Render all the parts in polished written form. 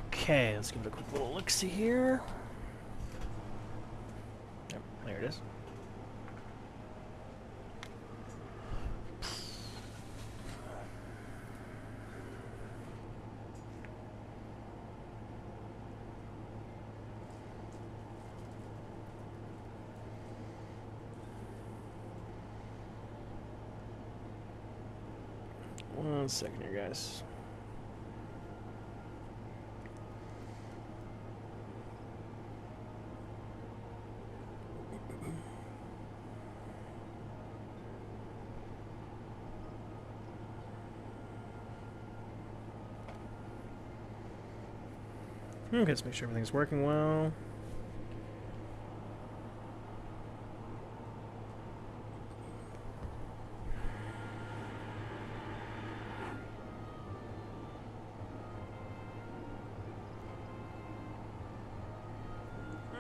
Okay, let's give it a quick little look-see here. Yep, there it is. One second here, guys. Okay, let's make sure everything's working well.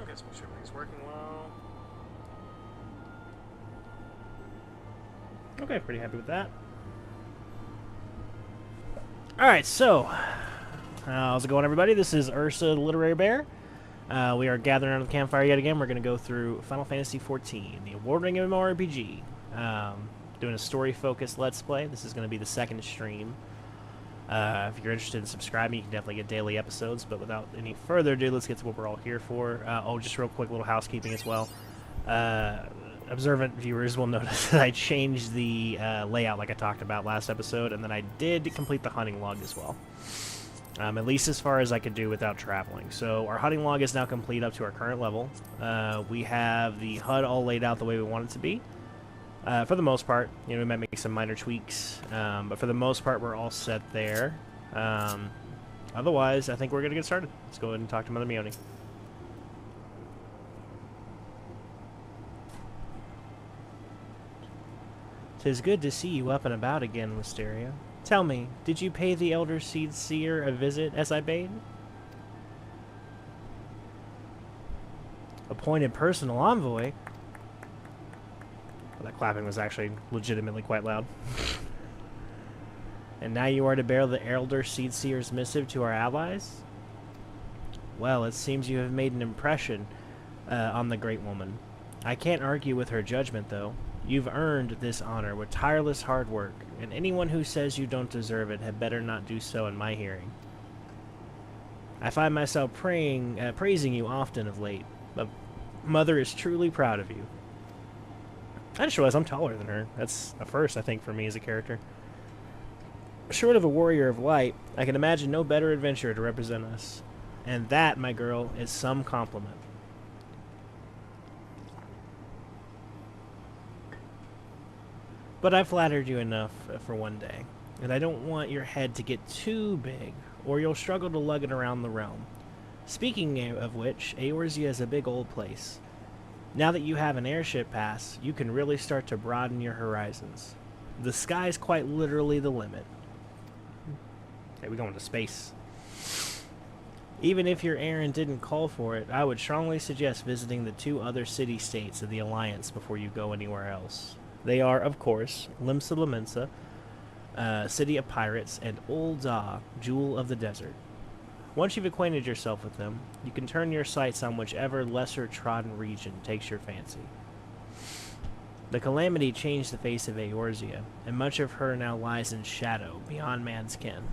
Okay, let's make sure everything's working well. Okay, pretty happy with that. Alright, so how's it going, everybody? This is Eorzea, the Literary Bear. We are gathering around the campfire yet again. We're going to go through Final Fantasy XIV, the award-winning MMORPG. Doing a story-focused Let's Play. This is going to be the second stream. If you're interested in subscribing, you can definitely get daily episodes. But without any further ado, let's get to what we're all here for. Oh, just real quick, little housekeeping as well. Observant viewers will notice that I changed the layout like I talked about last episode, and then I did complete the hunting log as well. At least as far as I could do without traveling. So our hunting log is now complete up to our current level. We have the HUD all laid out the way we want it to be. For the most part, you know, we might make some minor tweaks, but for the most part, we're all set there. Otherwise, I think we're going to get started. Let's go ahead and talk to Mother Mione. "'Tis good to see you up and about again, Wisteria. Tell me, did you pay the Elder Seed Seer a visit as I bade?" "Appointed personal envoy?" Well, that clapping was actually legitimately quite loud. "And now you are to bear the Elder Seed Seer's missive to our allies? Well, it seems you have made an impression on the great woman. I can't argue with her judgment, though. You've earned this honor with tireless hard work, and anyone who says you don't deserve it had better not do so in my hearing. I find myself praising you often of late, but Mother is truly proud of you." I just realized I'm taller than her. That's a first, I think, for me as a character. "Short of a warrior of light, I can imagine no better adventurer to represent us. And that, my girl, is some compliment." "But I've flattered you enough for one day, and I don't want your head to get too big, or you'll struggle to lug it around the realm. Speaking of which, Eorzea is a big old place. Now that you have an airship pass, you can really start to broaden your horizons. The sky's quite literally the limit." Hey, we're going to space. "Even if your errand didn't call for it, I would strongly suggest visiting the 2 other city-states of the Alliance before you go anywhere else. They are, of course, Limsa Lamensa, City of Pirates, and Ul'dah, Jewel of the Desert. Once you've acquainted yourself with them, you can turn your sights on whichever lesser-trodden region takes your fancy. The calamity changed the face of Eorzea, and much of her now lies in shadow, beyond man's ken.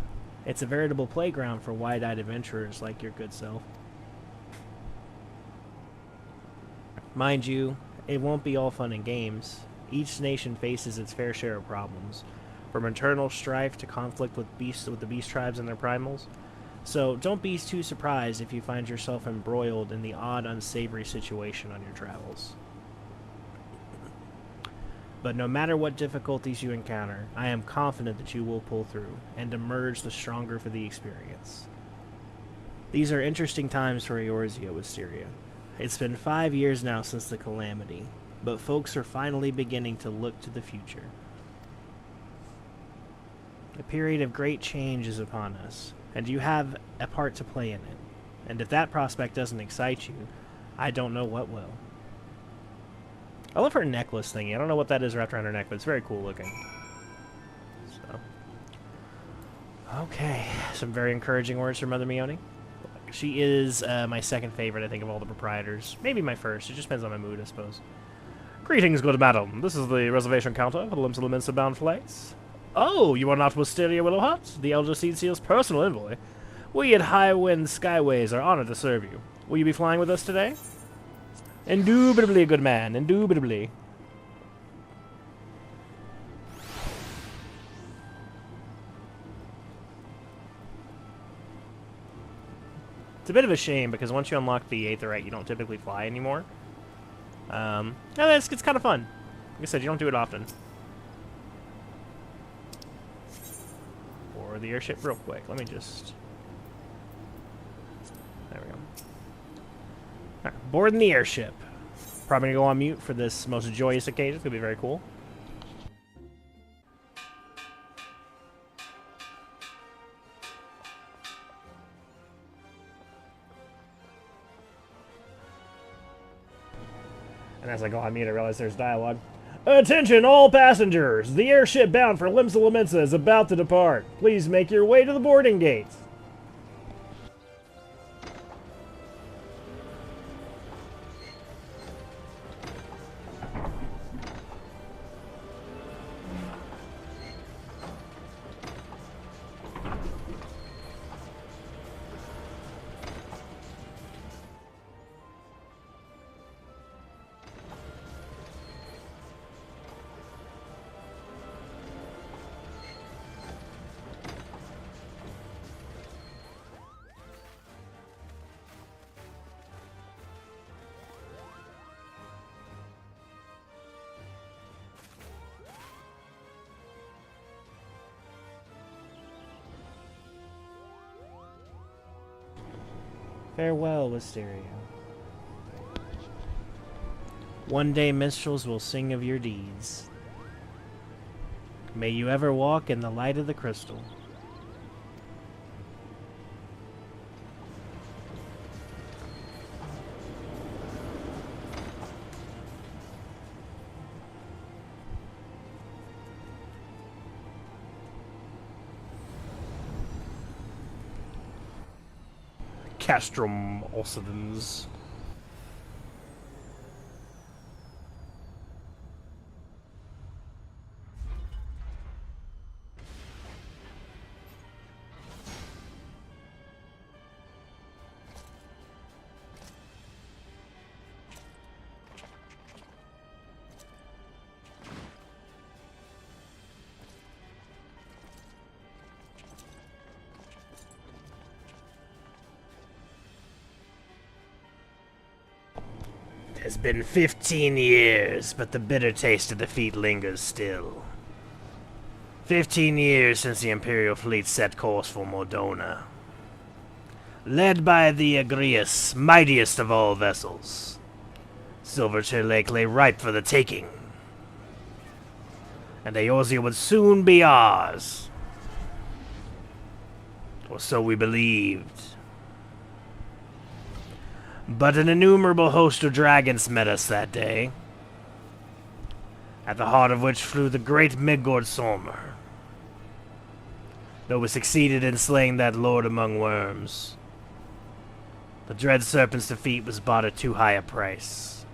It's a veritable playground for wide-eyed adventurers like your good self. Mind you, it won't be all fun and games. Each nation faces its fair share of problems, from internal strife to conflict with the beast tribes and their primals. So don't be too surprised if you find yourself embroiled in the odd, unsavory situation on your travels. But no matter what difficulties you encounter, I am confident that you will pull through and emerge the stronger for the experience. These are interesting times for Eorzea, Wisteria. It's been 5 years now since the calamity, but folks are finally beginning to look to the future. A period of great change is upon us, and you have a part to play in it. And if that prospect doesn't excite you, I don't know what will. I love her necklace thingy. I don't know what that is wrapped around her neck, but it's very cool looking. So, okay, some very encouraging words from Mother Mione. She is my second favorite, I think, of all the proprietors. Maybe my first. It just depends on my mood, I suppose. Greetings, good madam. This is the reservation counter for the Limbs of Laments bound flights. Oh, you are not Wisteria Willowhut, the Elder Seedseal's personal envoy. We at High Wind Skyways are honored to serve you. Will you be flying with us today? Indubitably, good man. Indubitably. It's a bit of a shame, because once you unlock the Aetherite, you don't typically fly anymore. It's kind of fun. Like I said, you don't do it often. Or the airship real quick. Let me just... There we go. Alright, boarding the airship. Probably gonna go on mute for this most joyous occasion. It's gonna be very cool. And as I go on mute, I realize there's dialogue. Attention, all passengers! The airship bound for Limbs of Lamensa is about to depart. Please make your way to the boarding gates. Farewell, Wisteria. One day minstrels will sing of your deeds. May you ever walk in the light of the crystal. Castrum Ossivans. It's been 15 years, but the bitter taste of defeat lingers still. 15 years since the Imperial fleet set course for Mordona. Led by the Agrius, mightiest of all vessels. Silverchair Lake lay ripe for the taking. And Eorzea would soon be ours. Or so we believed. But an innumerable host of dragons met us that day, at the heart of which flew the great Midgård Solmer. Though we succeeded in slaying that lord among worms, the dread serpent's defeat was bought at too high a price.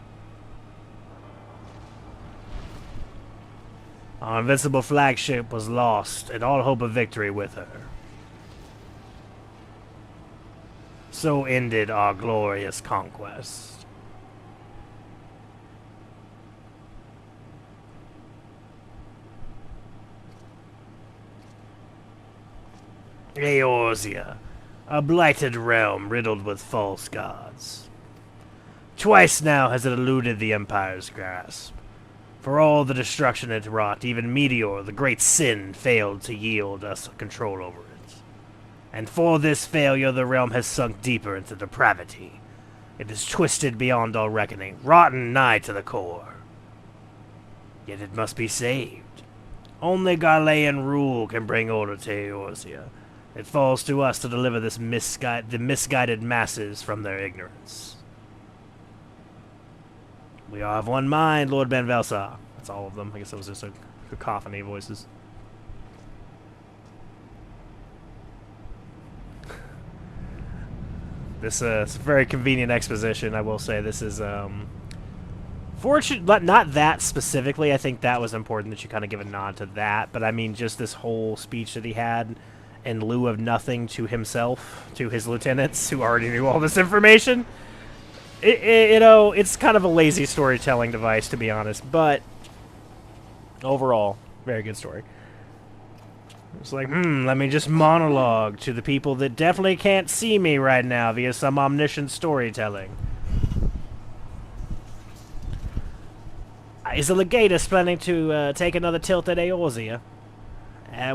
Our invincible flagship was lost, and all hope of victory with her. So ended our glorious conquest. Eorzea, a blighted realm riddled with false gods. Twice now has it eluded the Empire's grasp. For all the destruction it wrought, even Meteor, the great sin, failed to yield us control over it. And for this failure, the realm has sunk deeper into depravity. It is twisted beyond all reckoning, rotten nigh to the core. Yet it must be saved. Only Garlean rule can bring order to Eorzea. It falls to us to deliver the misguided masses from their ignorance. We are of one mind, Lord Benvelsa. That's all of them. I guess that was just a cacophony of voices. This it's a very convenient exposition, I will say. This is fortunate, but not that specifically. I think that was important that you kind of give a nod to that. But I mean, just this whole speech that he had in lieu of nothing to himself, to his lieutenants who already knew all this information. You know, it's kind of a lazy storytelling device, to be honest. But overall, very good story. It's like, let me just monologue to the people that definitely can't see me right now via some omniscient storytelling. Is the legatus planning to take another tilt at Eorzea?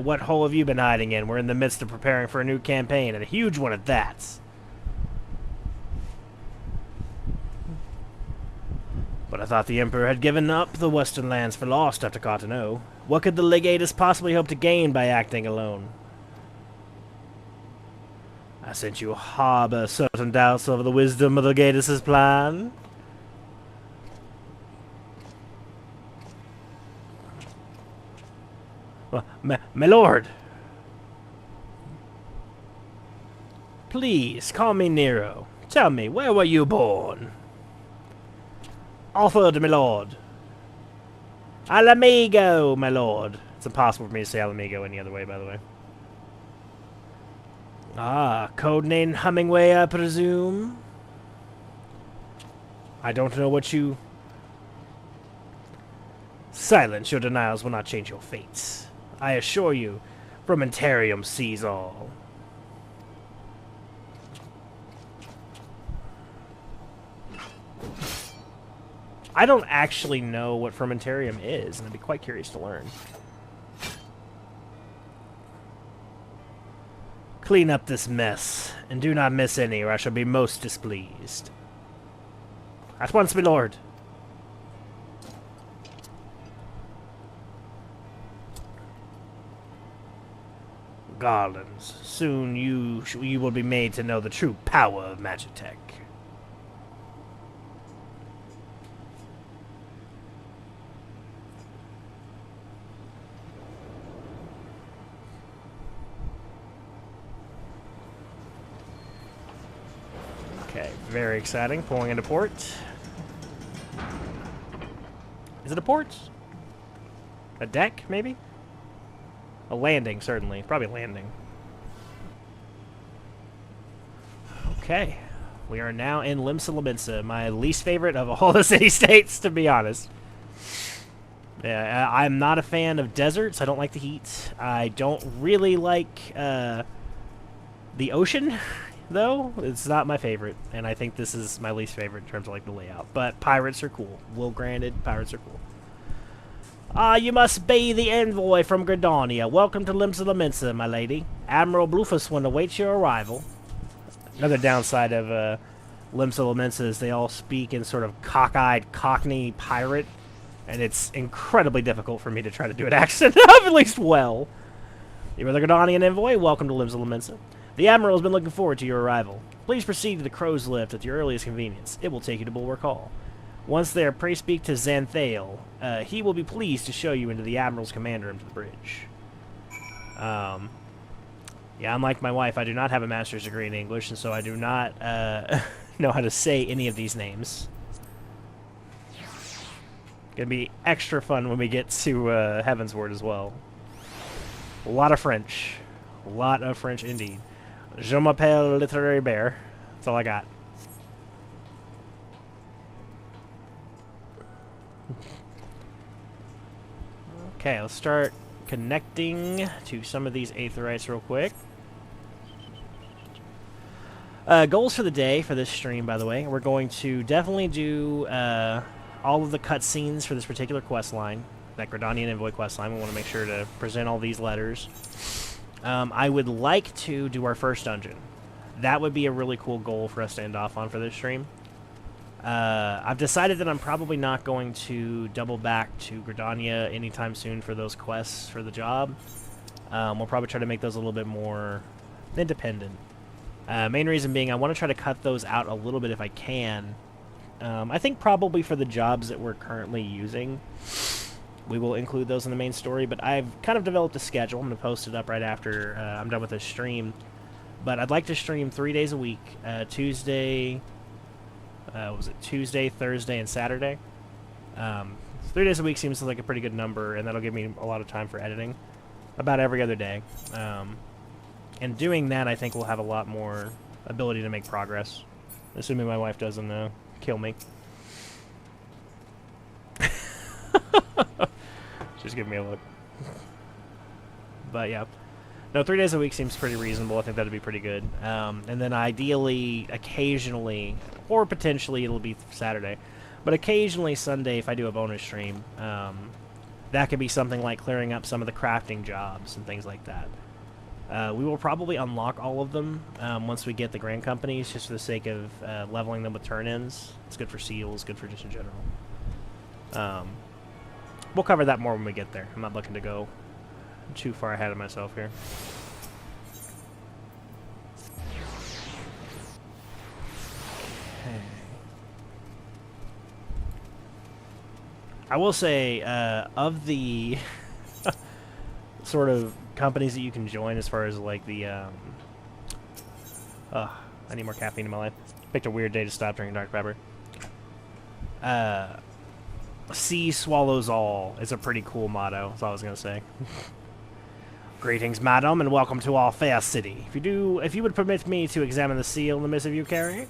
What hole have you been hiding in? We're in the midst of preparing for a new campaign, and a huge one at that. But I thought the Emperor had given up the Western lands for lost after Cartano. What could the legatus possibly hope to gain by acting alone? I sent you harbor certain doubts over the wisdom of the legatus's plan. My lord! Please, call me Nero. Tell me, where were you born? Offered, my lord. Alamigo, my lord. It's impossible for me to say Alamigo any other way, by the way. Ah, codename Hummingway, I presume? I don't know what you... Silence, your denials will not change your fates. I assure you, Frumentarium sees all. I don't actually know what Frumentarium is, and I'd be quite curious to learn. Clean up this mess, and do not miss any, or I shall be most displeased. At once, my lord. Garlands, soon you will be made to know the true power of Magitech. Okay, very exciting. Pulling into port. Is it a port? A deck, maybe? A landing, certainly. Probably landing. Okay. We are now in Limsa, my least favorite of all the city-states, to be honest. Yeah, I'm not a fan of deserts. I don't like the heat. I don't really like the ocean, though. It's not my favorite, and I think this is my least favorite in terms of like the layout. But pirates are cool. Will granted, pirates are cool. You must be the envoy from Gridania. Welcome to Limsa, my lady. Admiral Bluefuswind awaits your arrival. Another downside of Limsa is they all speak in sort of cockeyed, cockney pirate, and it's incredibly difficult for me to try to do an accent of at least well. You are the Gridanian envoy. Welcome to Limsa. The Admiral has been looking forward to your arrival. Please proceed to the Crow's Lift at your earliest convenience. It will take you to Bulwark Hall. Once there, pray speak to Xanthale. He will be pleased to show you into the Admiral's command room to the bridge. Yeah, unlike my wife, I do not have a master's degree in English, and so I do not know how to say any of these names. Gonna be extra fun when we get to Heavensward as well. A lot of French. A lot of French indeed. Je m'appelle Literary Bear. That's all I got. Okay, let's start connecting to some of these Aetherites real quick. Goals for the day for this stream, by the way. We're going to definitely do all of the cutscenes for this particular quest line, that Gridanian Envoy quest line. We want to make sure to present all these letters. I would like to do our first dungeon. That would be a really cool goal for us to end off on for this stream. I've decided that I'm probably not going to double back to Gridania anytime soon for those quests for the job. We'll probably try to make those a little bit more independent. Main reason being I want to try to cut those out a little bit if I can. I think probably for the jobs that we're currently using, we will include those in the main story, but I've kind of developed a schedule. I'm going to post it up right after I'm done with this stream But I'd like to stream 3 days a week, Tuesday, was it Tuesday, Thursday, and Saturday? 3 days a week seems like a pretty good number, and that'll give me a lot of time for editing, about every other day. And doing that, I think we'll have a lot more ability to make progress, assuming my wife doesn't kill me. Just give me a look. But yeah. No, 3 days a week seems pretty reasonable. I think that'd be pretty good. And then ideally, occasionally, or potentially it'll be Saturday, but occasionally Sunday if I do a bonus stream, that could be something like clearing up some of the crafting jobs and things like that. We will probably unlock all of them once we get the grand companies, just for the sake of leveling them with turn-ins. It's good for seals, good for just in general. We'll cover that more when we get there. I'm not looking to go too far ahead of myself here. Okay. I will say, of the sort of companies that you can join as far as like the, I need more caffeine in my life. Picked a weird day to stop drinking dark pepper. Sea swallows all is a pretty cool motto. That's all I was gonna say. Greetings, madam, and welcome to our fair city. If you would permit me to examine the seal and the missive you carry.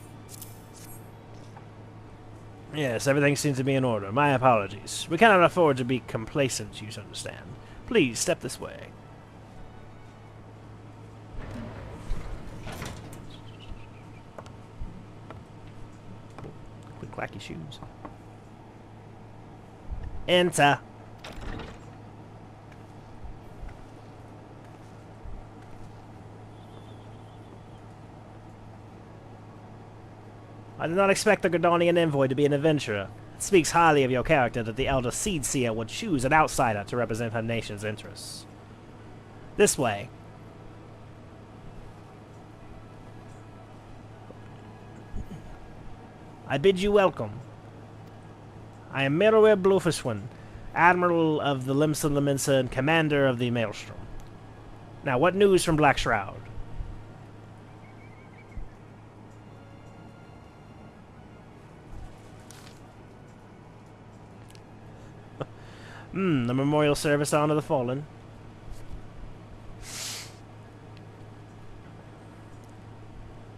Yes, everything seems to be in order. My apologies. We cannot afford to be complacent, you understand. Please, step this way. Quick clacky shoes. Enter. I did not expect the Gridanian envoy to be an adventurer. It speaks highly of your character that the elder Seed Seer would choose an outsider to represent her nation's interests. This way. I bid you welcome. I am Merowir Blufishwin, Admiral of the Limsa Leminsa and Commander of the Maelstrom. Now, what news from Black Shroud? The memorial service honor the fallen.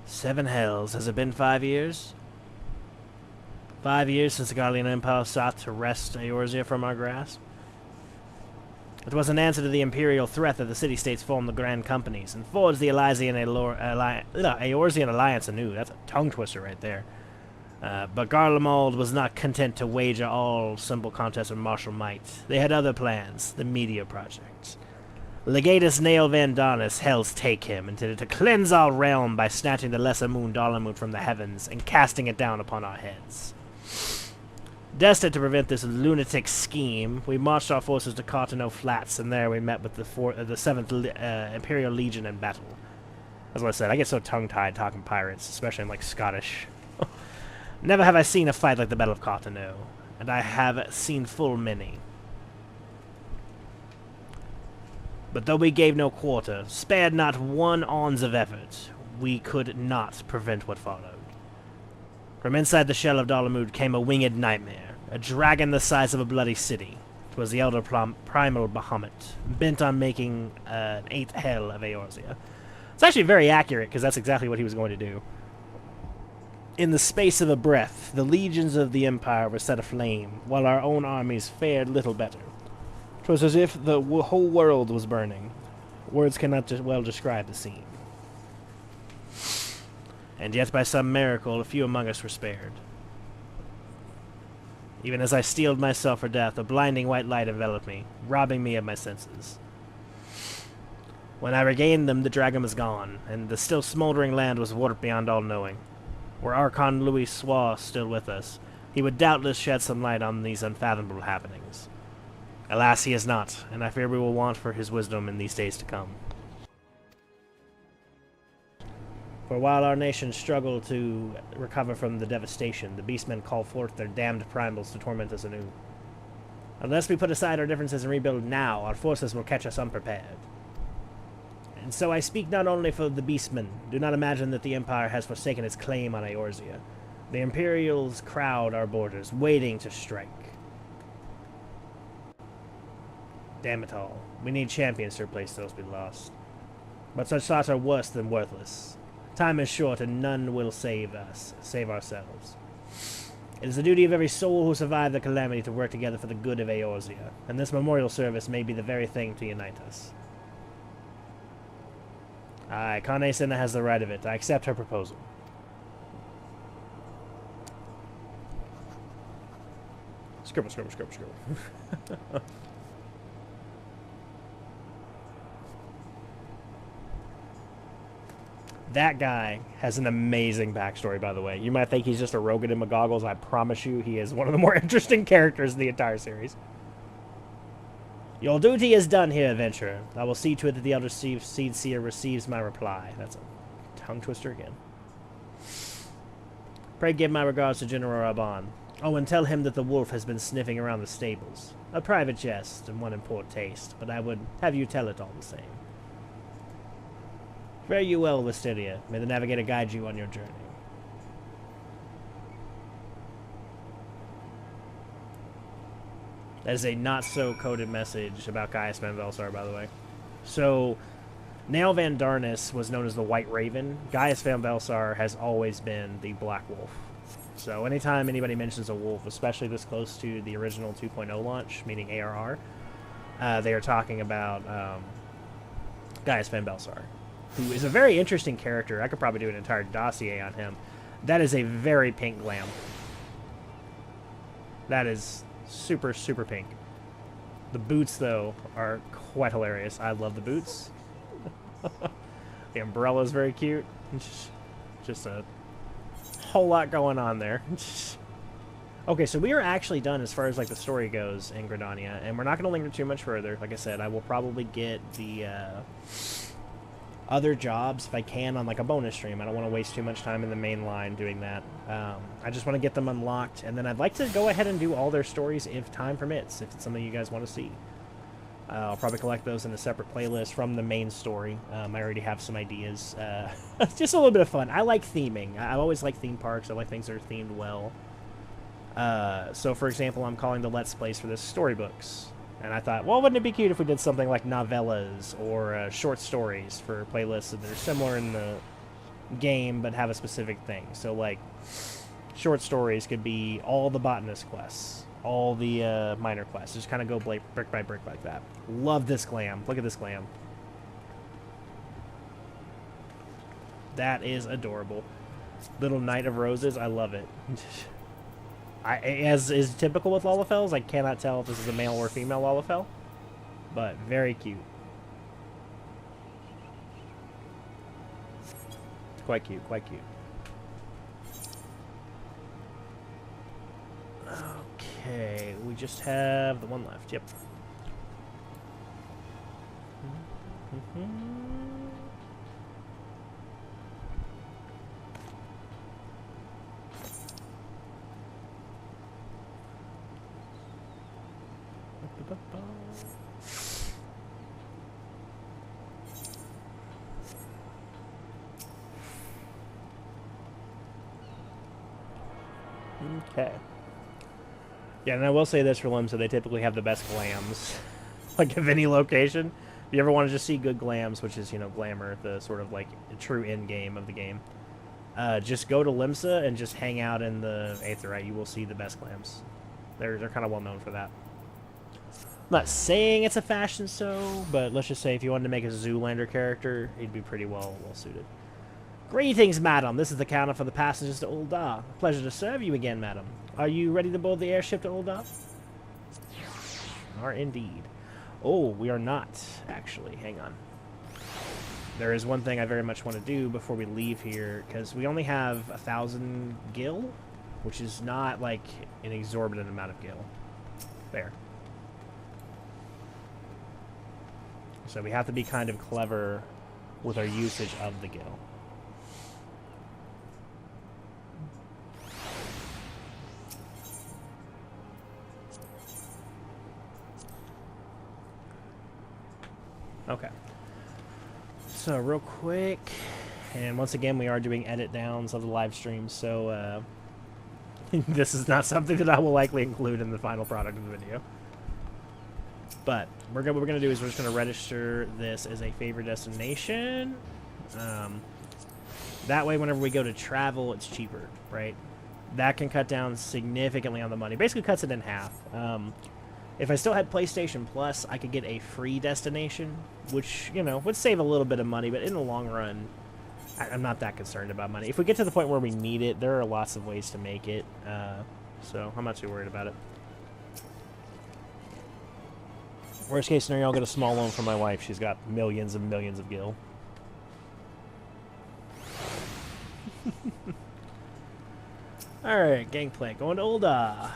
Seven hells. Has it been 5 years? 5 years since the Guardian Empire sought to wrest Eorzea from our grasp. It was an answer to the imperial threat that the city-states formed the grand companies and forged the Eorzean alliance anew. That's a tongue twister right there. But Garlemald was not content to wage all simple contests with martial might. They had other plans, the Media Project. Legatus Nail Van Darnus, Hell's Take Him, intended to cleanse our realm by snatching the lesser moon Dalamut from the heavens and casting it down upon our heads. Destined to prevent this lunatic scheme, we marched our forces to Cartano Flats, and there we met with the 7th Imperial Legion in battle. As I said, I get so tongue-tied talking pirates, especially in, like, Scottish. Never have I seen a fight like the Battle of Cartano, and I have seen full many. But though we gave no quarter, spared not one ounce of effort, we could not prevent what followed. From inside the shell of Dalamud came a winged nightmare, a dragon the size of a bloody city. 'Twas the elder primal Bahamut, bent on making an 8th hell of Eorzea. It's actually very accurate, because that's exactly what he was going to do. In the space of a breath, the legions of the Empire were set aflame, while our own armies fared little better. 'Twas as if the whole world was burning. Words cannot well describe the scene. And yet, by some miracle, a few among us were spared. Even as I steeled myself for death, a blinding white light enveloped me, robbing me of my senses. When I regained them, the dragon was gone, and the still smoldering land was warped beyond all knowing. Were Archon Louis Soir still with us, he would doubtless shed some light on these unfathomable happenings. Alas, he is not, and I fear we will want for his wisdom in these days to come. For while our nation struggled to recover from the devastation, the beastmen call forth their damned primals to torment us anew. Unless we put aside our differences and rebuild now, our forces will catch us unprepared. And so I speak not only for the beastmen. Do not imagine that the Empire has forsaken its claim on Eorzea. The Imperials crowd our borders, waiting to strike. Damn it all. We need champions to replace those we lost. But such thoughts are worse than worthless. Time is short, and none will save us, save ourselves. It is the duty of every soul who survived the calamity to work together for the good of Eorzea, and this memorial service may be the very thing to unite us. Aye, Kane Senna has the right of it. I accept her proposal. Scribble, scribble, scribble, scribble. That guy has an amazing backstory, by the way. You might think he's just a Rogan in goggles. I promise you, he is one of the more interesting characters in the entire series. Your duty is done here, adventurer. I will see to it that the Elder Seed Seer receives my reply. That's a tongue twister again. Pray give my regards to General Raban. Oh, and tell him that the wolf has been sniffing around the stables. A private jest and one in poor taste, but I would have you tell it all the same. Fare you well, Wisteria. May the Navigator guide you on your journey. That is a not-so-coded message about Gaius Van Velsar, by the way. So, Nail Van Darnus was known as the White Raven. Gaius Van Velsar has always been the Black Wolf. So anytime anybody mentions a wolf, especially this close to the original 2.0 launch, meaning ARR, they are talking about Gaius Van Velsar, who is a very interesting character. I could probably do an entire dossier on him. That is a very pink glam. That is super, super pink. The boots, though, are quite hilarious. I love the boots. The umbrella is very cute. Just a whole lot going on there. Okay, so we are actually done as far as like the story goes in Gridania, and we're not going to linger too much further. Like I said, I will probably get the other jobs if I can on like a bonus stream. I don't want to waste too much time in the main line doing that. I just want to get them unlocked, and then I'd like to go ahead and do all their stories if time permits, if it's something you guys want to see. I'll probably collect those in a separate playlist from the main story. I already have some ideas. Just a little bit of fun. I like theming. I always like theme parks. I like things that are themed well. So, for example, I'm calling the Let's Plays for this storybooks. And I thought, well, wouldn't it be cute if we did something like novellas or short stories for playlists that are similar in the game but have a specific thing. So, like, short stories could be all the botanist quests, all the minor quests. Just kind of go brick by brick like that. Love this glam. Look at this glam. That is adorable. Little Knight of Roses. I love it. As is typical with Lalafels, I cannot tell if this is a male or female Lalafell, but very cute. Quite cute, quite cute. Okay, we just have the one left. Yep. Okay. Yeah, and I will say this for Limsa, they typically have the best glams, like of any location. If you ever want to just see good glams, which is, you know, glamour, the sort of like true end game of the game, just go to Limsa and just hang out in the Aetheryte. You will see the best glams. They're kind of well known for that. I'm not saying it's a fashion show, but let's just say if you wanted to make a Zoolander character, he'd be pretty well suited. Greetings, madam. This is the counter for the passengers to Ul'dah. Pleasure to serve you again, madam. Are you ready to board the airship to Ul'dah? Are indeed. Oh, we are not, actually. Hang on. There is one thing I very much want to do before we leave here, because we only have 1,000 gil, which is not, like, an exorbitant amount of gil. There. So we have to be kind of clever with our usage of the gil. Okay. So real quick, and once again we are doing edit downs of the live stream, so this is not something that I will likely include in the final product of the video. But what we're gonna do is we're just gonna register this as a favorite destination. That way, whenever we go to travel, it's cheaper, right? That can cut down significantly on the money. Basically, cuts it in half. If I still had PlayStation Plus, I could get a free destination, which, you know, would save a little bit of money, but in the long run, I'm not that concerned about money. If we get to the point where we need it, there are lots of ways to make it, so I'm not too worried about it. Worst case scenario, I'll get a small loan from my wife. She's got millions and millions of gil. Alright, gangplank. Going to Ul'dah.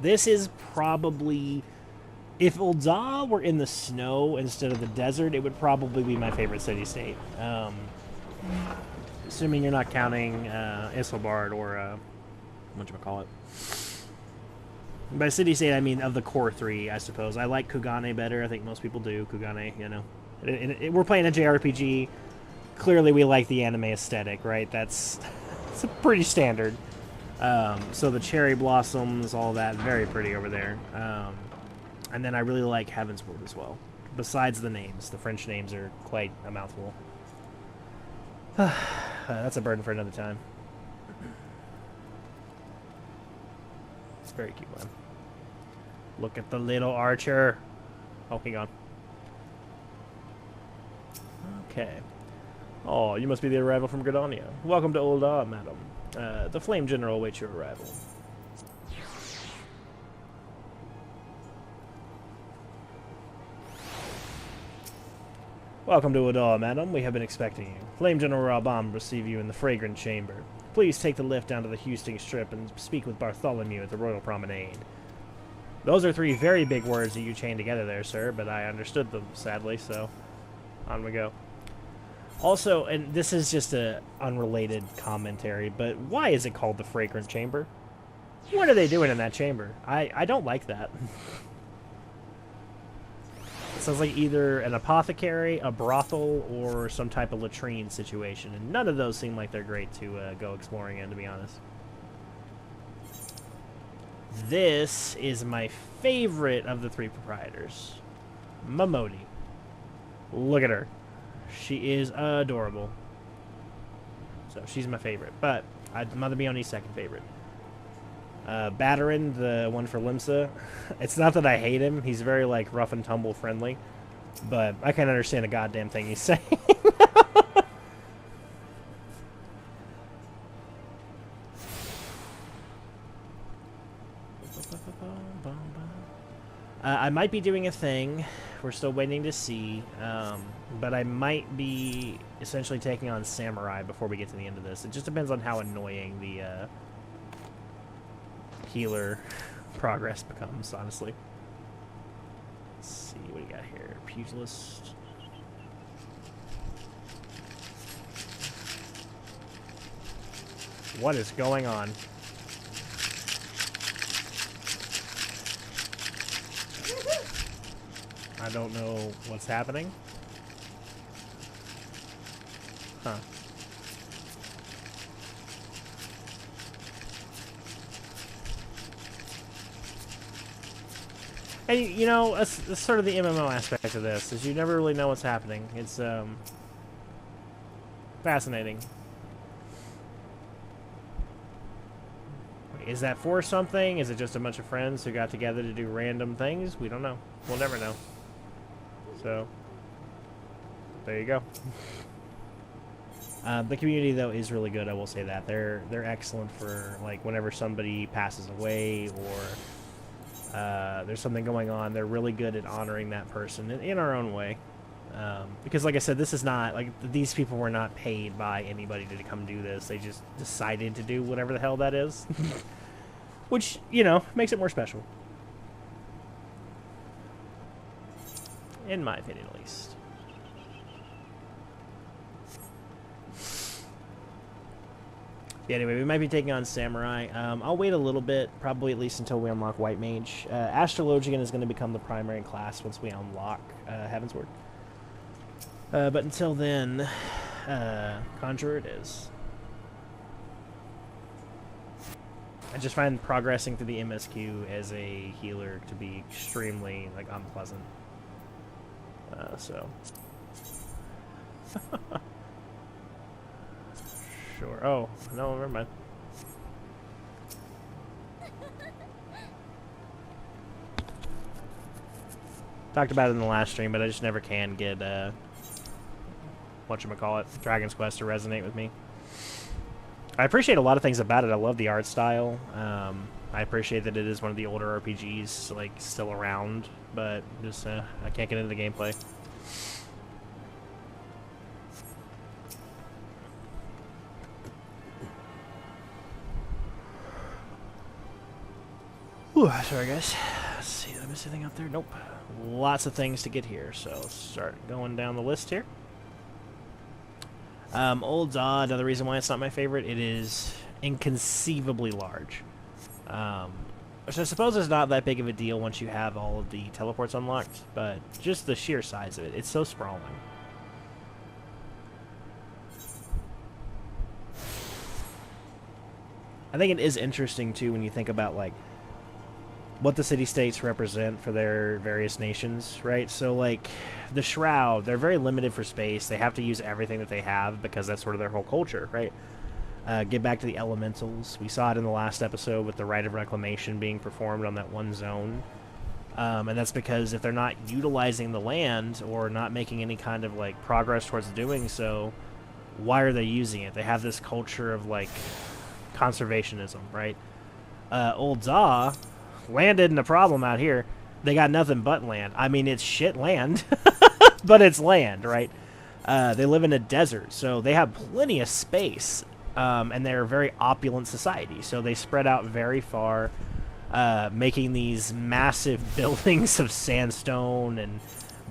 This is probably... If Ul'dah were in the snow instead of the desert, it would probably be my favorite city-state. Assuming you're not counting Isilbard or... whatchamacallit. By city-state, I mean of the core three, I suppose. I like Kugane better. I think most people do. Kugane, you know. We're playing a JRPG. Clearly, we like the anime aesthetic, right? It's pretty standard. So the cherry blossoms, all that, very pretty over there. And then I really like Heavensward as well. Besides the names. The French names are quite a mouthful. That's a burden for another time. It's very cute one. Look at the little archer. Oh, hang on. Okay. Oh, you must be the arrival from Gridania. Welcome to Ul'dah, madam. The Flame General awaits your arrival. Welcome to Ul'dah, madam. We have been expecting you. Flame General Rabam will receive you in the Fragrant Chamber. Please take the lift down to the Houston Strip and speak with Bartholomew at the Royal Promenade. Those are three very big words that you chained together there, sir, but I understood them, sadly, so on we go. Also, and this is just a unrelated commentary, but why is it called the Fragrant Chamber? What are they doing in that chamber? I don't like that. It sounds like either an apothecary, a brothel, or some type of latrine situation, and none of those seem like they're great to go exploring in, to be honest. This is my favorite of the three proprietors. Momodi. Look at her. She is adorable. So she's my favorite, but Mother Meoni's second favorite. Batarin, the one for Limsa. It's not that I hate him. He's very, like, rough and tumble friendly. But I can't understand a goddamn thing he's saying. I might be doing a thing. We're still waiting to see. But I might be essentially taking on Samurai before we get to the end of this. It just depends on how annoying the healer progress becomes, honestly. Let's see what we got here. Pugilist. What is going on? I don't know what's happening. Huh. And, you know, that's sort of the MMO aspect of this, is you never really know what's happening. It's, fascinating. Is that for something? Is it just a bunch of friends who got together to do random things? We don't know. We'll never know. So, there you go. The community, though, is really good, I will say that. They're excellent for, like, whenever somebody passes away or there's something going on. They're really good at honoring that person in our own way. Because, like I said, this is not, like, these people were not paid by anybody to come do this. They just decided to do whatever the hell that is. Which, you know, makes it more special. In my opinion, at least. Yeah, anyway, we might be taking on Samurai. I'll wait a little bit, probably at least until we unlock White Mage. Astrologian is going to become the primary class once we unlock Heavensward. But until then, Conjure it is. I just find progressing through the MSQ as a healer to be extremely, like, unpleasant. So. Sure. Oh, no, never mind. Talked about it in the last stream, but I just never can get, whatchamacallit, Dragon's Quest to resonate with me. I appreciate a lot of things about it. I love the art style. I appreciate that it is one of the older RPGs, like, still around, but just, I can't get into the gameplay. Whew, sorry, guys. Let's see, did I miss anything up there? Nope. Lots of things to get here, so let's start going down the list here. Old Zod, another reason why it's not my favorite, it is inconceivably large. Which I suppose is not that big of a deal once you have all of the teleports unlocked, but just the sheer size of it, it's so sprawling. I think it is interesting, too, when you think about, like, what the city-states represent for their various nations, right? So, like, the Shroud, they're very limited for space. They have to use everything that they have because that's sort of their whole culture, right? Get back to the elementals. We saw it in the last episode with the Rite of Reclamation being performed on that one zone. And that's because if they're not utilizing the land or not making any kind of, like, progress towards doing so, why are they using it? They have this culture of, like, conservationism, right? Old Za, land isn't a problem out here. They got nothing but land. I mean, it's shit land, but it's land, right? They live in a desert, so they have plenty of space, and they're a very opulent society, so they spread out very far, making these massive buildings of sandstone and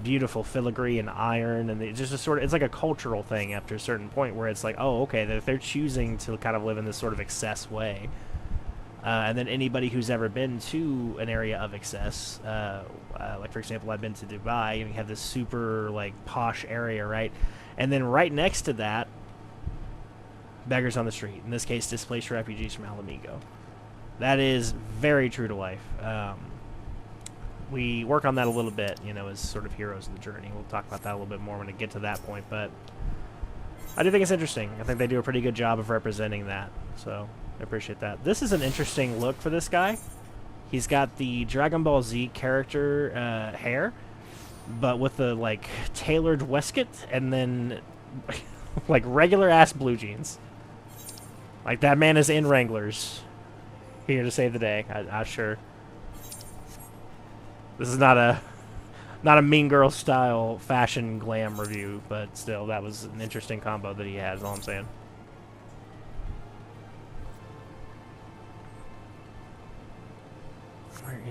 beautiful filigree and iron, and it's just a sort of, it's like a cultural thing after a certain point where it's like, oh, okay, if they're choosing to kind of live in this sort of excess way. And then anybody who's ever been to an area of excess, like, for example, I've been to Dubai, and you have this super, like, posh area, right? And then right next to that, beggars on the street. In this case, displaced refugees from Alamigo. That is very true to life. We work on that a little bit, you know, as sort of heroes of the journey. We'll talk about that a little bit more when we get to that point, but I do think it's interesting. I think they do a pretty good job of representing that, so I appreciate that. This is an interesting look for this guy. He's got the Dragon Ball Z character hair, but with the, like, tailored waistcoat and then, like, regular-ass blue jeans. Like, that man is in Wranglers. Here to save the day. I'm sure. This is not a Mean Girl style fashion glam review, but still, that was an interesting combo that he had, is all I'm saying. Where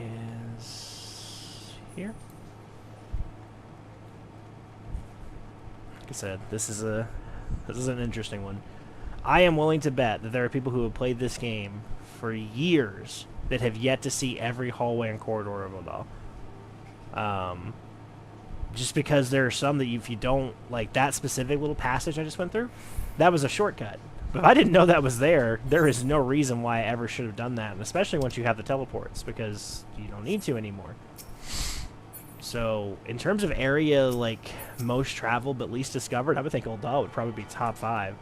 is here? Like I said, this is an interesting one. I am willing to bet that there are people who have played this game for years that have yet to see every hallway and corridor of Odal. Just because there are some that if you don't, like that specific little passage I just went through, that was a shortcut. But if I didn't know that was there is no reason why I ever should have done that, and especially once you have the teleports, because you don't need to anymore. So, in terms of area, like, most traveled but least discovered, I would think Odal would probably be top 5.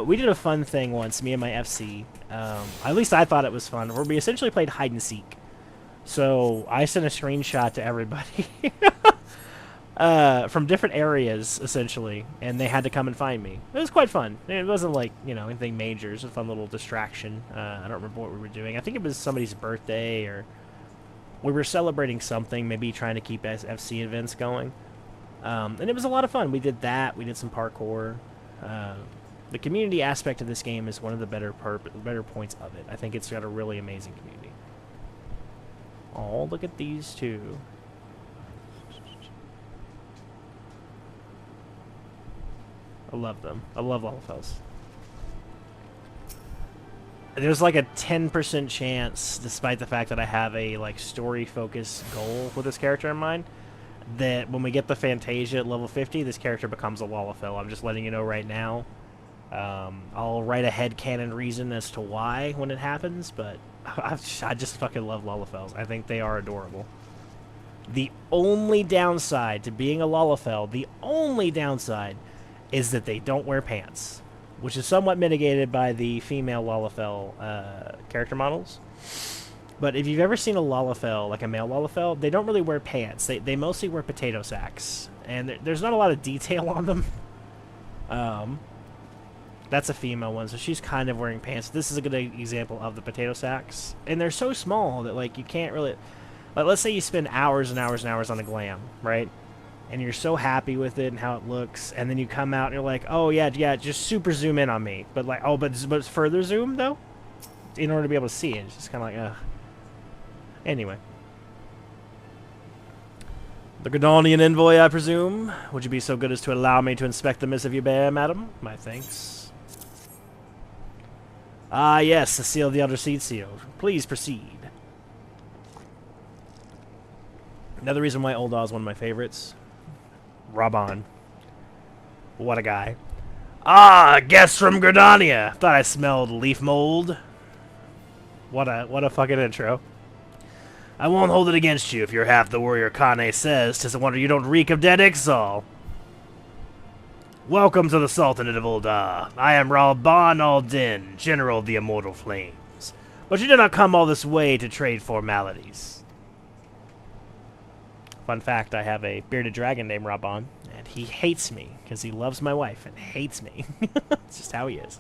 We did a fun thing once, me and my FC. At least I thought it was fun, where we essentially played hide and seek. So I sent a screenshot to everybody from different areas, essentially, and they had to come and find me. It was quite fun. It wasn't like, you know, anything major. It was a fun little distraction. I don't remember what we were doing. I think it was somebody's birthday, or we were celebrating something, maybe trying to keep FC events going. And it was a lot of fun. We did that. We did some parkour. The community aspect of this game is one of the better points of it. I think it's got a really amazing community. Oh, look at these two. I love them. I love Lalafels. There's like a 10% chance, despite the fact that I have a, like, story-focused goal with this character in mind, that when we get the Fantasia at level 50, this character becomes a Lalafell. I'm just letting you know right now. I'll write a headcanon reason as to why when it happens, but I just fucking love Lalafells. I think they are adorable. The only downside to being a Lalafell, the only downside, is that they don't wear pants, which is somewhat mitigated by the female Lalafell character models. But if you've ever seen a Lalafell, like a male Lalafell, they don't really wear pants. They mostly wear potato sacks, and there's not a lot of detail on them. That's a female one, so she's kind of wearing pants. This is a good example of the potato sacks. And they're so small that, like, you can't really... Like, let's say you spend hours and hours and hours on a glam, right? And you're so happy with it and how it looks, and then you come out and you're like, oh, yeah, just super zoom in on me. But, like, oh, but further zoom, though? In order to be able to see it. It's just kind of like, ugh. Anyway. The Gridanian envoy, I presume? Would you be so good as to allow me to inspect the missive you bear, madam? My thanks. Ah, yes, the seal of the Elder Seed Seal. Please proceed. Another reason why Ul'dah is one of my favorites. Raban. What a guy. Ah, guest from Gridania. Thought I smelled leaf mold. What a fucking intro. I won't hold it against you if you're half the warrior Kane says. 'Tis a wonder you don't reek of dead Ixal. Welcome to the Sultanate of Ul'dah. I am Raban al-Din, General of the Immortal Flames. But you did not come all this way to trade formalities. Fun fact, I have a bearded dragon named Raban, and he hates me, because he loves my wife and hates me. It's just how he is.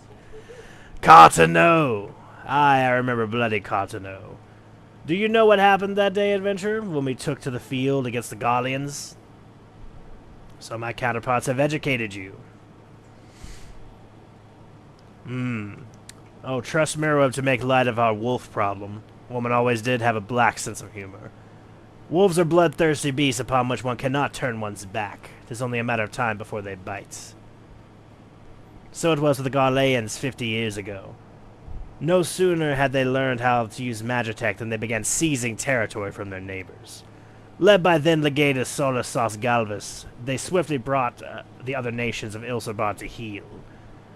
Cartano! I remember bloody Cartano. Do you know what happened that day, adventurer, when we took to the field against the Garleans? So my counterparts have educated you. Oh, trust Merweb to make light of our wolf problem. Woman always did have a black sense of humor. Wolves are bloodthirsty beasts upon which one cannot turn one's back. It is only a matter of time before they bite. So it was with the Garleans 50 years ago. No sooner had they learned how to use Magitech than they began seizing territory from their neighbors. Led by then Legatus Solasas Galvus, they swiftly brought the other nations of Ilsabard to heel.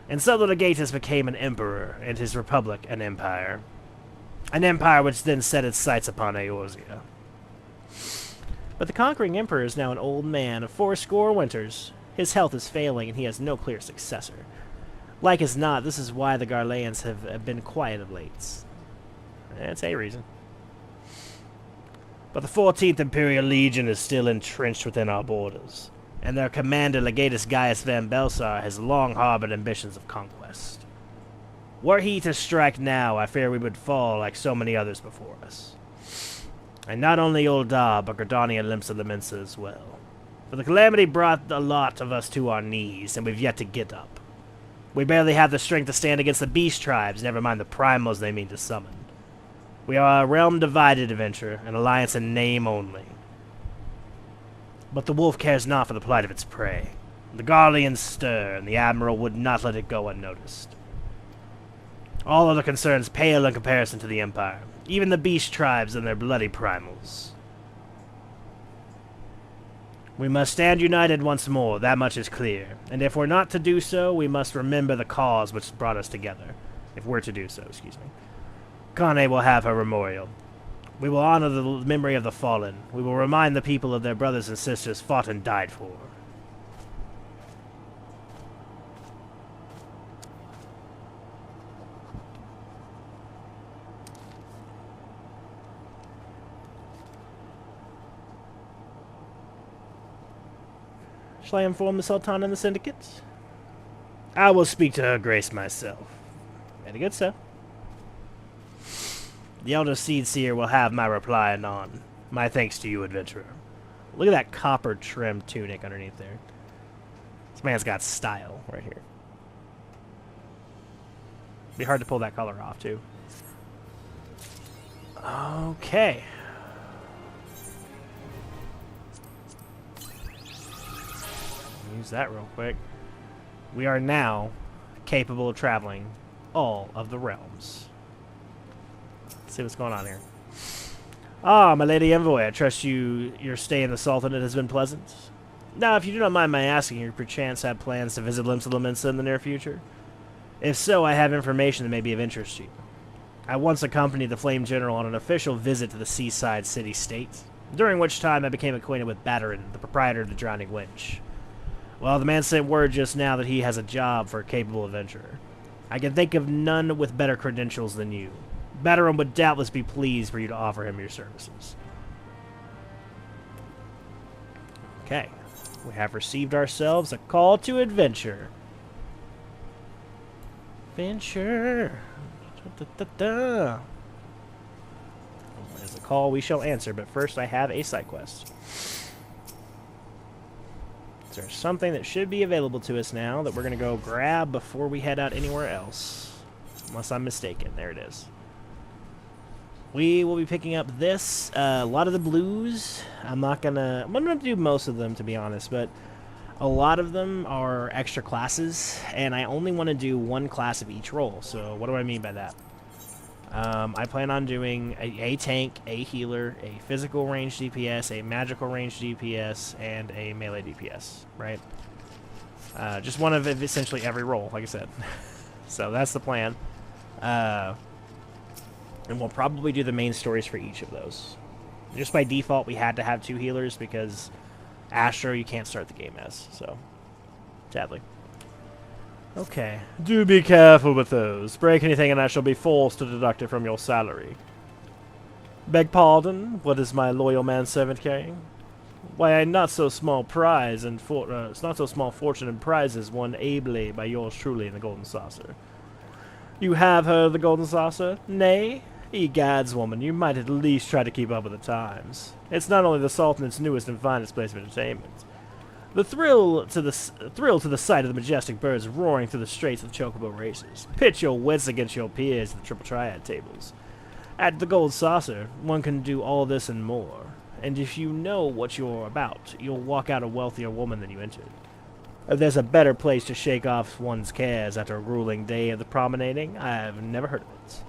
And so the Legatus became an emperor, and his republic an empire. An empire which then set its sights upon Eorzea. But the conquering emperor is now an old man of 80 winters. His health is failing, and he has no clear successor. Like as not, this is why the Garleans have been quiet of late. That's a reason. But the 14th Imperial Legion is still entrenched within our borders, and their commander, Legatus Gaius Van Belsar, has long harbored ambitions of conquest. Were he to strike now, I fear we would fall like so many others before us. And not only Ul'dah, but Gridania limps of the Mensa as well. For the calamity brought a lot of us to our knees, and we've yet to get up. We barely have the strength to stand against the beast tribes, never mind the primals they mean to summon. We are a realm divided, adventurer, an alliance in name only. But the wolf cares not for the plight of its prey. The Garleans stir, and the Admiral would not let it go unnoticed. All other concerns pale in comparison to the Empire, even the beast tribes and their bloody primals. We must stand united once more, that much is clear, and if we're not to do so, we must remember the cause which brought us together. If we're to do so, excuse me. Kane will have her memorial. We will honor the memory of the fallen. We will remind the people of their brothers and sisters fought and died for. Shall I inform the Sultan and the Syndicate? I will speak to her grace myself. Very good, sir. The Elder Seed Seer will have my reply anon. My thanks to you, adventurer. Look at that copper trim tunic underneath there. This man's got style right here. Be hard to pull that color off, too. Okay. Use that real quick. We are now capable of traveling all of the realms. Let's see what's going on here. Ah, my lady envoy, I trust your stay in the Sultanate has been pleasant. Now, if you do not mind my asking, you perchance have plans to visit Limsa in the near future? If so, I have information that may be of interest to you. I once accompanied the Flame General on an official visit to the seaside city-state, during which time I became acquainted with Batterin, the proprietor of the Drowning Winch. Well, the man sent word just now that he has a job for a capable adventurer. I can think of none with better credentials than you. Batterin would doubtless be pleased for you to offer him your services. Okay. We have received ourselves a call to adventure. Venture. There's a call we shall answer, but first I have a side quest. Is there something that should be available to us now that we're going to go grab before we head out anywhere else? Unless I'm mistaken. There it is. We will be picking up this, a lot of the blues. I'm gonna do most of them, to be honest, but a lot of them are extra classes, and I only want to do one class of each role. So what do I mean by that? I plan on doing a tank, a healer, a physical range DPS, a magical range DPS, and a melee DPS, right? Just one of essentially every role, like I said. So that's the plan. And we'll probably do the main stories for each of those. Just by default, we had to have 2 healers because Astro you can't start the game as, so sadly. Okay. Do be careful with those. Break anything and I shall be forced to deduct it from your salary. Beg pardon? What is my loyal manservant carrying? Why, a not so small prize and it's not so small fortune and prizes won ably by yours truly in the Golden Saucer. You have heard of the Golden Saucer? Nay? Egads, woman, you might at least try to keep up with the times. It's not only the Sultanate's newest and finest place of entertainment. The thrill to the sight of the majestic birds roaring through the straits of Chocobo races. Pit your wits against your peers at the Triple Triad tables. At the Gold Saucer, one can do all this and more. And if you know what you're about, you'll walk out a wealthier woman than you entered. If there's a better place to shake off one's cares after a grueling day of the promenading, I've never heard of it.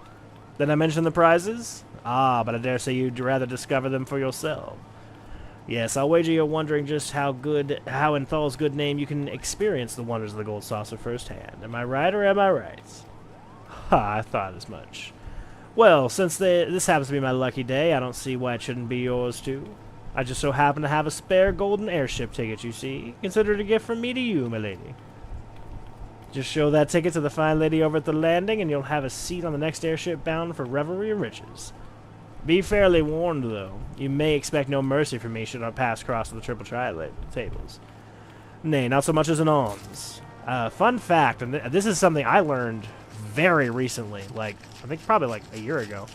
Did I mention the prizes? Ah, but I dare say you'd rather discover them for yourself. Yes, I'll wager you're wondering just how in Thal's good name you can experience the wonders of the Gold Saucer firsthand. Am I right or am I right? Ha, I thought as much. Well, since this happens to be my lucky day, I don't see why it shouldn't be yours too. I just so happen to have a spare golden airship ticket, you see. Consider it a gift from me to you, my lady. Just show that ticket to the fine lady over at the landing, and you'll have a seat on the next airship bound for revelry and riches. Be fairly warned, though. You may expect no mercy from me should I pass across to the Triple Triad tables. Nay, not so much as an alms. Fun fact, and this is something I learned very recently, like, I think probably like a year ago.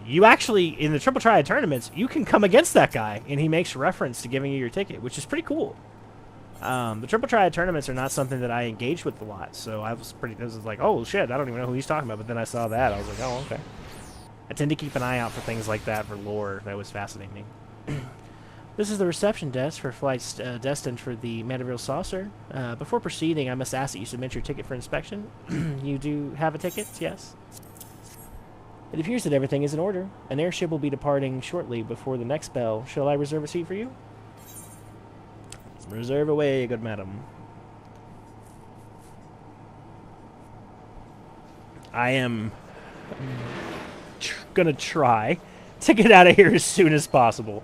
You actually, in the Triple Triad tournaments, you can come against that guy, and he makes reference to giving you your ticket, which is pretty cool. The Triple Triad tournaments are not something that I engage with a lot, so this was like, oh shit, I don't even know who he's talking about, but then I saw that, I was like, oh, okay. I tend to keep an eye out for things like that for lore. That was fascinating. This is the reception desk for flights destined for the Mandeville Saucer. Before proceeding, I must ask that you submit your ticket for inspection. You do have a ticket? Yes. It appears that everything is in order. An airship will be departing shortly before the next bell. Shall I reserve a seat for you? Reserve away, good madam. I am gonna try to get out of here as soon as possible.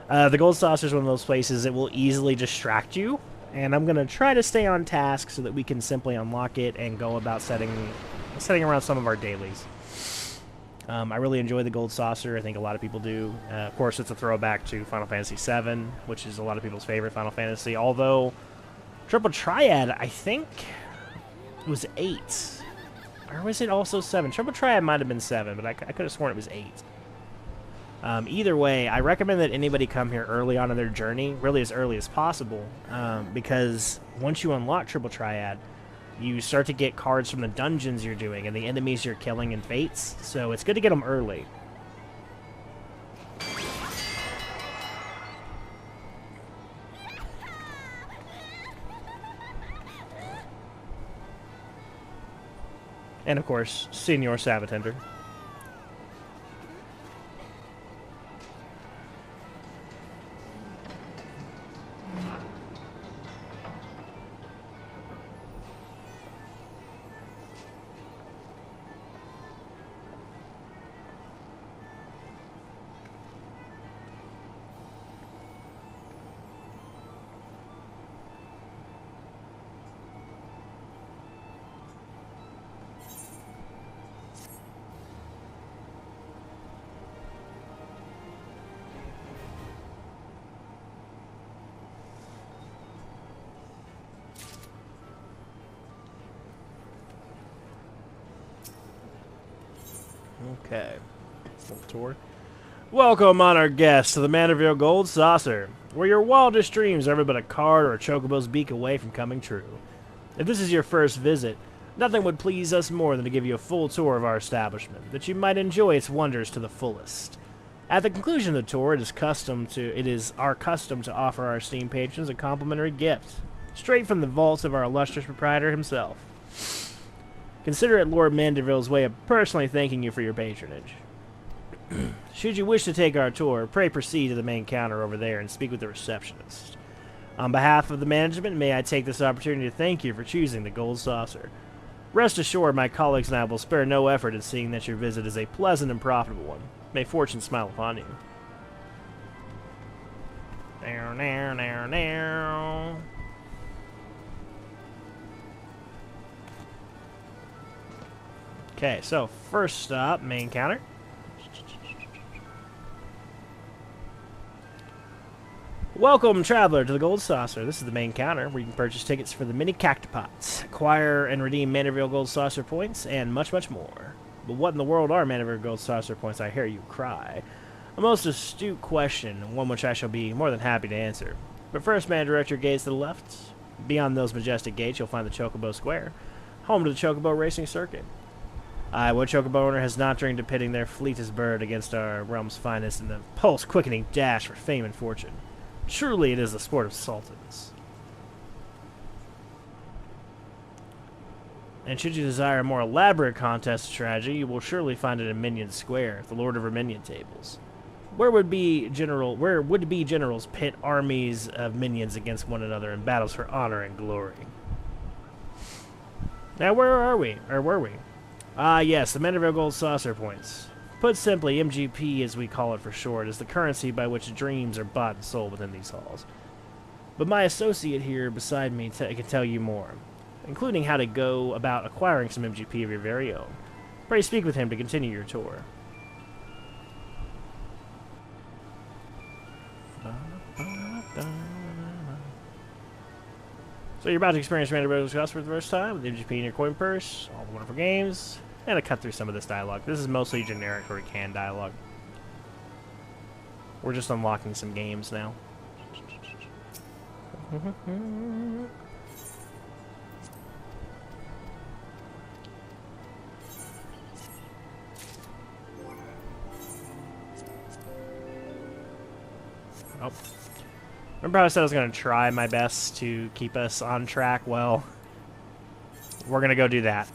The Gold Saucer is one of those places that will easily distract you, and I'm gonna try to stay on task so that we can simply unlock it and go about setting around some of our dailies. I really enjoy the Gold Saucer. I think a lot of people do. Of course, it's a throwback to Final Fantasy VII, which is a lot of people's favorite Final Fantasy. Although, Triple Triad, I think, was 8. Or was it also 7? Triple Triad might have been 7, but I could have sworn it was 8. Either way, I recommend that anybody come here early on in their journey, really as early as possible, because once you unlock Triple Triad, you start to get cards from the dungeons you're doing and the enemies you're killing in Fates, so it's good to get them early. And of course, Senor Savatender. Okay. Little tour. Welcome, honored guests, to the Mandeville Gold Saucer, where your wildest dreams are every but a card or a chocobo's beak away from coming true. If this is your first visit, nothing would please us more than to give you a full tour of our establishment, that you might enjoy its wonders to the fullest. At the conclusion of the tour, it is our custom to offer our esteemed patrons a complimentary gift, straight from the vaults of our illustrious proprietor himself. Consider it Lord Mandeville's way of personally thanking you for your patronage. Should you wish to take our tour, pray proceed to the main counter over there and speak with the receptionist. On behalf of the management, may I take this opportunity to thank you for choosing the Gold Saucer. Rest assured, my colleagues and I will spare no effort in seeing that your visit is a pleasant and profitable one. May fortune smile upon you. Now, now, now, now. Okay, so first stop, main counter. Welcome, traveler, to the Gold Saucer. This is the main counter, where you can purchase tickets for the mini cactipots, acquire and redeem Mandeville Gold Saucer points, and much, much more. But what in the world are Mandeville Gold Saucer points, I hear you cry? A most astute question, one which I shall be more than happy to answer. But first, may I direct your gaze to the left? Beyond those majestic gates, you'll find the Chocobo Square, home to the Chocobo Racing Circuit. What Chocobo owner has not dreamed of pitting their fleetest bird against our realm's finest in the pulse-quickening dash for fame and fortune? Truly, it is the sport of sultans. And should you desire a more elaborate contest strategy, you will surely find it in Minion Square, the Lord of Minion tables. Where would be generals pit armies of minions against one another in battles for honor and glory? Now, where are we? Or were we? Ah, yes, the Mandeville Gold Saucer points. Put simply, MGP, as we call it for short, is the currency by which dreams are bought and sold within these halls. But my associate here beside me can tell you more, including how to go about acquiring some MGP of your very own. Pray speak with him to continue your tour. So you're about to experience Mandeville Gold Saucer for the first time with MGP in your coin purse, all the wonderful games. And to cut through some of this dialogue. This is mostly generic or canned dialogue. We're just unlocking some games now. Oh. Remember how I said I was going to try my best to keep us on track? Well, we're going to go do that.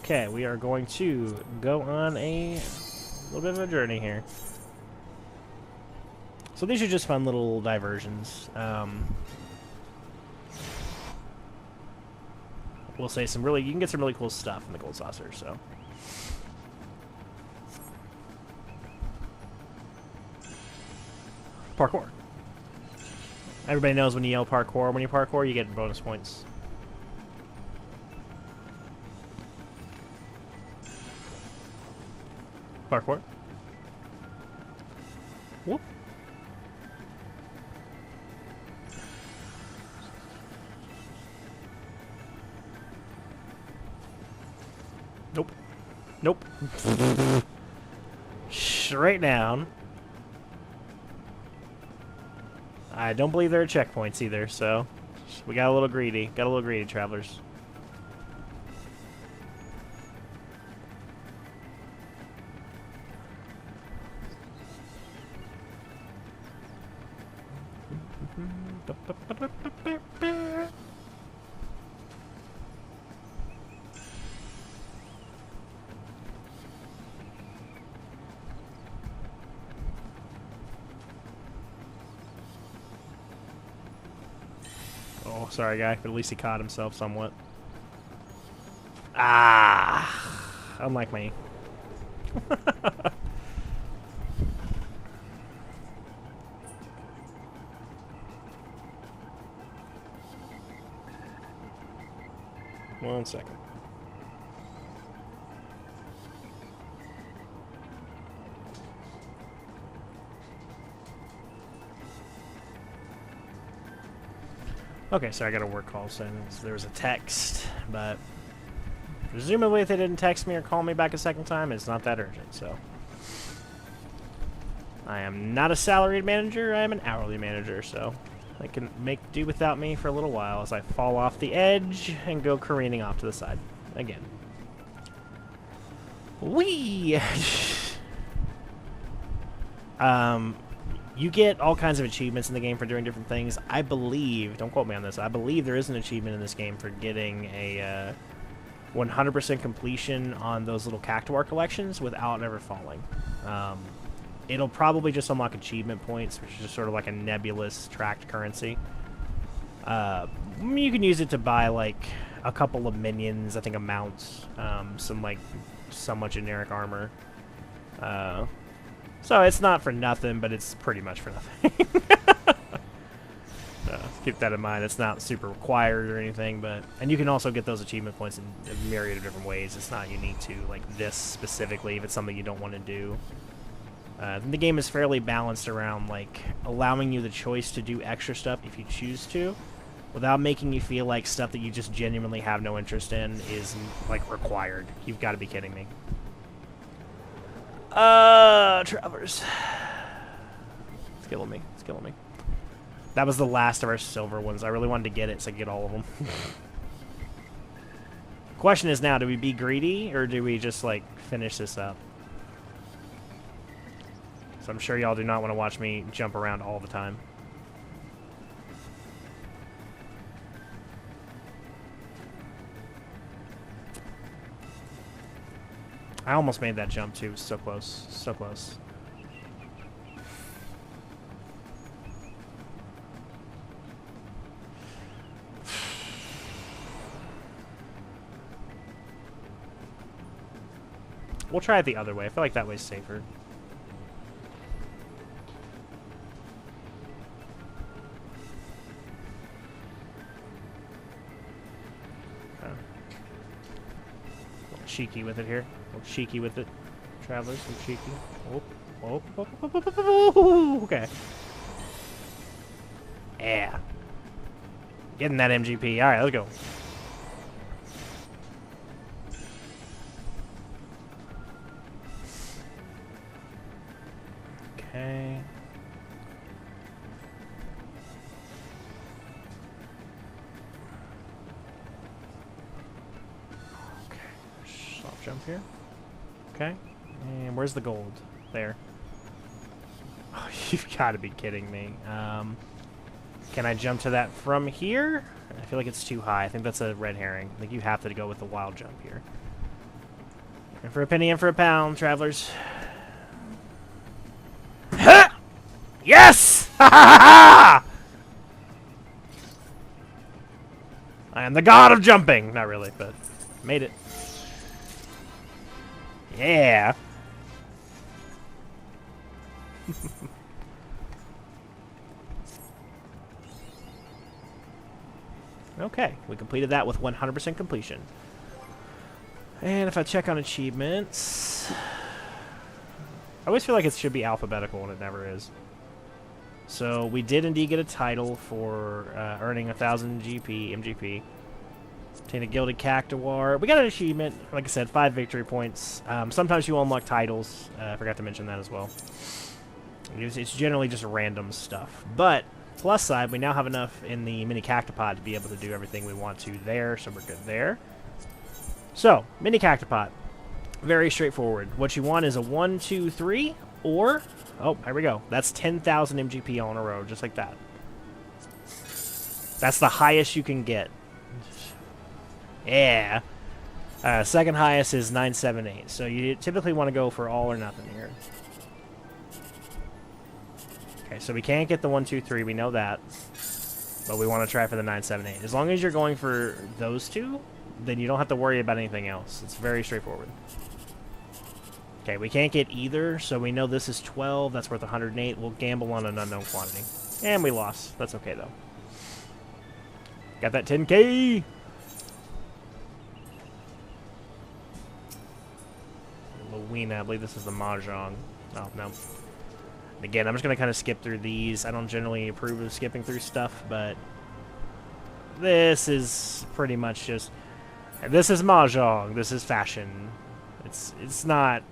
Okay, we are going to go on a little bit of a journey here. So these are just fun little diversions. We'll say you can get some really cool stuff in the Gold Saucer, so. Parkour. Everybody knows when you yell parkour, when you parkour, you get bonus points. Parkour. Whoop. Nope. Nope. Straight down. I don't believe there are checkpoints either, so we got a little greedy. Got a little greedy, travelers. Oh, sorry, guy, but at least he caught himself somewhat. Ah, unlike me. 1 second. Okay, so I got a work call, so there was a text, but presumably if they didn't text me or call me back a second time, it's not that urgent, so. I am not a salaried manager, I am an hourly manager, so they can make do without me for a little while as I fall off the edge and go careening off to the side again. Whee! You get all kinds of achievements in the game for doing different things. I believe, don't quote me on this, I believe there is an achievement in this game for getting a 100% completion on those little cactuar collections without ever falling. It'll probably just unlock achievement points, which is just sort of like a nebulous tracked currency. You can use it to buy, like, a couple of minions, I think a mount, some, like, somewhat generic armor. So it's not for nothing, but it's pretty much for nothing. Keep that in mind. It's not super required or anything, but... And you can also get those achievement points in a myriad of different ways. It's not unique to, like, this specifically, if it's something you don't want to do. The game is fairly balanced around, like, allowing you the choice to do extra stuff if you choose to, without making you feel like stuff that you just genuinely have no interest in is, like, required. You've got to be kidding me. Travelers. It's killing me. It's killing me. That was the last of our silver ones. I really wanted to get it so I could get all of them. Question is now, do we be greedy, or do we just, like, finish this up? So I'm sure y'all do not want to watch me jump around all the time. I almost made that jump too. So close. So close. We'll try it the other way. I feel like that way's safer. Cheeky with it here. A little cheeky with it. Travelers, a little cheeky. Oh, oh, oh, oh, oh, oh, oh, okay. Yeah. Getting that MGP. Alright, let's go. Okay. Jump here. Okay. And where's the gold? There. Oh, you've got to be kidding me. Can I jump to that from here? I feel like it's too high. I think that's a red herring. I think you have to go with the wild jump here. And for a penny and for a pound, travelers. Yes! Ha ha ha! I am the god of jumping. Not really, but made it. Yeah. Okay, we completed that with 100% completion. And if I check on achievements, I always feel like it should be alphabetical, and it never is. So we did indeed get a title for earning 1,000 MGP. Obtain a gilded cactuar. We got an achievement. Like I said, 5 victory points. Sometimes you unlock titles. I forgot to mention that as well. It's generally just random stuff. But, plus side, we now have enough in the mini cactopod to be able to do everything we want to there, so we're good there. So, mini cactopod. Very straightforward. What you want is a 1, 2, 3, or... Oh, here we go. That's 10,000 MGP all in a row, just like that. That's the highest you can get. Yeah. Second highest is 978. So you typically want to go for all or nothing here. Okay, so we can't get the 1, 2, 3. We know that. But we want to try for the 978. As long as you're going for those two, then you don't have to worry about anything else. It's very straightforward. Okay, we can't get either, so we know this is 12. That's worth 108. We'll gamble on an unknown quantity. And we lost. That's okay, though. Got that 10K! Weena. I believe this is the Mahjong. Oh, no. Again, I'm just going to kind of skip through these. I don't generally approve of skipping through stuff, but this is pretty much just... This is Mahjong. This is fashion. It's not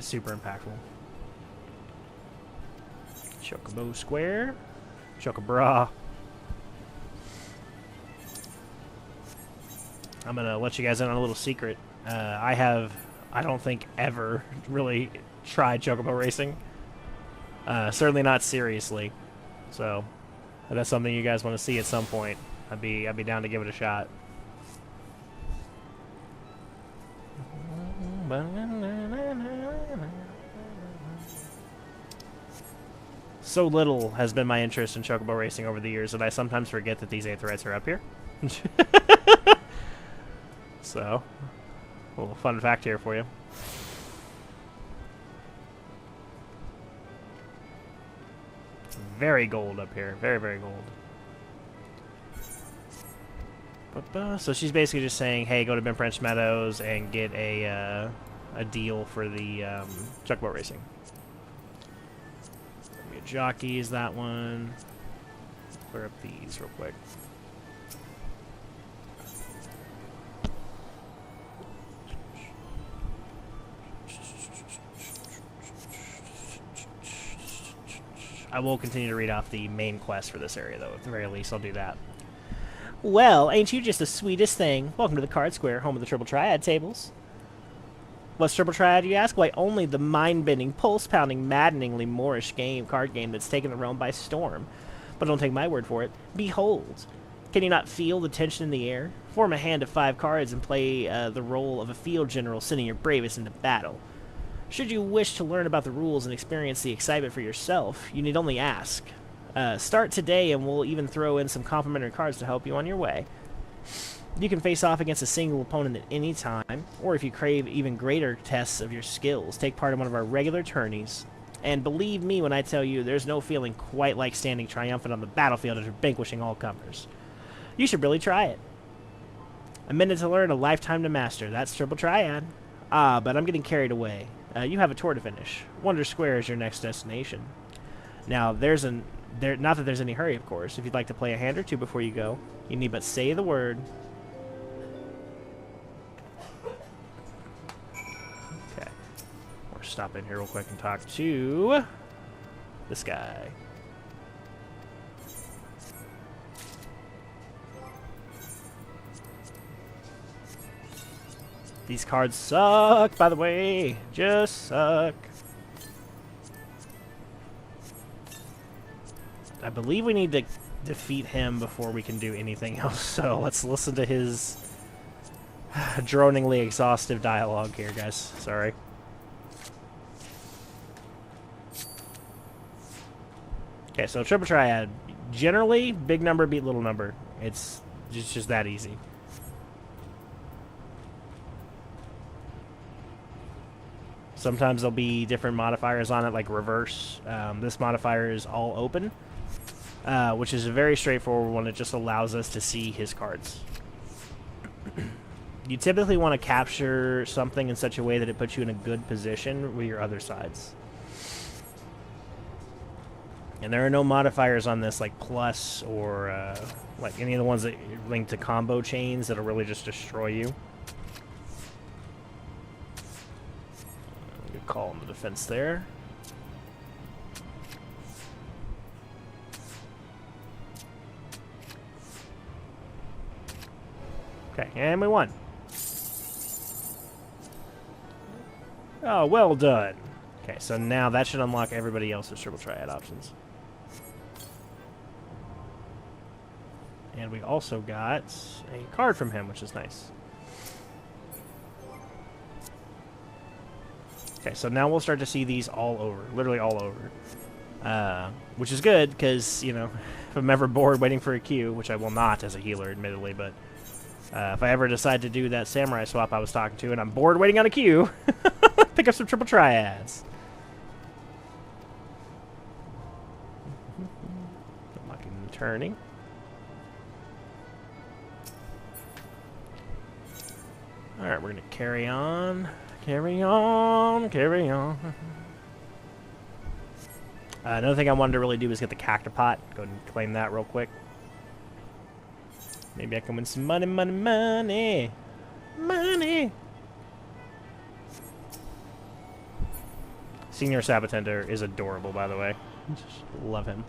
super impactful. Chocobo Square. Chocobra. I'm going to let you guys in on a little secret. I don't think, ever really tried Chocobo racing. Certainly not seriously. So, if that's something you guys want to see at some point, I'd be down to give it a shot. So little has been my interest in Chocobo racing over the years that I sometimes forget that these aetherytes are up here. So, a little fun fact here for you. Very gold up here. Very, very gold. So she's basically just saying, hey, go to Ben French Meadows and get a deal for the Chocobo racing. Jockeys, that one. Clear up these real quick. I will continue to read off the main quest for this area, though. At the very least, I'll do that. Well, ain't you just the sweetest thing? Welcome to the Card Square, home of the Triple Triad tables. What's Triple Triad, you ask? Why, only the mind-bending, pulse-pounding, maddeningly Moorish card game that's taken the realm by storm. But don't take my word for it. Behold. Can you not feel the tension in the air? Form a hand of 5 cards and play the role of a field general sending your bravest into battle. Should you wish to learn about the rules and experience the excitement for yourself, you need only ask. Start today and we'll even throw in some complimentary cards to help you on your way. You can face off against a single opponent at any time, or if you crave even greater tests of your skills, take part in one of our regular tourneys. And believe me when I tell you, there's no feeling quite like standing triumphant on the battlefield after vanquishing all comers. You should really try it. A minute to learn, a lifetime to master. That's Triple Triad. Ah, but I'm getting carried away. You have a tour to finish. Wonder Square is your next destination. Now, not that there's any hurry, of course. If you'd like to play a hand or two before you go, you need but say the word. Okay. We'll stop in here real quick and talk to this guy. These cards suck, by the way. Just suck. I believe we need to defeat him before we can do anything else. So let's listen to his droningly exhaustive dialogue here, guys. Sorry. Okay, so Triple Triad. Generally, big number beat little number. It's just that easy. Sometimes there'll be different modifiers on it, like reverse. This modifier is all open, which is a very straightforward one. It just allows us to see his cards. You typically want to capture something in such a way that it puts you in a good position with your other sides. And there are no modifiers on this, like plus or like any of the ones that link to combo chains that'll really just destroy you. Good call on the defense there. Okay, and we won. Oh, well done. Okay, so now that should unlock everybody else's Triple Triad options. And we also got a card from him, which is nice. Okay, so now we'll start to see these all over, literally all over. Which is good, because, you know, if I'm ever bored waiting for a queue, which I will not as a healer, admittedly, but if I ever decide to do that samurai swap I was talking to, and I'm bored waiting on a queue, pick up some Triple Triads. Unlocking and turning. Alright, we're going to carry on. Carry on, carry on. Another thing I wanted to really do is get the cactopot. Go ahead and claim that real quick. Maybe I can win some money, money, money. Money! Senior Sabatender is adorable, by the way. Just love him.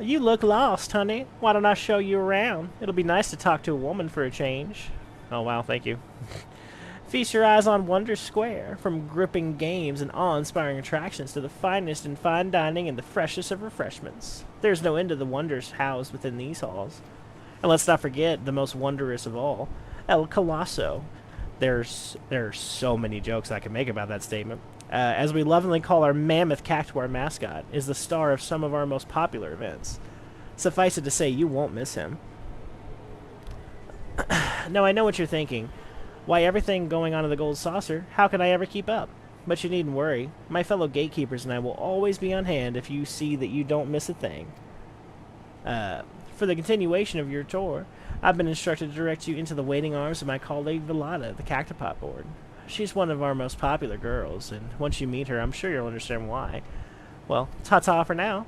You look lost, honey. Why don't I show you around? It'll be nice to talk to a woman for a change. Oh, wow, thank you. Feast your eyes on Wonder Square. From gripping games and awe-inspiring attractions to the finest in fine dining and the freshest of refreshments. There's no end to the wonders housed within these halls. And let's not forget the most wondrous of all, El Colosso. There are so many jokes I can make about that statement. As we lovingly call our mammoth cactuar mascot, is the star of some of our most popular events. Suffice it to say, you won't miss him. Now, I know what you're thinking. Why, everything going on in the Gold Saucer, how can I ever keep up? But you needn't worry. My fellow gatekeepers and I will always be on hand if you see that you don't miss a thing. For the continuation of your tour, I've been instructed to direct you into the waiting arms of my colleague Velada, the Cactopot Board. She's one of our most popular girls, and once you meet her, I'm sure you'll understand why. Well, ta-ta for now.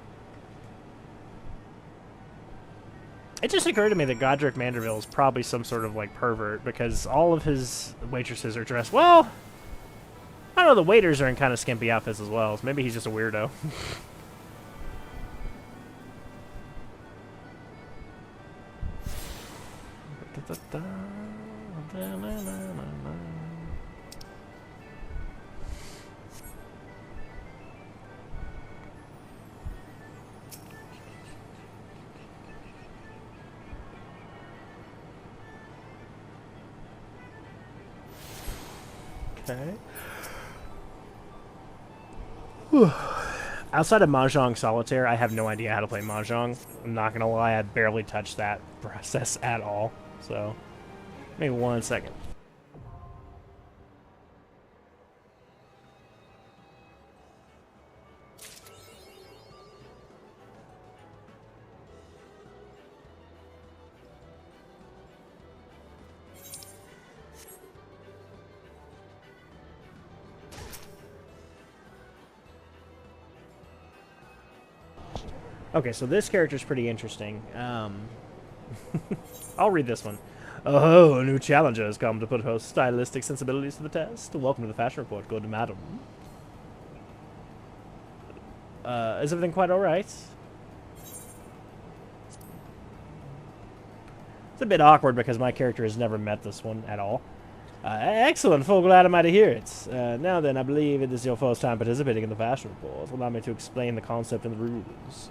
It just occurred to me that Godric Manderville is probably some sort of, like, pervert, because all of his waitresses are dressed, well, I don't know, the waiters are in kind of skimpy outfits as well, so maybe he's just a weirdo. Okay. Outside of Mahjong Solitaire, I have no idea how to play Mahjong. I'm not gonna lie, I barely touched that process at all. So, maybe 1 second. Okay, so this character's pretty interesting. I'll read this one. Oh, a new challenger has come to put her stylistic sensibilities to the test. Welcome to the Fashion Report, good madam. Is everything quite alright? It's a bit awkward because my character has never met this one at all. Excellent, full glad am I to hear it. Now then, I believe it is your first time participating in the Fashion Report. Allow me to explain the concept and the rules.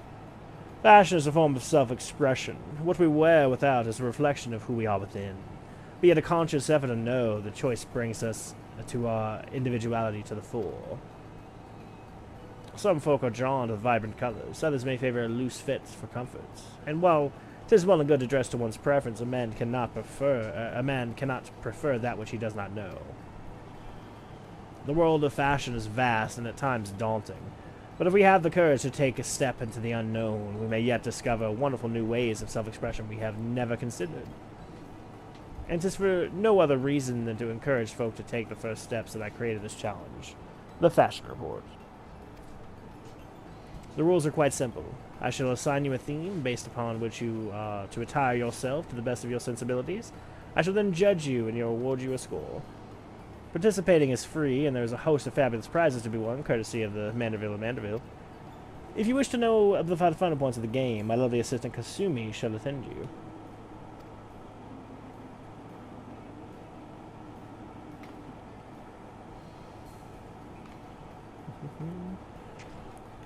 Fashion is a form of self-expression. What we wear without is a reflection of who we are within. Be it a conscious effort or no, the choice brings us to our individuality to the fore. Some folk are drawn to vibrant colors, others may favor loose fits for comfort. And while 'tis well and good to dress to one's preference, a man cannot prefer that which he does not know. The world of fashion is vast and at times daunting. But if we have the courage to take a step into the unknown, we may yet discover wonderful new ways of self-expression we have never considered. And 'tis for no other reason than to encourage folk to take the first steps that I created this challenge, the Fashion Report. The rules are quite simple. I shall assign you a theme based upon which you are to attire yourself to the best of your sensibilities. I shall then judge you and award you a score. Participating is free, and there is a host of fabulous prizes to be won, courtesy of the Manderville of Manderville. If you wish to know of the fun points of the game, my lovely assistant Kasumi shall attend you.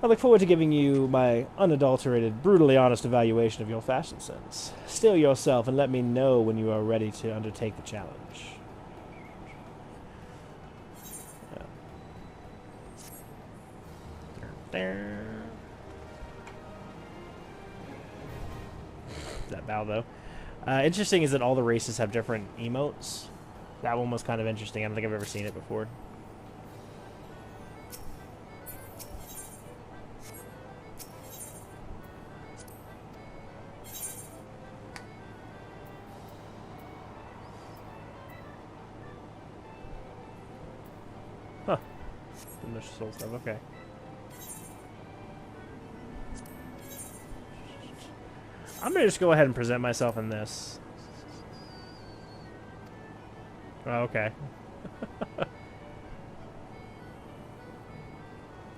I look forward to giving you my unadulterated, brutally honest evaluation of your fashion sense. Still yourself and let me know when you are ready to undertake the challenge. There. That bow, though. Interesting is that all the races have different emotes. That one was kind of interesting. I don't think I've ever seen it before. initial soul stuff. Okay. I'm gonna just go ahead and present myself in this. Oh, okay.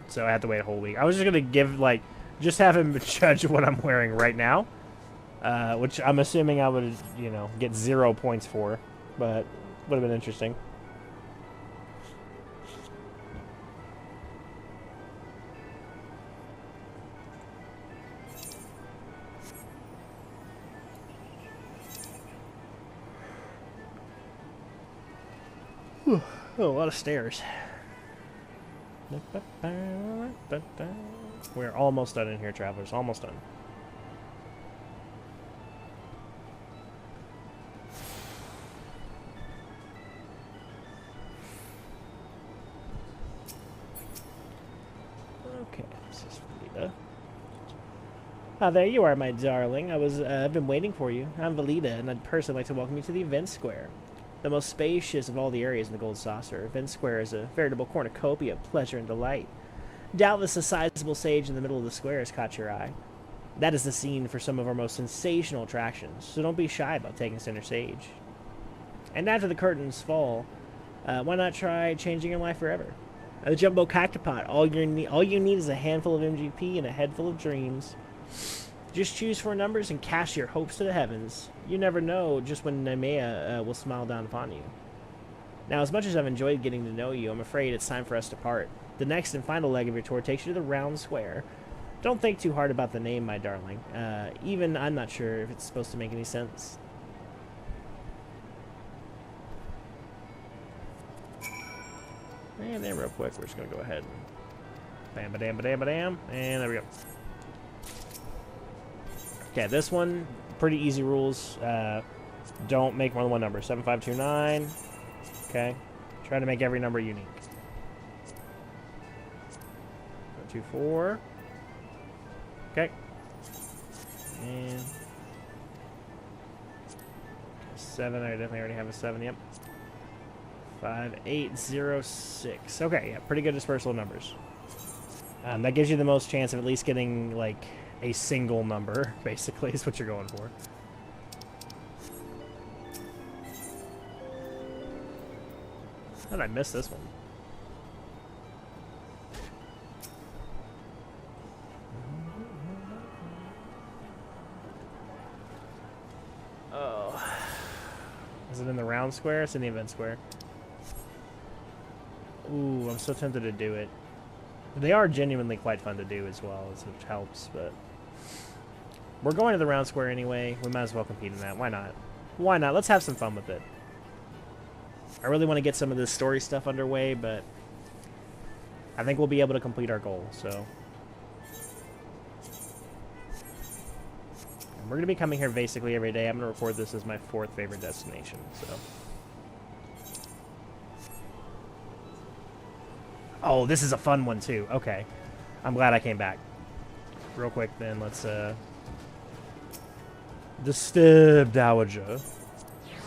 So I have to wait a whole week. I was just gonna give, like, just have him judge what I'm wearing right now. Which I'm assuming I would, you know, get 0 points for. But would have been interesting. Oh, a lot of stairs. We're almost done in here, travelers. Almost done. Okay, this is Valita. Ah, there you are, my darling. I've been waiting for you. I'm Valita, and I'd personally like to welcome you to the event square. The most spacious of all the areas in the Gold Saucer, Event Square is a veritable cornucopia of pleasure and delight. Doubtless a sizable sage in the middle of the square has caught your eye. That is the scene for some of our most sensational attractions, so don't be shy about taking center stage. And after the curtains fall, why not try changing your life forever? The Jumbo Cactopot, all you need is a handful of MGP and a head full of dreams. Just choose 4 numbers and cast your hopes to the heavens. You never know just when Nemea will smile down upon you. Now, as much as I've enjoyed getting to know you, I'm afraid it's time for us to part. The next and final leg of your tour takes you to the Round Square. Don't think too hard about the name, my darling. Even I'm not sure if it's supposed to make any sense. And then real quick, we're just going to go ahead and bam-ba-dam-ba-dam-ba-dam, and there we go. Okay, this one, pretty easy rules. Don't make more than 1 number. 7529. Okay. Try to make every number unique. 124. Okay. And 7. I definitely already have a 7. Yep. 5806. Okay, yeah, pretty good dispersal numbers. That gives you the most chance of at least getting, like, a single number, basically, is what you're going for. How did I miss this one? Oh. Is it in the Round Square? It's in the Event Square. Ooh, I'm so tempted to do it. They are genuinely quite fun to do as well, which helps, but we're going to the Round Square anyway. We might as well compete in that. Why not? Why not? Let's have some fun with it. I really want to get some of this story stuff underway, but I think we'll be able to complete our goal, so. And we're going to be coming here basically every day. I'm going to record this as my 4th favorite destination, so. Oh, this is a fun one, too. Okay. I'm glad I came back. Real quick, then, let's, Disturb Dowager.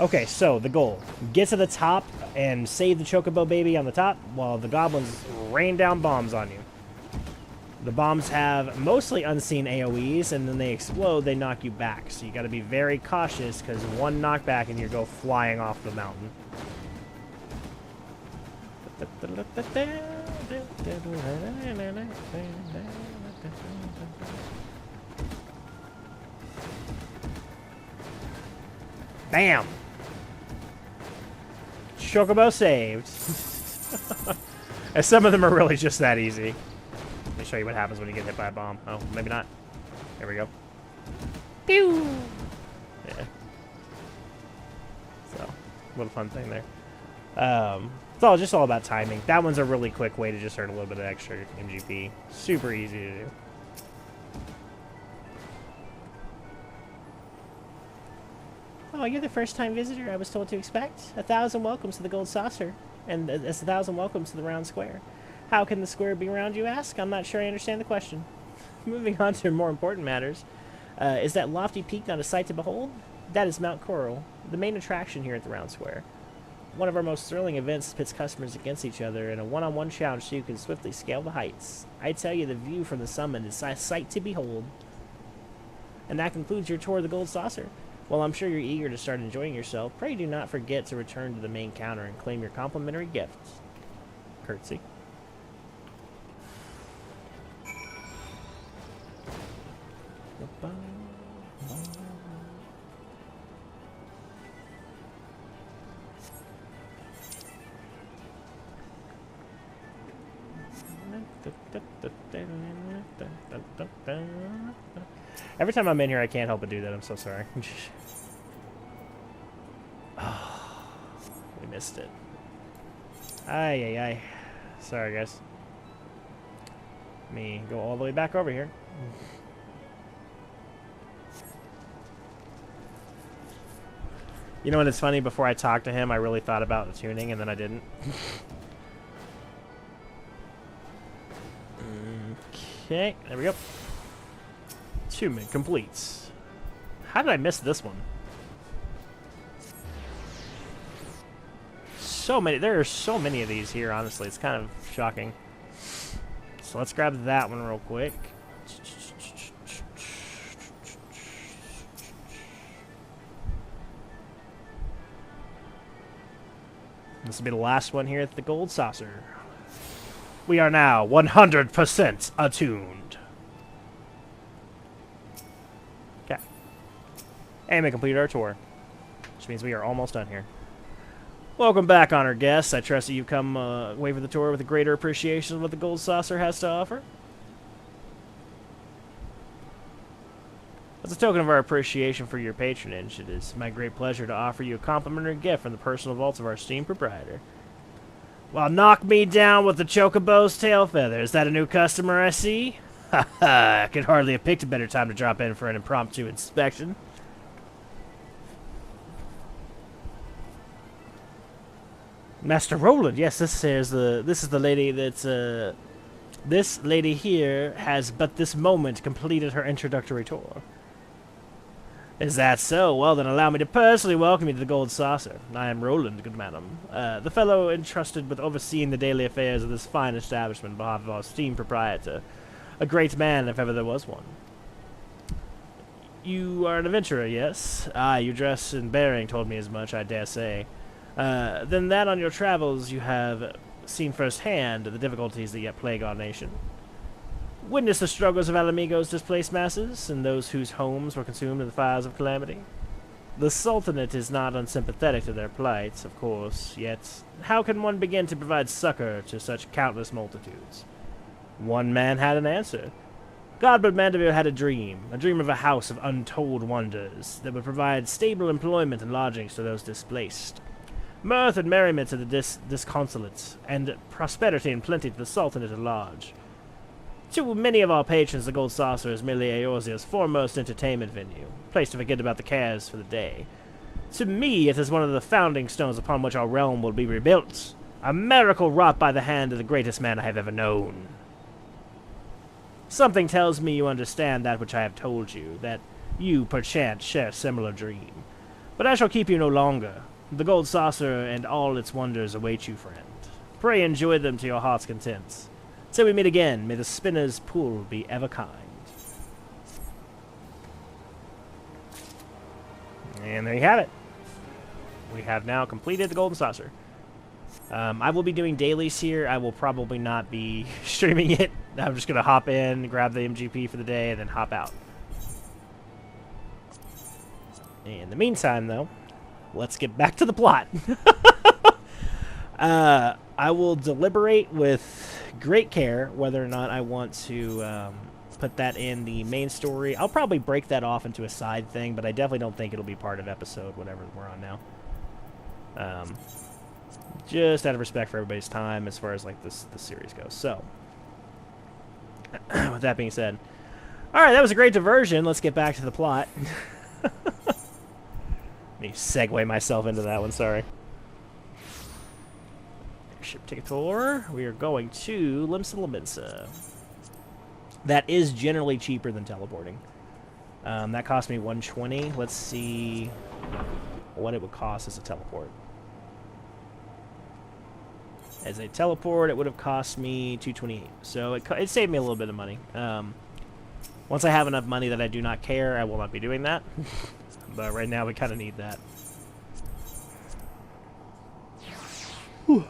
Okay, so, the goal. Get to the top and save the Chocobo baby on the top while the goblins rain down bombs on you. The bombs have mostly unseen AoEs, and then they explode, they knock you back. So you gotta be very cautious, because one knockback and you go flying off the mountain. Bam! Chocobo saved. And some of them are really just that easy. Let me show you what happens when you get hit by a bomb. Oh, maybe not. Here we go. Pew! Yeah. So, little fun thing there. It's just all about timing. That one's a really quick way to just earn a little bit of extra MGP. Super easy to do. Oh, you're the first-time visitor I was told to expect. 1,000 welcomes to the Gold Saucer, and it's 1,000 welcomes to the Round Square. How can the square be round, you ask? I'm not sure I understand the question. Moving on to more important matters. Is that lofty peak not a sight to behold? That is Mount Coral, the main attraction here at the Round Square. One of our most thrilling events pits customers against each other in a one-on-one challenge so you can swiftly scale the heights. I tell you, the view from the summit is a sight to behold. And that concludes your tour of the Gold Saucer. Well, I'm sure you're eager to start enjoying yourself. Pray do not forget to return to the main counter and claim your complimentary gifts. Curtsy. Every time I'm in here, I can't help but do that. I'm so sorry. Oh, we missed it. Ay, ay, ay. Sorry, guys. Let me go all the way back over here. You know what, it's funny, before I talked to him, I really thought about the tuning, and then I didn't. Okay, there we go. Achievement complete. How did I miss this one? So many. There are so many of these here, honestly. It's kind of shocking. So let's grab that one real quick. This will be the last one here at the Gold Saucer. We are now 100% attuned. Okay. And we completed our tour, which means we are almost done here. Welcome back, honored guests. I trust that you've come away from the tour with a greater appreciation of what the Gold Saucer has to offer. As a token of our appreciation for your patronage, it is my great pleasure to offer you a complimentary gift from the personal vaults of our esteemed proprietor. Well, knock me down with the Chocobo's tail feather. Is that a new customer I see? Ha ha, I could hardly have picked a better time to drop in for an impromptu inspection. Master Roland, yes, this is the lady that's this lady here has but this moment completed her introductory tour. Is that so? Well, then allow me to personally welcome you to the Gold Saucer. I am Roland, good madam. The fellow entrusted with overseeing the daily affairs of this fine establishment on behalf of our esteemed proprietor. A great man, if ever there was one. You are an adventurer, yes? Ah, your dress and bearing told me as much, I dare say. Then that on your travels you have seen firsthand the difficulties that yet plague our nation. Witness the struggles of Alamigo's displaced masses, and those whose homes were consumed in the fires of calamity. The Sultanate is not unsympathetic to their plight, of course, yet how can one begin to provide succor to such countless multitudes? One man had an answer. Godbert Mandeville had a dream of a house of untold wonders that would provide stable employment and lodgings to those displaced. Mirth and merriment to the disconsolate, and prosperity and plenty to the Sultanate at large. To many of our patrons, the Gold Saucer is merely Eorzea's foremost entertainment venue, a place to forget about the cares for the day. To me, it is one of the founding stones upon which our realm will be rebuilt, a miracle wrought by the hand of the greatest man I have ever known. Something tells me you understand that which I have told you, that you, perchance, share a similar dream. But I shall keep you no longer. The Gold Saucer and all its wonders await you, friend. Pray enjoy them to your heart's content. Till we meet again, may the spinner's pool be ever kind. And there you have it. We have now completed the Golden Saucer. I will be doing dailies here. I will probably not be streaming it. I'm just going to hop in, grab the MGP for the day, and then hop out. In the meantime, though, let's get back to the plot. I will deliberate with great care whether or not I want to put that in the main story. I'll probably break that off into a side thing, but I definitely don't think it'll be part of episode whatever we're on now. Just out of respect for everybody's time as far as like this series goes. So, with that being said, all right, that was a great diversion. Let's get back to the plot. Let me segue myself into that one. Sorry. Ship ticket tour. We are going to Limsa Laminsa. That is generally cheaper than teleporting. That cost me 120. Let's see what it would cost as a teleport. As a teleport, it would have cost me 228. So it saved me a little bit of money. Once I have enough money that I do not care, I will not be doing that. But right now, we kind of need that. Whew.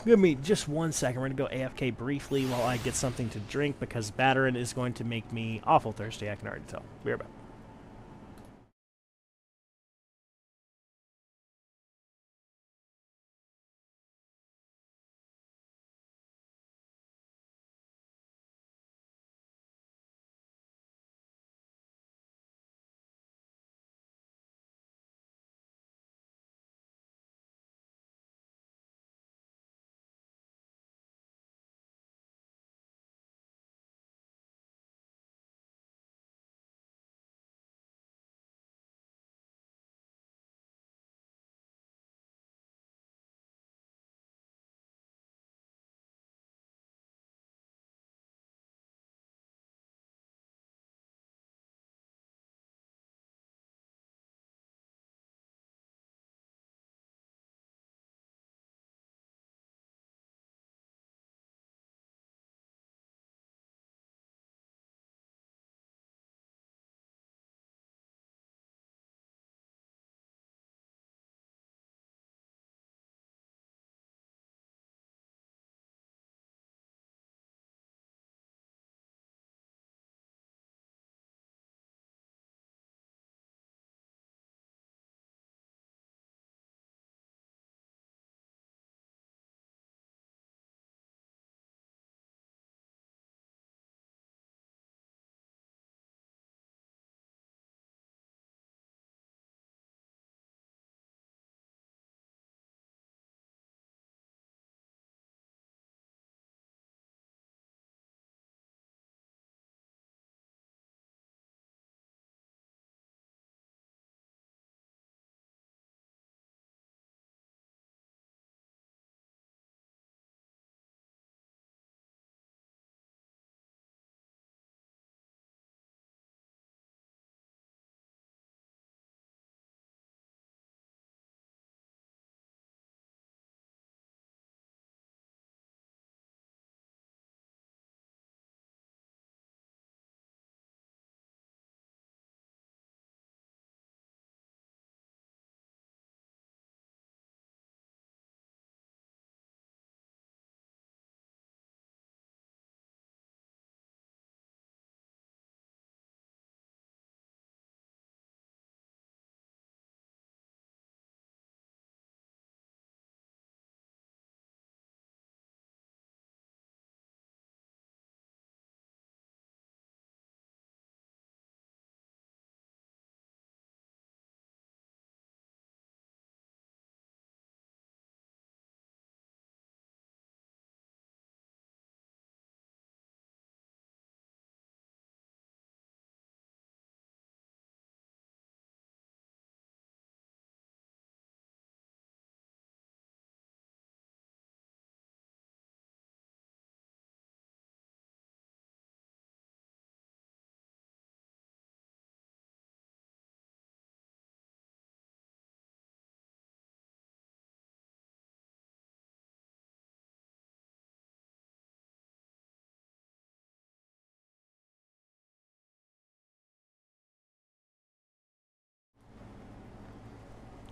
Give me just 1 second. We're going to go AFK briefly while I get something to drink, because battering is going to make me awful thirsty, I can already tell. Be right back.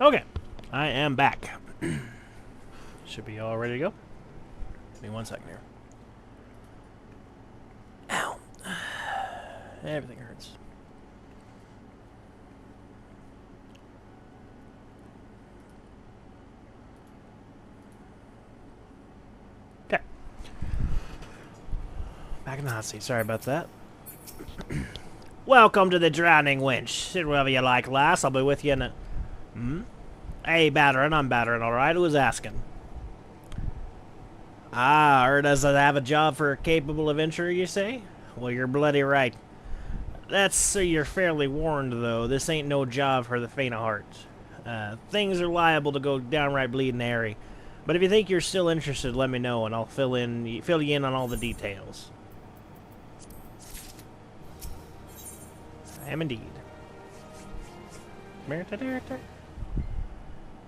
Okay, I am back. Should be all ready to go. Give me 1 second here. Ow. Everything hurts. Okay. Back in the hot seat. Sorry about that. Welcome to the Drowning Winch. Sit wherever you like, lass. I'll be with you in a... Hey, battering. I'm battering, alright? Who was asking? Ah, or does it have a job for a capable adventurer, you say? Well, you're bloody right. That's so you're fairly warned, though. This ain't no job for the faint of heart. Things are liable to go downright bleeding hairy. But if you think you're still interested, let me know, and I'll fill you in on all the details. I am indeed.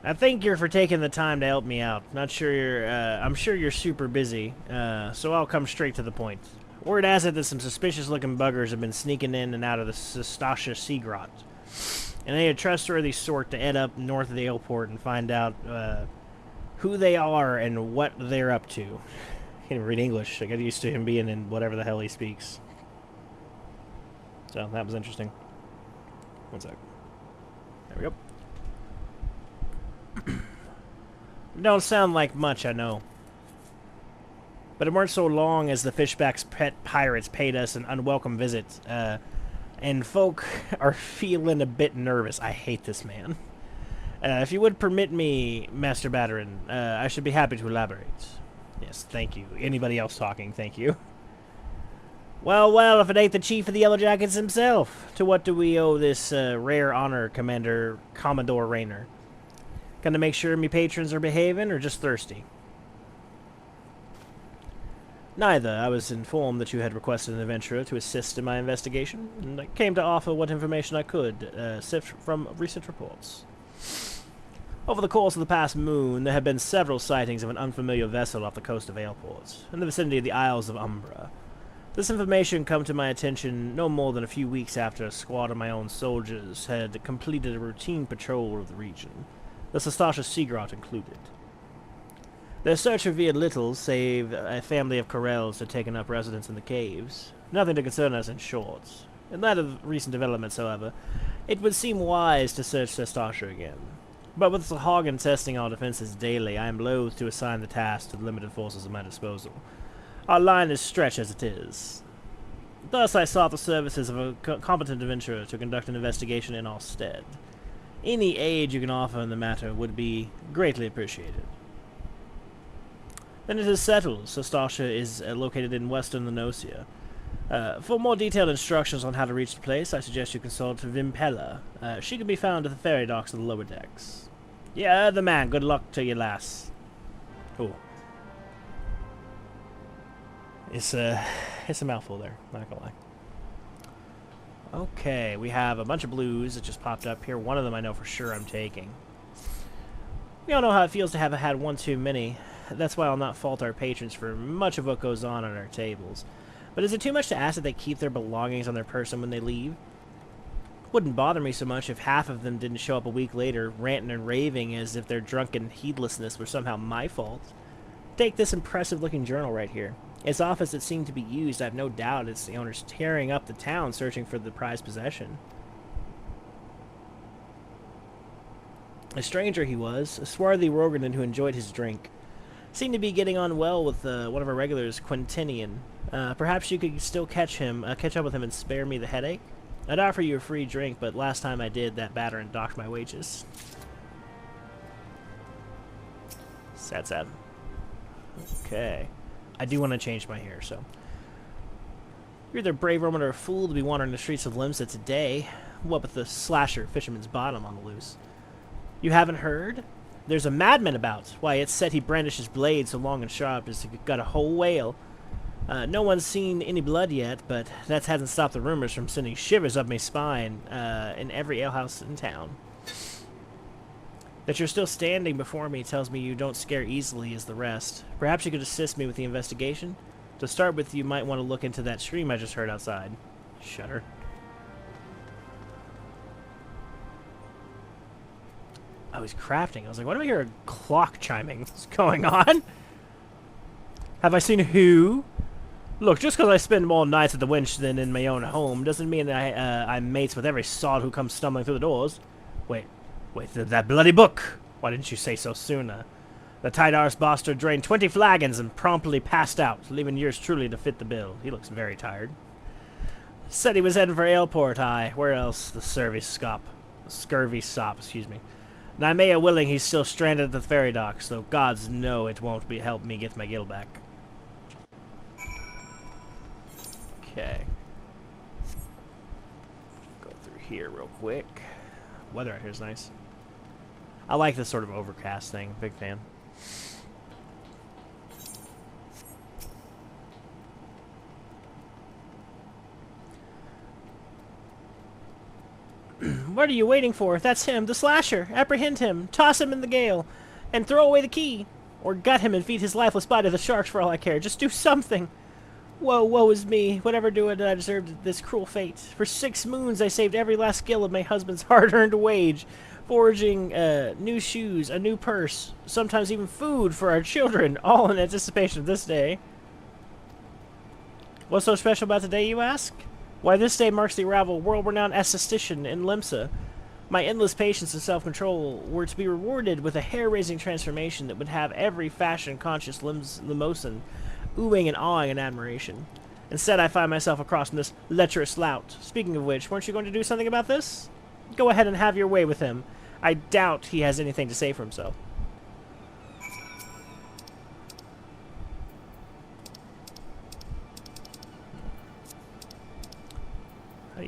I thank you for taking the time to help me out. Not sure you're, I'm sure you're super busy, so I'll come straight to the point. Word has it that some suspicious-looking buggers have been sneaking in and out of the Sestasha Sea Grot. And they need a trustworthy sort to head up north of the airport and find out, who they are and what they're up to. Can't even read English. I got used to him being in whatever the hell he speaks. So, that was interesting. One sec. There we go. Don't sound like much, I know. But it weren't so long as the Fishback's pet pirates paid us an unwelcome visit, and folk are feeling a bit nervous. I hate this man. If you would permit me, Master Batterin, I should be happy to elaborate. Yes, thank you. Anybody else talking, thank you. Well, well, if it ain't the Chief of the Yellow Jackets himself, to what do we owe this rare honor, Commander Commodore Raynor? Gonna make sure me patrons are behaving, or just thirsty? Neither. I was informed that you had requested an adventurer to assist in my investigation, and I came to offer what information I could, sift from recent reports. Over the course of the past moon, there have been several sightings of an unfamiliar vessel off the coast of Airport, in the vicinity of the Isles of Umbra. This information come to my attention no more than a few weeks after a squad of my own soldiers had completed a routine patrol of the region, the Sestasha Sea Grot included. Their search revealed little, save a family of Corels had taken up residence in the caves. Nothing to concern us, in short. In light of recent developments, however, it would seem wise to search Sestasha again. But with Hagen testing our defenses daily, I am loath to assign the task to the limited forces at my disposal. Our line is stretched as it is. Thus, I sought the services of a competent adventurer to conduct an investigation in our stead. Any aid you can offer in the matter would be greatly appreciated. Then it is settled. Sestasha is located in western Eorzea. For more detailed instructions on how to reach the place, I suggest you consult Vimpella. She can be found at the ferry docks of the lower decks. Yeah, the man. Good luck to you, lass. Cool. It's a mouthful there, not gonna lie. Okay, we have a bunch of blues that just popped up here. One of them I know for sure I'm taking. We all know how it feels to have had one too many. That's why I'll not fault our patrons for much of what goes on our tables. But is it too much to ask that they keep their belongings on their person when they leave? Wouldn't bother me so much if half of them didn't show up a week later, ranting and raving as if their drunken heedlessness were somehow my fault. Take this impressive-looking journal right here. Its office that seemed to be used, I have no doubt it's the owners tearing up the town searching for the prized possession. A stranger he was, a swarthy Rogernan who enjoyed his drink. Seemed to be getting on well with one of our regulars, Quintinian. Perhaps you could still catch up with him and spare me the headache? I'd offer you a free drink, but last time I did, that Batterin docked my wages. Sad, sad. Okay. I do want to change my hair, so. You're either a brave Roman or a fool to be wandering the streets of Limsa today. What with the slasher fisherman's bottom on the loose? You haven't heard? There's a madman about. Why, it's said he brandished his blade so long and sharp as he got a whole whale. No one's seen any blood yet, but that hasn't stopped the rumors from sending shivers up my spine in every alehouse in town. That you're still standing before me tells me you don't scare easily as the rest. Perhaps you could assist me with the investigation? To start with, you might want to look into that scream I just heard outside. Shudder. Oh, he's crafting. I was like, why do I hear a clock chiming? What's going on? Have I seen who? Look, just because I spend more nights at the Winch than in my own home doesn't mean that I'm mates with every sod who comes stumbling through the doors. Wait, that bloody book! Why didn't you say so sooner? The Tydar's bastard drained 20 flagons and promptly passed out, leaving yours truly to fit the bill. He looks very tired. Said he was heading for Airport, aye. Where else? The scurvy sop, excuse me. And I may willing he's still stranded at the ferry docks, though gods know it won't help me get my gill back. Okay. Go through here real quick. Weather out here is nice. I like this sort of overcast thing. Big fan. What are you waiting for? That's him, the slasher. Apprehend him, toss him in the gale, and throw away the key. Or gut him and feed his lifeless body to the sharks for all I care. Just do something. Woe is me. Whatever did I deserve this cruel fate? For 6 moons I saved every last skill of my husband's hard-earned wage, foraging new shoes, a new purse, sometimes even food for our children, all in anticipation of this day. What's so special about today, you ask? Why, this day marks the arrival of world-renowned esthetician in Limsa. My endless patience and self-control were to be rewarded with a hair-raising transformation that would have every fashion-conscious Limosan oohing and awing in admiration. Instead, I find myself across from this lecherous lout. Speaking of which, weren't you going to do something about this? Go ahead and have your way with him. I doubt he has anything to say for himself.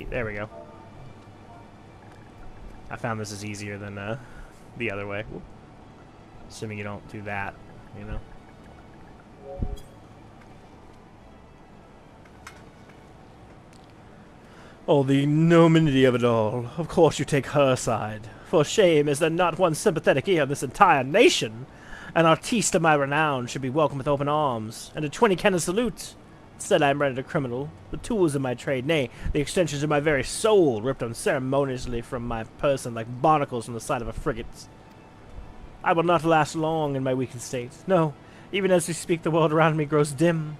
There we go. I found this is easier than the other way. Assuming you don't do that, you know. Oh, the ignominy of it all. Of course you take her side. For shame is there not one sympathetic ear in this entire nation. An artiste of my renown should be welcomed with open arms, and a 20-cannon salute. Instead, I am rendered a criminal. The tools of my trade, nay, the extensions of my very soul, ripped unceremoniously from my person like barnacles from the side of a frigate. I will not last long in my weakened state. No, even as we speak, the world around me grows dim.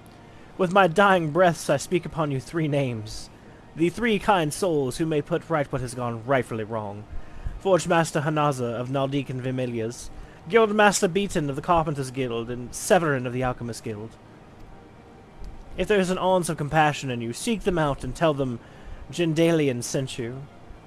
With my dying breaths, I speak upon you 3 names. The 3 kind souls who may put right what has gone rightfully wrong. Forge Master Hanaza of Naldik and Vimelias, Guild Master Beaton of the Carpenters Guild, and Severin of the Alchemist Guild. If there is an ounce of compassion in you, seek them out and tell them Gendalian sent you.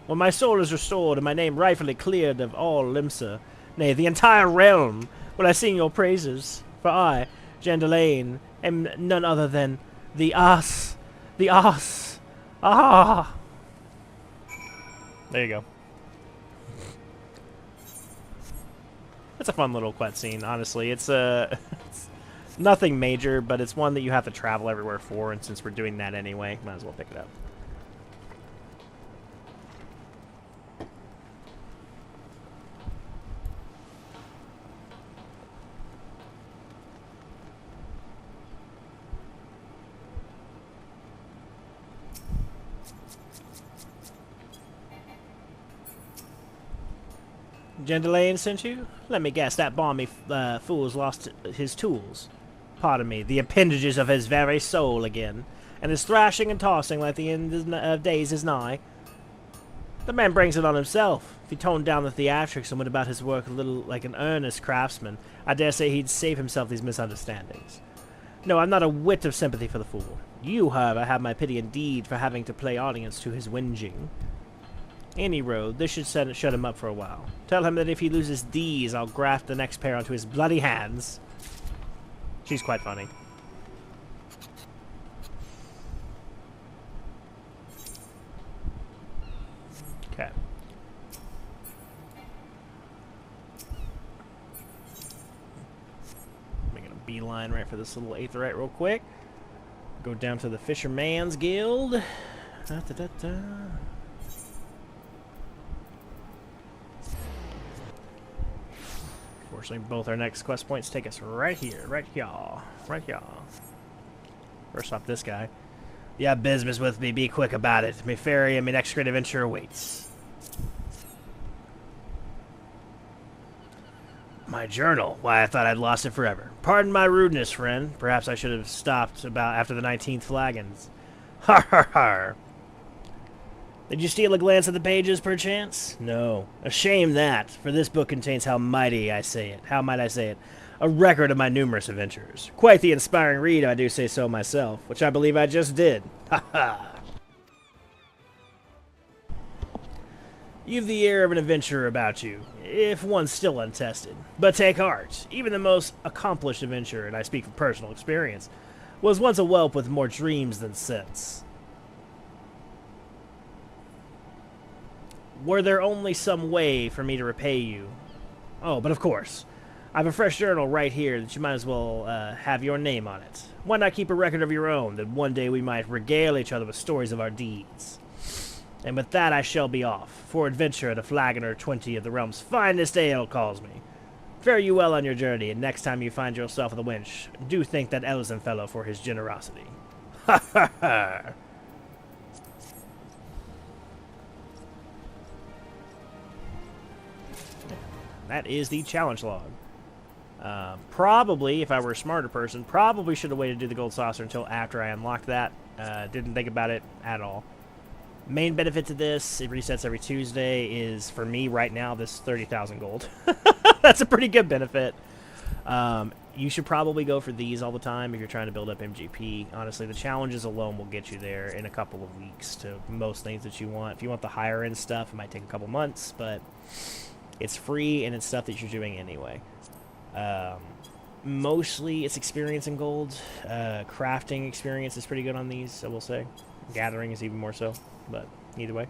When my soul is restored and my name rightfully cleared of all Limsa, nay, the entire realm, will I sing your praises. For I, Gendalian, am none other than the Ass. The Ass. Ah! There you go. It's a fun little cutscene, honestly. It's it's nothing major, but it's one that you have to travel everywhere for, and since we're doing that anyway, might as well pick it up. Gendalian sent you? Let me guess, that balmy fool's lost his tools. Pardon me, the appendages of his very soul again, and is thrashing and tossing like the end of days is nigh. The man brings it on himself. If he toned down the theatrics and went about his work a little like an earnest craftsman, I dare say he'd save himself these misunderstandings. No, I'm not a whit of sympathy for the fool. You, however, have my pity indeed for having to play audience to his whinging. Any road, this should shut him up for a while. Tell him that if he loses these, I'll graft the next pair onto his bloody hands. She's quite funny. Okay. Making a beeline right for this little aetheryte real quick. Go down to the Fisherman's Guild. Unfortunately, both our next quest points take us right here, right here. First off, this guy. You have business with me, be quick about it. Me ferry and me next great adventure awaits. My journal. Why, I thought I'd lost it forever. Pardon my rudeness, friend. Perhaps I should have stopped about after the 19th flagons. Har har har. Did you steal a glance at the pages, perchance? No. A shame that, for this book contains how might I say it, a record of my numerous adventures. Quite the inspiring read, if I do say so myself, which I believe I just did. Ha ha! You've the air of an adventurer about you, if one still untested. But take heart, even the most accomplished adventurer, and I speak from personal experience, was once a whelp with more dreams than sense. Were there only some way for me to repay you? Oh, but of course. I have a fresh journal right here that you might as well have your name on it. Why not keep a record of your own, that one day we might regale each other with stories of our deeds? And with that I shall be off, for adventure at a flagon or 20 of the realm's finest ale calls me. Fare you well on your journey, and next time you find yourself with a wench, do thank that Elzen fellow for his generosity. Ha ha ha! That is the challenge log. Probably, if I were a smarter person, probably should have waited to do the gold saucer until after I unlocked that. Didn't think about it at all. Main benefit to this, it resets every Tuesday, is for me right now, this 30,000 gold. That's a pretty good benefit. You should probably go for these all the time if you're trying to build up MGP. Honestly, the challenges alone will get you there in a couple of weeks to most things that you want. If you want the higher end stuff, it might take a couple months, but it's free and it's stuff that you're doing anyway. Mostly it's experience in gold. Crafting experience is pretty good on these, I will say. Gathering is even more so, but either way.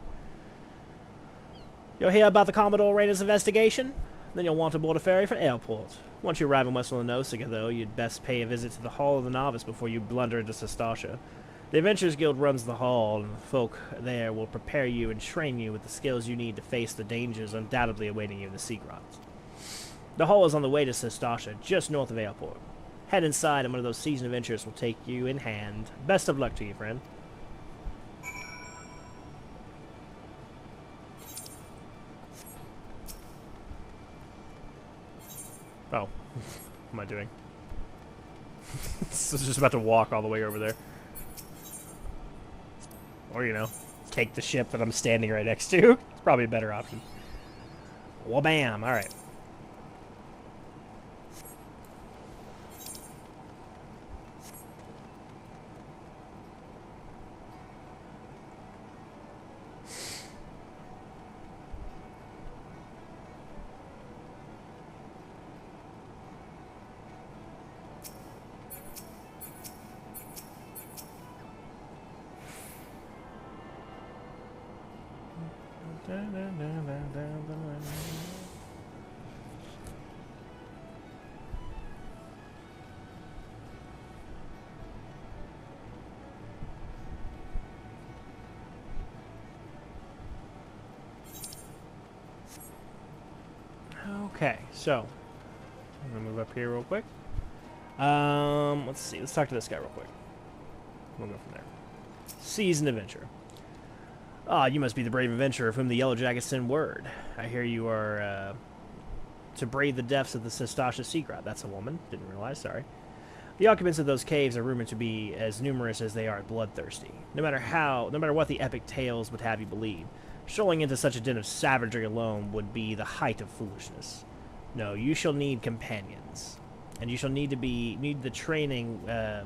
You'll hear about the Commodore Raider's investigation? Then you'll want to board a ferry for airport. Once you arrive in Westland Nausicaa, though, you'd best pay a visit to the Hall of the Novice before you blunder into Sestasha. The Adventurers Guild runs the hall, and the folk there will prepare you and train you with the skills you need to face the dangers undoubtedly awaiting you in the sea grots. The hall is on the way to Sestasha, just north of airport. Head inside, and one of those seasoned adventurers will take you in hand. Best of luck to you, friend. Oh. What am I doing? So just about to walk all the way over there. Or, you know, take the ship that I'm standing right next to. It's probably a better option. Wabam! Alright. Okay, so I'm gonna move up here real quick. Let's see. Let's talk to this guy real quick. We'll go from there. Seasoned adventurer. Ah, you must be the brave adventurer of whom the Yellow Jackets send word. I hear you are to brave the depths of the Sestasha Sea Grot. That's a woman. Didn't realize. Sorry. The occupants of those caves are rumored to be as numerous as they are bloodthirsty. No matter what the epic tales would have you believe, strolling into such a den of savagery alone would be the height of foolishness. No, you shall need companions, and you shall need the training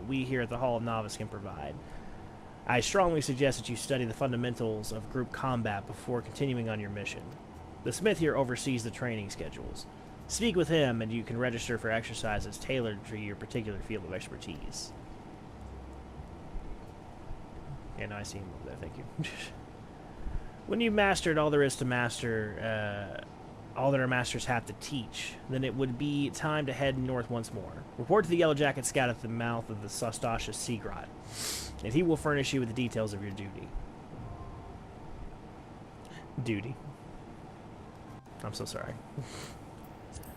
we here at the Hall of Novice can provide. I strongly suggest that you study the fundamentals of group combat before continuing on your mission. The smith here oversees the training schedules. Speak with him, and you can register for exercises tailored to your particular field of expertise. Yeah, no, I see him over there. Thank you. When you've mastered all there is to master, all that our masters have to teach, then it would be time to head north once more. Report to the Yellow Jacket Scout at the mouth of the Sestasha Sea Grot, and he will furnish you with the details of your duty. Duty. I'm so sorry.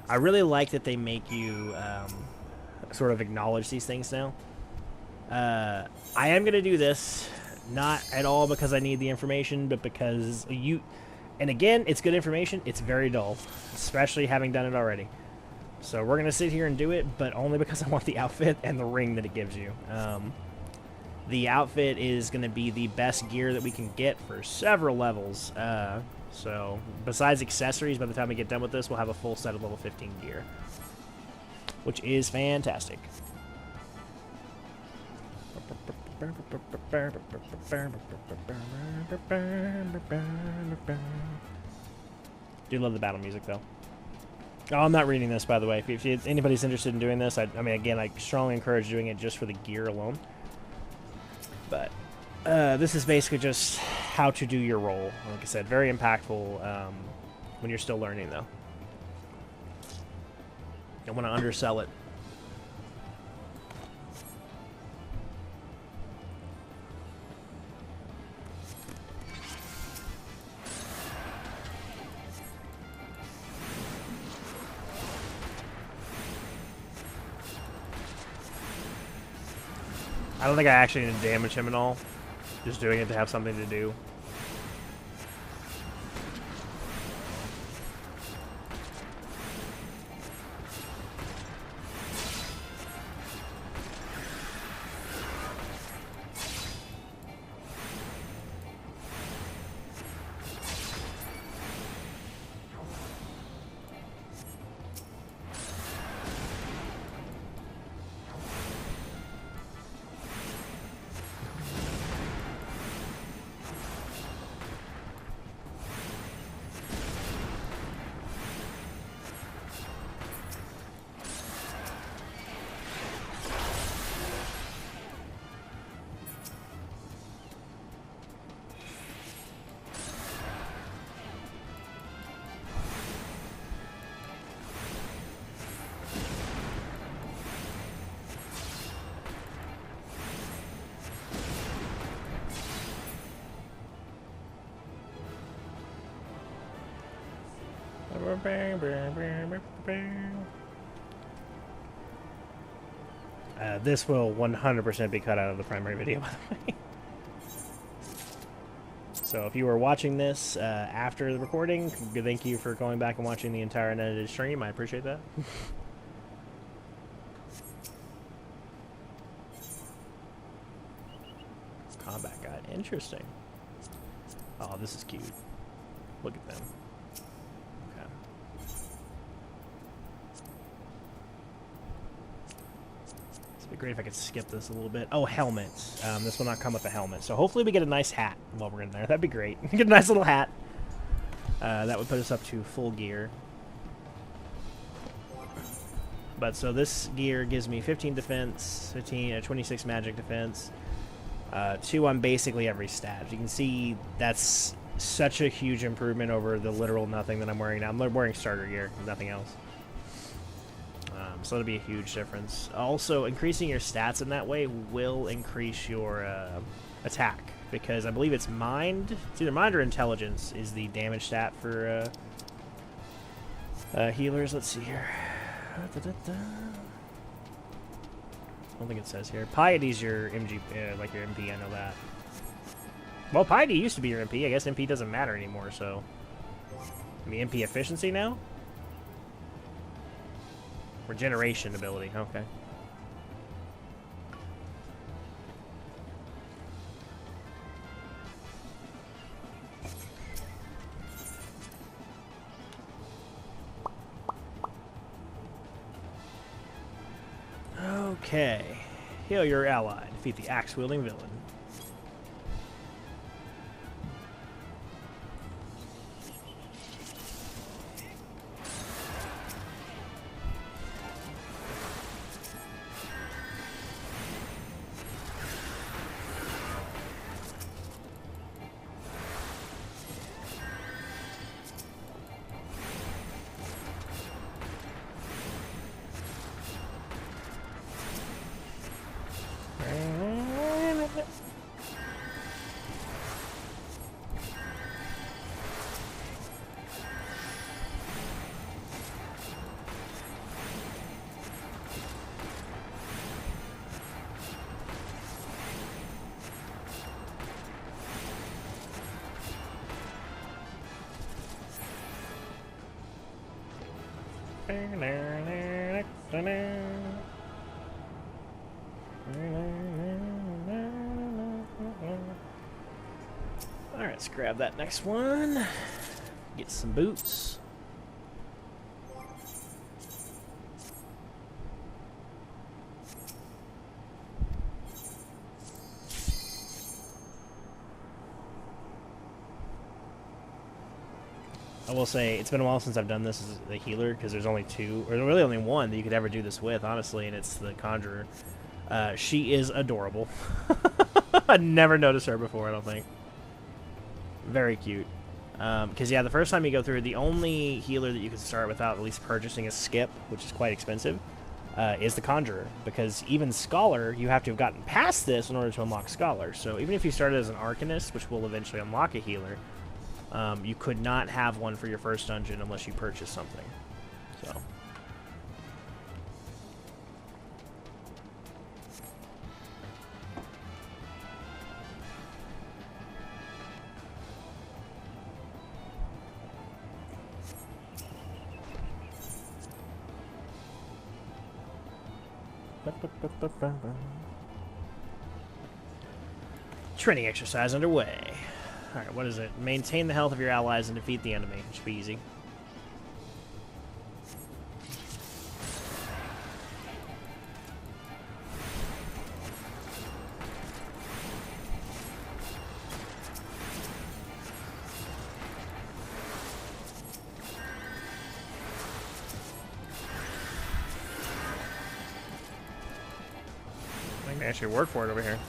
I really like that they make you sort of acknowledge these things now. I am going to do this, not at all because I need the information, but because you... And again, it's good information. It's very dull, especially having done it already. So we're going to sit here and do it, but only because I want the outfit and the ring that it gives you. The outfit is going to be the best gear that we can get for several levels. So besides accessories, by the time we get done with this, we'll have a full set of level 15 gear, which is fantastic. Do love the battle music, though. Oh, I'm not reading this, by the way. If anybody's interested in doing this, I mean, again, I strongly encourage doing it just for the gear alone. But this is basically just how to do your role. Like I said, very impactful when you're still learning, though. Don't want to undersell it. I don't think I actually need to damage him at all. Just doing it to have something to do. This will 100% be cut out of the primary video, by the way. So if you were watching this after the recording, thank you for going back and watching the entire unedited stream. I appreciate that. Combat guide. Interesting. Oh, this is cute. Look at them. Okay. It'd be great if I could skip this a little bit. Oh, helmets. This will not come with a helmet. So hopefully we get a nice hat while we're in there. That'd be great. Get a nice little hat. That would put us up to full gear. But so this gear gives me 15 defense, 26 magic defense, 2 on basically every stat. You can see that's such a huge improvement over the literal nothing that I'm wearing now. I'm wearing starter gear, nothing else. So that'll be a huge difference. Also, increasing your stats in that way will increase your attack, because I believe it's mind. It's either mind or intelligence is the damage stat for healers. Let's see here. I don't think it says here. Piety's your MG, like your MP. I know that. Well, Piety used to be your MP. I guess MP doesn't matter anymore. So, I mean, MP efficiency now. Regeneration ability. Okay. Okay. Heal your ally. Defeat the axe-wielding villain. Alright, let's grab that next one. Get some boots. I will say, it's been a while since I've done this as the healer, because there's only 2, or really only 1 that you could ever do this with, honestly, and it's the Conjurer. She is adorable. I never noticed her before, I don't think. Very cute. Because, yeah, the first time you go through, the only healer that you can start without at least purchasing a skip, which is quite expensive, is the Conjurer. Because even Scholar, you have to have gotten past this in order to unlock Scholar. So even if you started as an Arcanist, which will eventually unlock a healer, you could not have one for your first dungeon unless you purchase something. So. Training exercise underway. Alright, what is it? Maintain the health of your allies and defeat the enemy. Should be easy. I can actually work for it over here.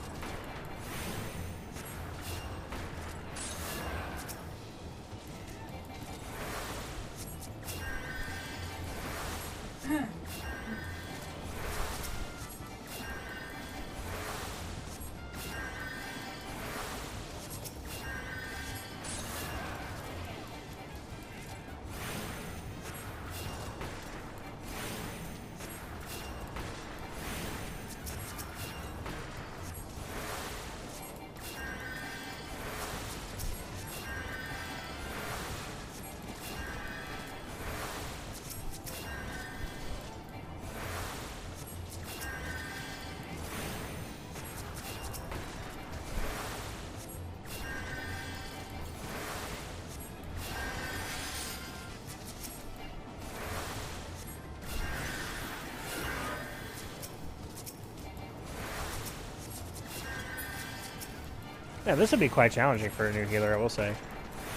Yeah, this would be quite challenging for a new healer, I will say.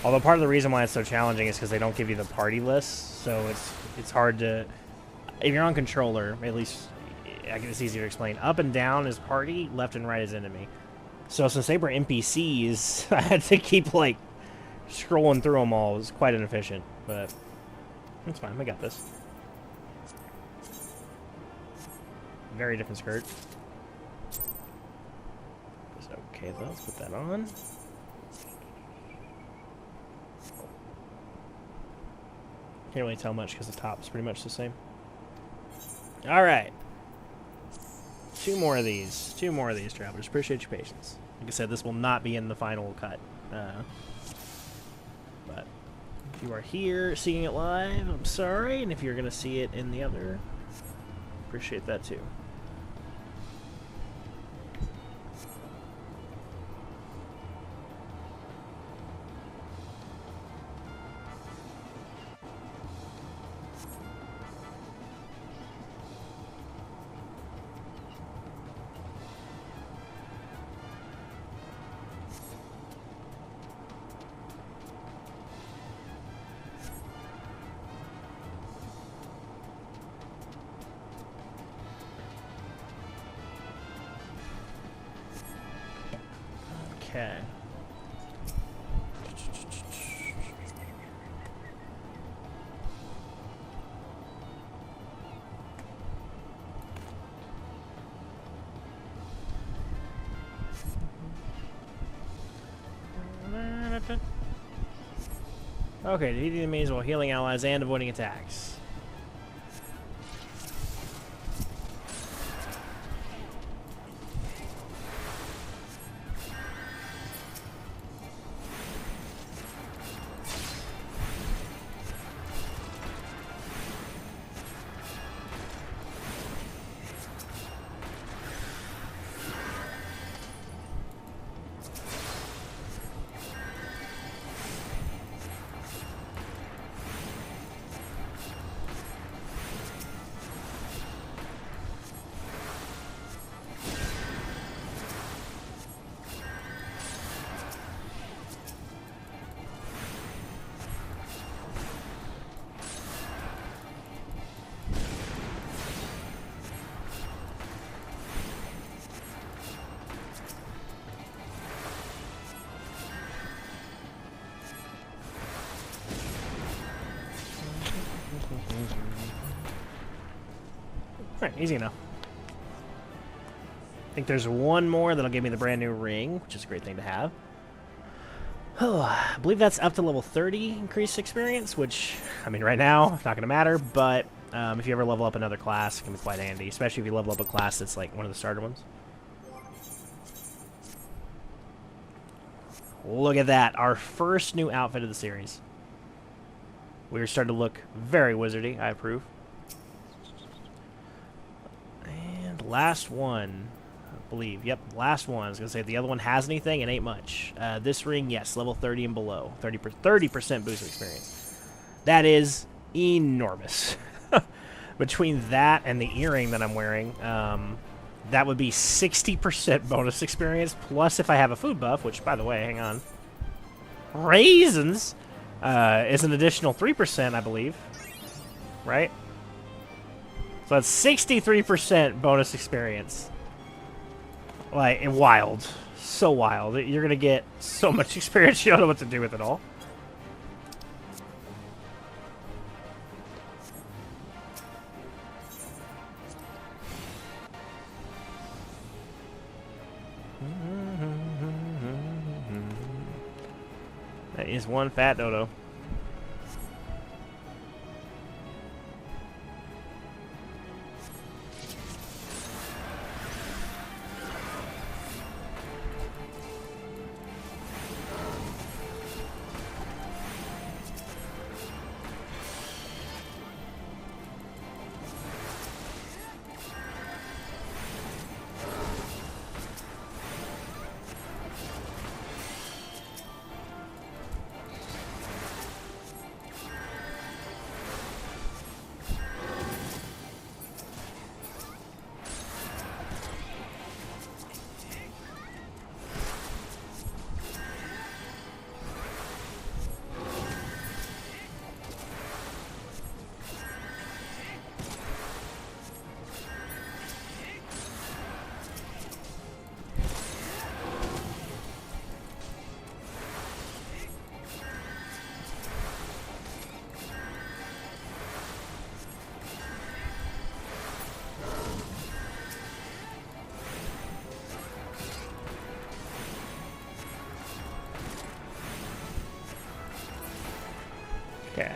Although part of the reason why it's so challenging is because they don't give you the party list, so it's hard to... If you're on controller, at least I guess it's easier to explain. Up and down is party, left and right is enemy. So since they were NPCs, I had to keep, like, scrolling through them all. It was quite inefficient, but it's fine. I got this. Very different skirt. Okay, let's put that on. Can't really tell much because the top's pretty much the same. Alright. Two more of these, travelers. Appreciate your patience. Like I said, this will not be in the final cut. But if you are here seeing it live, I'm sorry. And if you're going to see it in the other, appreciate that too. Okay. Okay, defeating enemies while healing allies and avoiding attacks. Alright, easy enough. I think there's one more that'll give me the brand new ring, which is a great thing to have. Oh, I believe that's up to level 30 increased experience, which, I mean, right now, it's not going to matter, but if you ever level up another class, it can be quite handy, especially if you level up a class that's like one of the starter ones. Look at that, our first new outfit of the series. We're starting to look very wizardy, I approve. And last one, I believe. Yep, last one. I was going to say if the other one has anything, it ain't much. This ring, yes, level 30 and below. 30% boost of experience. That is enormous. Between that and the earring that I'm wearing, that would be 60% bonus experience, plus if I have a food buff, which, by the way, hang on. Raisins is an additional 3%, I believe. Right? So that's 63% bonus experience. Like, wild. So wild. You're going to get so much experience, you don't know what to do with it all. That is one fat dodo. Okay.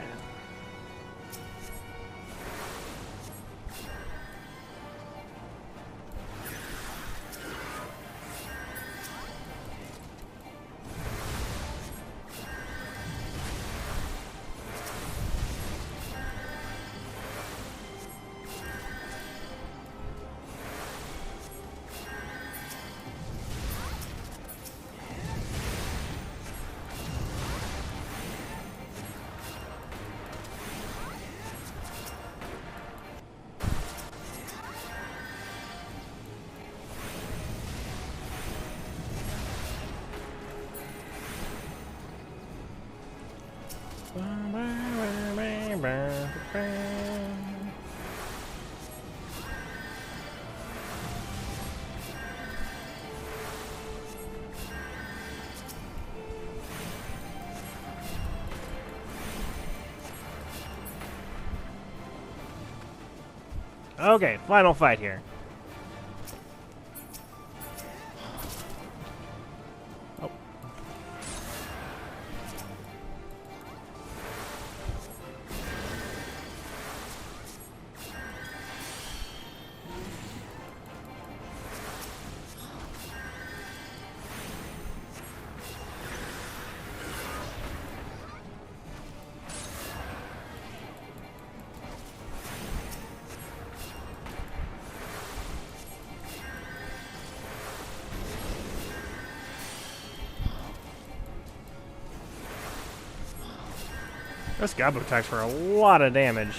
Okay, final fight here. Oh. This Goblin attacks for a lot of damage.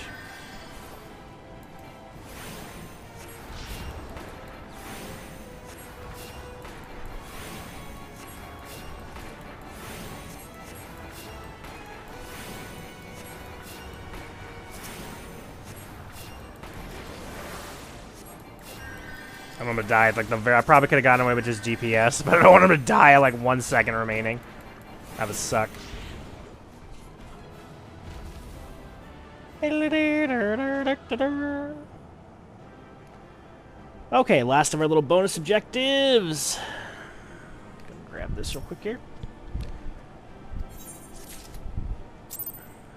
I'm gonna die at like the very. I probably could have gotten away with just GPS, but I don't want him to die at like 1 second remaining. That would suck. Okay, last of our little bonus objectives. Gonna grab this real quick here.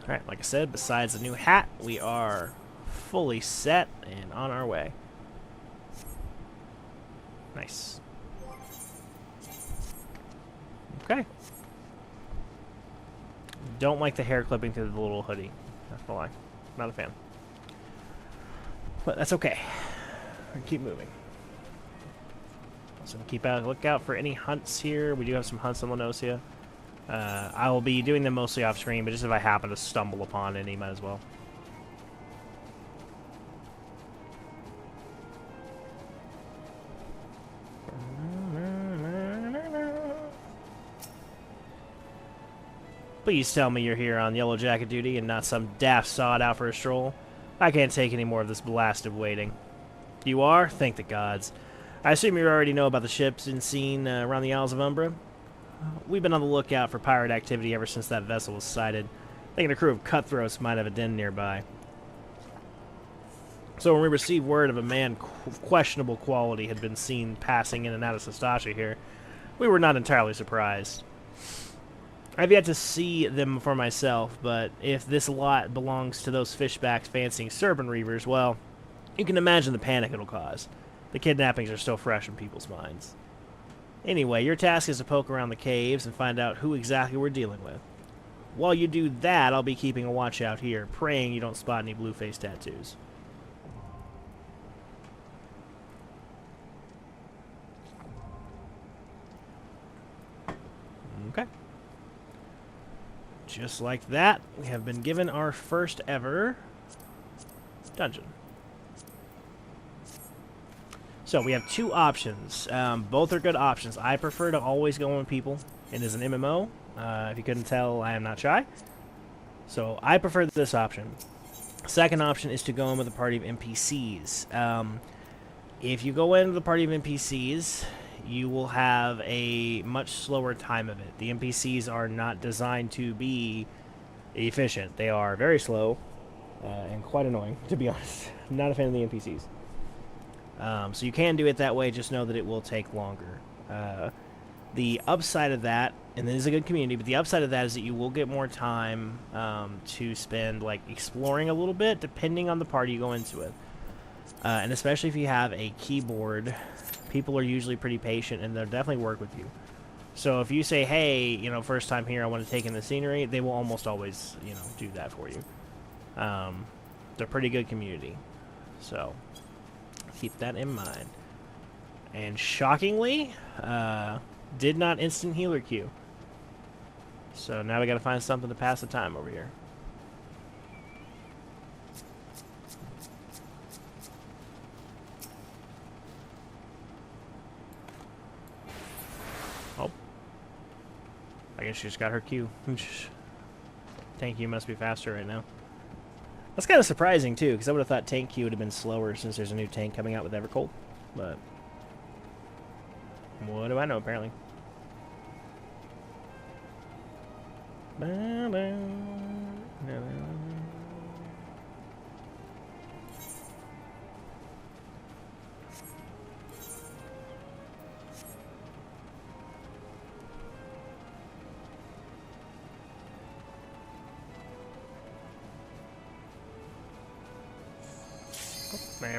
Alright, like I said, besides the new hat, we are fully set and on our way. Nice. Okay. Don't like the hair clipping through the little hoodie. Not gonna lie. Not a fan. But that's okay. We're gonna keep moving. So keep a lookout for any hunts here. We do have some hunts in Lenosia. I will be doing them mostly off screen, but just if I happen to stumble upon any, might as well. Please tell me you're here on Yellow Jacket duty and not some daft sod out for a stroll. I can't take any more of this blasted waiting. You are? Thank the gods. I assume you already know about the ships and seen around the Isles of Umbra? We've been on the lookout for pirate activity ever since that vessel was sighted. Thinking a crew of cutthroats might have a den nearby. So when we received word of a man of questionable quality had been seen passing in and out of Sastasha here, we were not entirely surprised. I've yet to see them for myself, but if this lot belongs to those fishbacks fancying serpent reavers, well, you can imagine the panic it'll cause. The kidnappings are still fresh in people's minds. Anyway, your task is to poke around the caves and find out who exactly we're dealing with. While you do that, I'll be keeping a watch out here, praying you don't spot any blue-face tattoos. Okay. Just like that, we have been given our first ever dungeon. So we have two options. Both are good options. I prefer to always go in with people. It is an MMO. If you couldn't tell, I am not shy. So I prefer this option. Second option is to go in with a party of NPCs. If you go in with a party of NPCs, you will have a much slower time of it. The NPCs are not designed to be efficient. They are very slow and quite annoying, to be honest. I'm not a fan of the NPCs. So you can do it that way, just know that it will take longer. The upside of that, and this is a good community, but the upside of that is that you will get more time to spend like exploring a little bit, depending on the party you go into it. And especially if you have a keyboard, people are usually pretty patient and they'll definitely work with you. So if you say, hey, you know, first time here, I want to take in the scenery, they will almost always, you know, do that for you. They're a pretty good community. So keep that in mind. And shockingly, did not instant healer queue. So now we gotta find something to pass the time over here. Oh. I guess she just got her queue. Tank queue must be faster right now. That's kind of surprising too, because I would have thought tank queue would have been slower since there's a new tank coming out with Evercold. But what do I know, apparently. There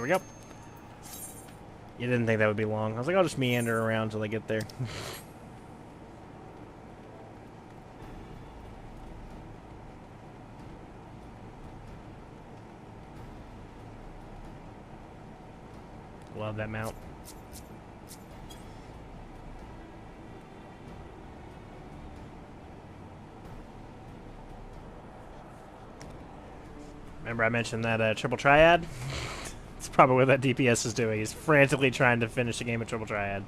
we go. You didn't think that would be long. I was like, I'll just meander around till I get there. Love that mount. Remember I mentioned that triple triad? It's probably what that DPS is doing. He's frantically trying to finish the game of triple triad.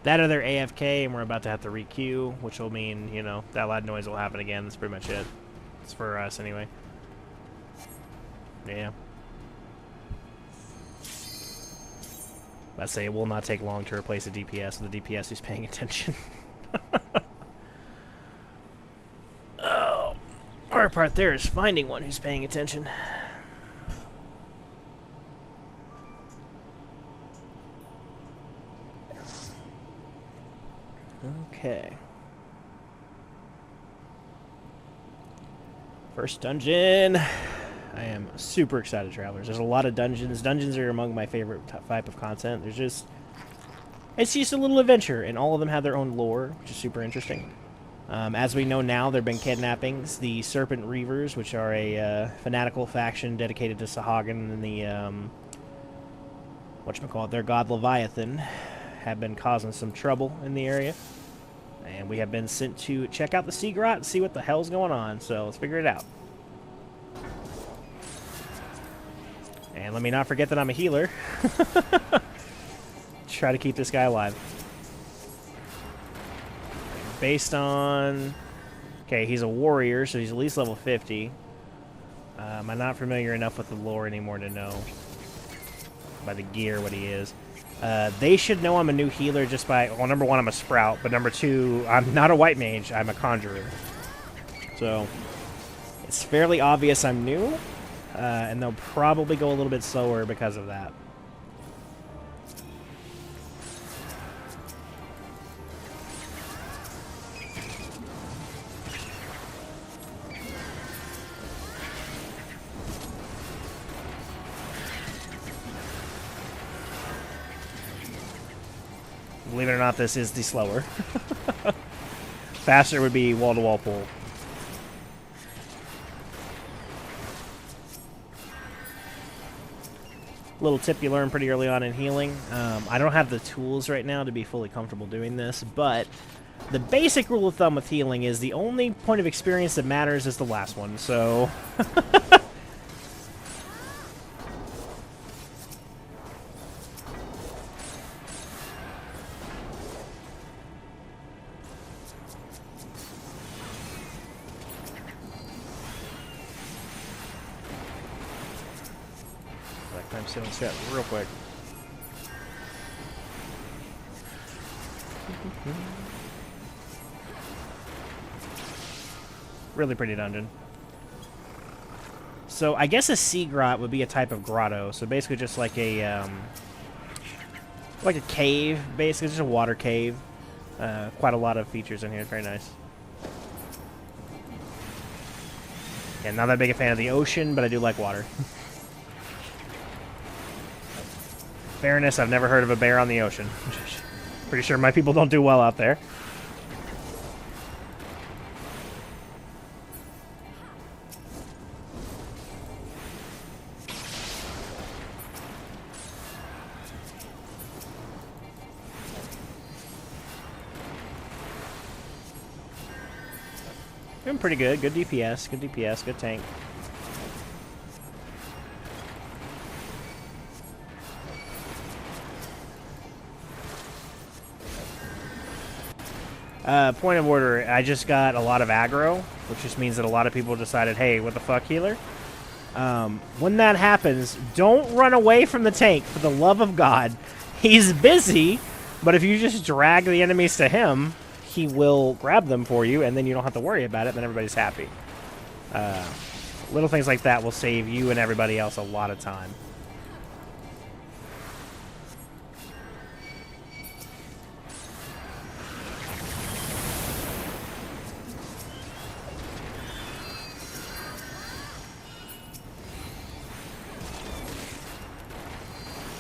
That or they're AFK and we're about to have to re-queue, which will mean, you know, that loud noise will happen again. That's pretty much it. It's for us anyway. Yeah. I say it will not take long to replace a DPS with a DPS who's paying attention. Oh, hard part there is finding one who's paying attention. Okay. First dungeon. I am super excited, travelers. There's a lot of dungeons. Dungeons are among my favorite type of content. It's just a little adventure, and all of them have their own lore, which is super interesting. As we know now, there have been kidnappings. The Serpent Reavers, which are a fanatical faction dedicated to Sahagin and the whatchamacallit, their god Leviathan have been causing some trouble in the area. And we have been sent to check out the sea grot and see what the hell's going on. So let's figure it out. And let me not forget that I'm a healer. Try to keep this guy alive. Based on... Okay, he's a warrior, so he's at least level 50. I'm not familiar enough with the lore anymore to know by the gear what he is. They should know I'm a new healer just by... Well, number one, I'm a sprout, but number two, I'm not a white mage, I'm a conjurer. So, it's fairly obvious I'm new, and they'll probably go a little bit slower because of that. Believe it or not, this is the slower. Faster would be wall-to-wall pull. Little tip you learn pretty early on in healing. I don't have the tools right now to be fully comfortable doing this, but the basic rule of thumb with healing is the only point of experience that matters is the last one, so... I'm sitting set real quick. Really pretty dungeon. So I guess a sea grot would be a type of grotto. So basically just like a cave, basically just a water cave. Quite a lot of features in here. Very nice. Yeah, not that big a fan of the ocean, but I do like water. Fairness, I've never heard of a bear on the ocean. Pretty sure my people don't do well out there. Doing pretty good. Good DPS. Good DPS. Good tank. Point of order, I just got a lot of aggro, which just means that a lot of people decided, hey, what the fuck, healer? When that happens, don't run away from the tank, for the love of God. He's busy, but if you just drag the enemies to him, he will grab them for you, and then you don't have to worry about it, then everybody's happy. Little things like that will save you and everybody else a lot of time.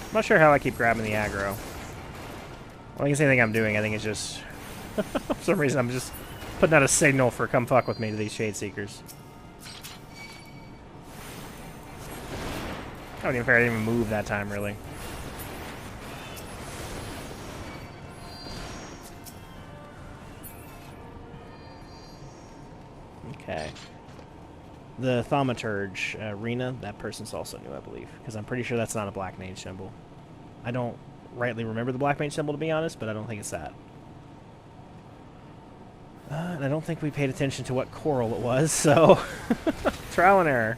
I'm not sure how I keep grabbing the aggro. I don't think it's anything I'm doing. I think it's just... for some reason, I'm just putting out a signal for come fuck with me to these Shade Seekers. I wasn't even even move that time, really. Okay. The Thaumaturge Rena, that person's also new, I believe. Because I'm pretty sure that's not a Black Mage symbol. I don't rightly remember the Black Mage symbol, to be honest, but I don't think it's that. And I don't think we paid attention to what coral it was, so... trial and error.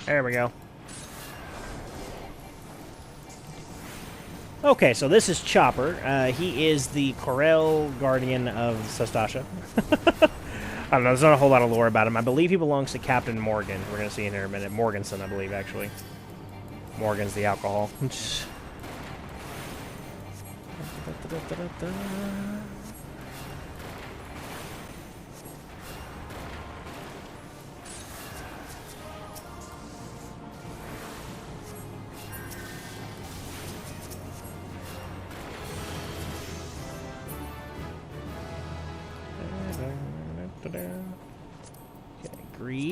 There we go. Okay, so this is Chopper. He is the Corel Guardian of Sastasha. I don't know, there's not a whole lot of lore about him. I believe he belongs to Captain Morgan. We're going to see in here in a minute. Morganson, I believe, actually. Morgan's the alcohol.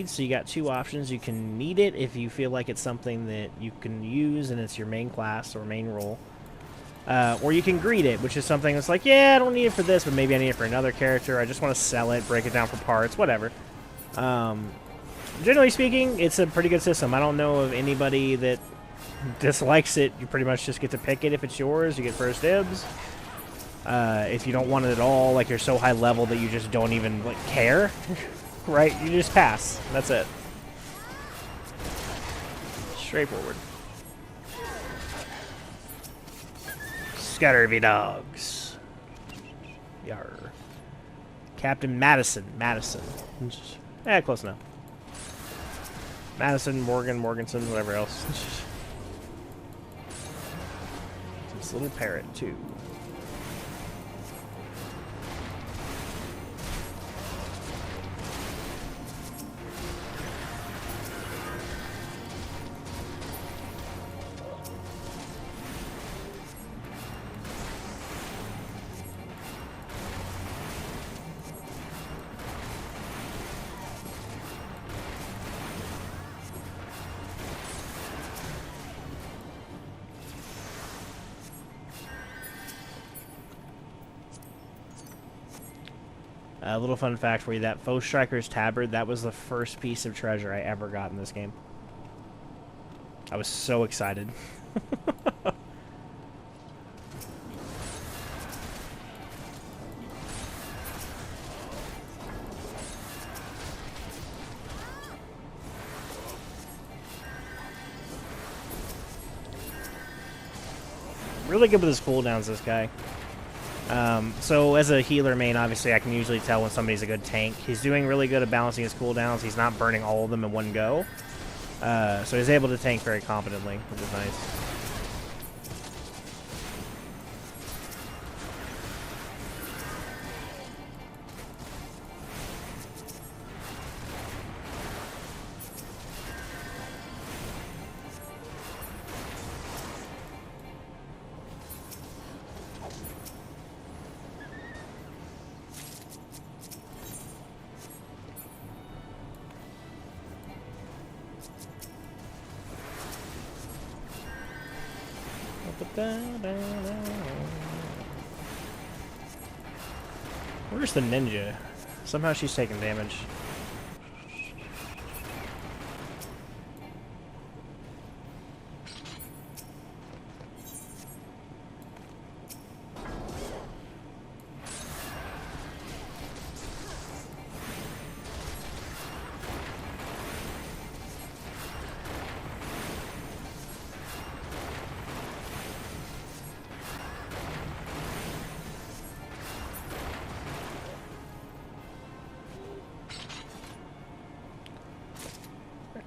need, so you got two options. You can need it if you feel like it's something that you can use and it's your main class or main role. Or you can greed it, which is something that's like, yeah, I don't need it for this, but maybe I need it for another character. I just want to sell it, break it down for parts, whatever. Generally speaking, it's a pretty good system. I don't know of anybody that dislikes it. You pretty much just get to pick it if it's yours. You get first dibs. If you don't want it at all, like you're so high level that you just don't even like care, right? You just pass. That's it. Straightforward. Scatterby dogs. Yar. Captain Madison. Close enough. Madison, Morgan, Morganson, whatever else. This little parrot, too. A little fun fact for you, that Foe Striker's Tabard, that was the first piece of treasure I ever got in this game. I was so excited. Really good with his cooldowns, this guy. So as a healer main, obviously I can usually tell when somebody's a good tank. He's doing really good at balancing his cooldowns. He's not burning all of them in one go. So he's able to tank very competently, which is nice. Where's the ninja? Somehow she's taking damage.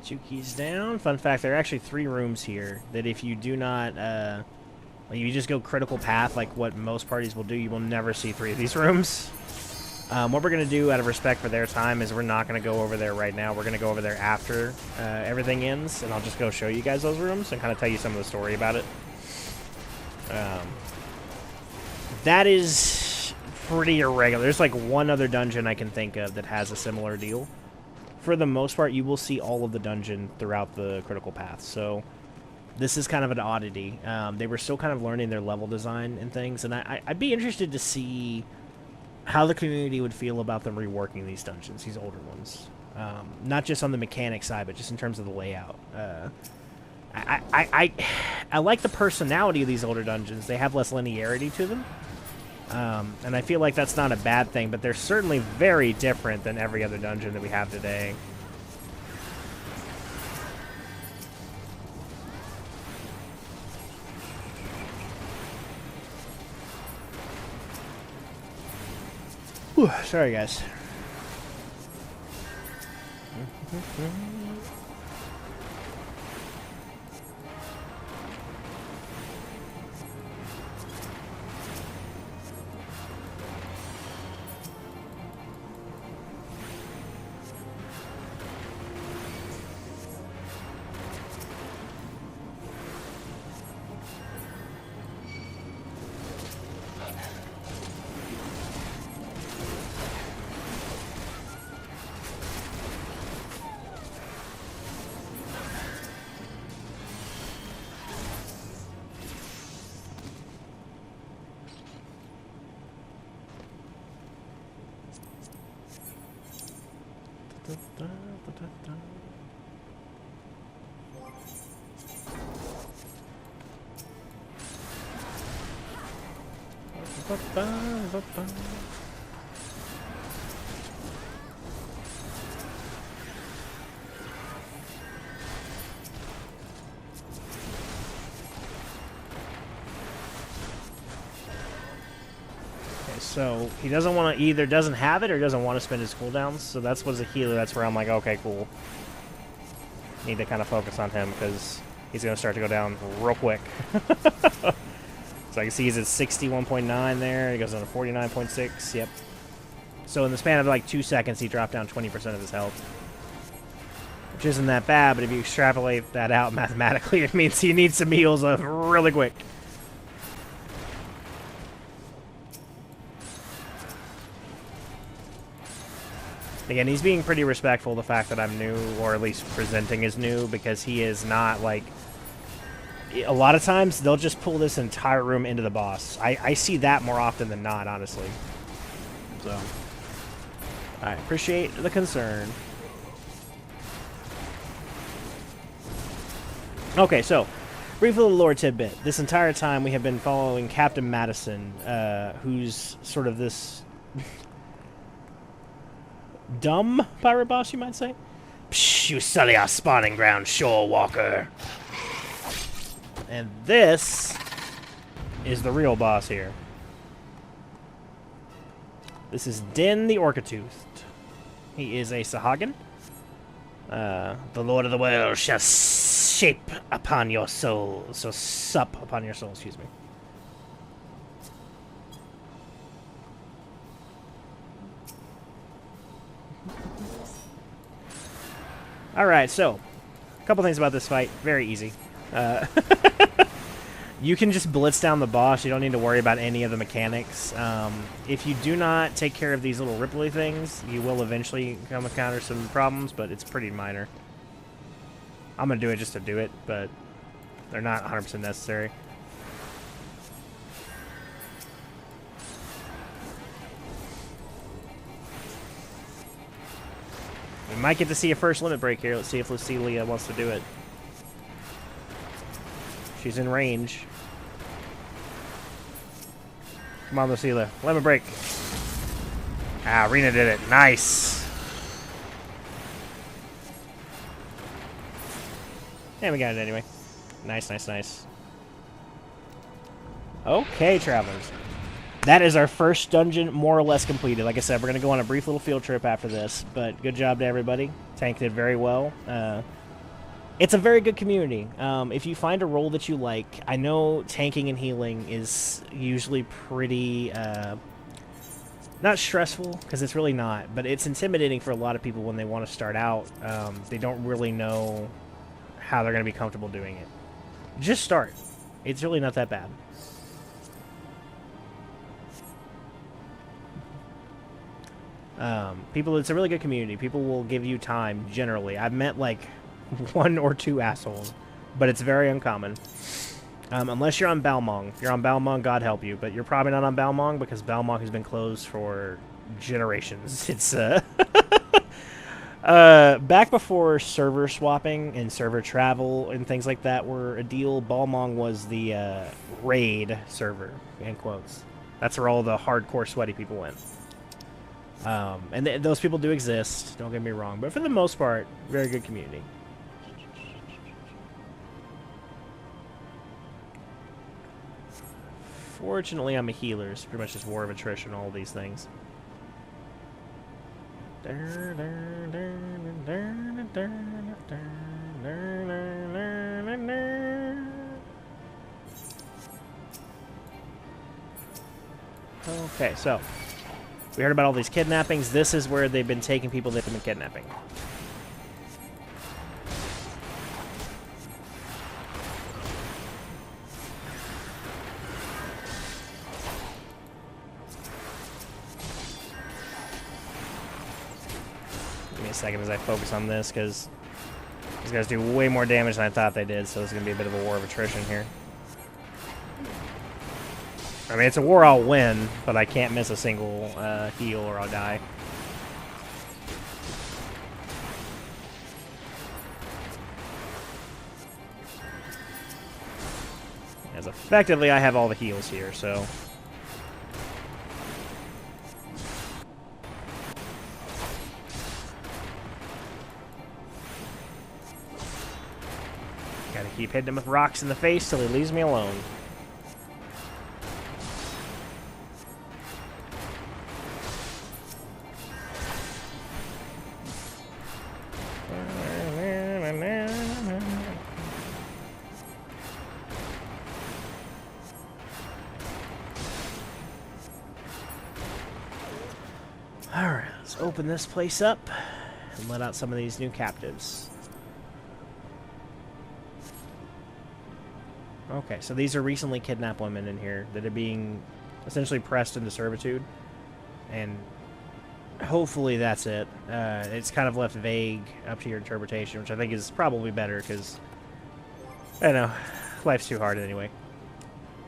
Two keys down. Fun fact, there are actually 3 rooms here that if you do not, like you just go critical path like what most parties will do, you will never see 3 of these rooms. What we're going to do out of respect for their time is we're not going to go over there right now. We're going to go over there after everything ends, and I'll just go show you guys those rooms and kind of tell you some of the story about it. That is pretty irregular. There's like one other dungeon I can think of that has a similar deal. For the most part, you will see all of the dungeon throughout the critical path, so this is kind of an oddity. They were still kind of learning their level design and things, and I'd be interested to see how the community would feel about them reworking these dungeons, these older ones. Not just on the mechanic side, but just in terms of the layout. I like the personality of these older dungeons. They have less linearity to them. And I feel like that's not a bad thing, but they're certainly very different than every other dungeon that we have today. Whew, sorry, guys. So he doesn't want to, either doesn't have it or doesn't want to spend his cooldowns. So that's what's a healer. That's where I'm like, okay, cool. Need to kind of focus on him because he's going to start to go down real quick. So I can see he's at 61.9 there. He goes down to 49.6. Yep. So in the span of like 2 seconds, he dropped down 20% of his health. Which isn't that bad, but if you extrapolate that out mathematically, it means he needs some heals really quick. Again, he's being pretty respectful of the fact that I'm new, or at least presenting as new, because he is not, like... A lot of times, they'll just pull this entire room into the boss. I see that more often than not, honestly. So... I appreciate the concern. Okay, so... Brief little lore tidbit. This entire time, we have been following Captain Madison, who's sort of this... dumb pirate boss, you might say. Psh, you sully our spawning ground, shore walker. And this is the real boss here. This is Din the Orca-Toothed. He is a Sahagin. The Lord of the World shall shape upon your soul. So sup upon your soul, excuse me. Alright, so, a couple things about this fight. Very easy. You can just blitz down the boss. You don't need to worry about any of the mechanics. If you do not take care of these little ripply things, you will eventually come encounter some problems, but it's pretty minor. I'm going to do it just to do it, but they're not 100% necessary. We might get to see a first limit break here. Let's see if Lucilia wants to do it. She's in range. Come on, Lucilia. Limit break. Ah, Rena did it. Nice. And we got it anyway. Nice, nice, nice. Okay, travelers. That is our first dungeon more or less completed. Like I said, we're going to go on a brief little field trip after this, but good job to everybody. Tank did very well. It's a very good community. If you find a role that you like, I know tanking and healing is usually pretty, not stressful, because it's really not, but it's intimidating for a lot of people when they want to start out. They don't really know how they're going to be comfortable doing it. Just start. It's really not that bad. It's a really good community. People will give you time, generally. I've met, like, 1 or 2 assholes, but it's very uncommon. Unless you're on Balmong. If you're on Balmong, God help you, but you're probably not on Balmong because Balmong has been closed for generations. It's, back before server swapping and server travel and things like that were a deal, Balmong was the, raid server, in quotes. That's where all the hardcore sweaty people went. And those people do exist, don't get me wrong, but for the most part, very good community. Fortunately, I'm a healer. It's pretty much just war of attrition, all these things. Okay, so we heard about all these kidnappings. This is where they've been taking people they've been kidnapping. Give me a second as I focus on this, because these guys do way more damage than I thought they did, so it's going to be a bit of a war of attrition here. I mean, it's a war I'll win, but I can't miss a single heal or I'll die. As effectively, I have all the heals here, so... Gotta keep hitting him with rocks in the face till he leaves me alone. Alright, let's open this place up and let out some of these new captives. Okay, so these are recently kidnapped women in here that are being essentially pressed into servitude. And hopefully that's it. It's kind of left vague up to your interpretation, which I think is probably better because, I don't know, life's too hard anyway.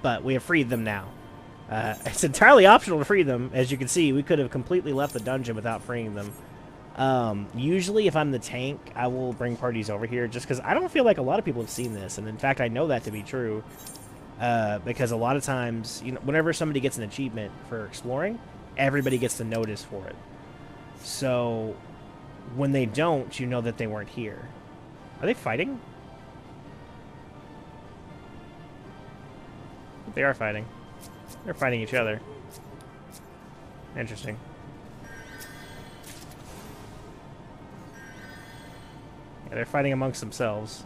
But we have freed them now. It's entirely optional to free them. As you can see, we could have completely left the dungeon without freeing them. Usually, if I'm the tank, I will bring parties over here just because I don't feel like a lot of people have seen this. And in fact, I know that to be true because a lot of times, you know, whenever somebody gets an achievement for exploring, everybody gets the notice for it. So when they don't, you know that they weren't here. Are they fighting? They are fighting. They're fighting each other. Interesting. Yeah, they're fighting amongst themselves.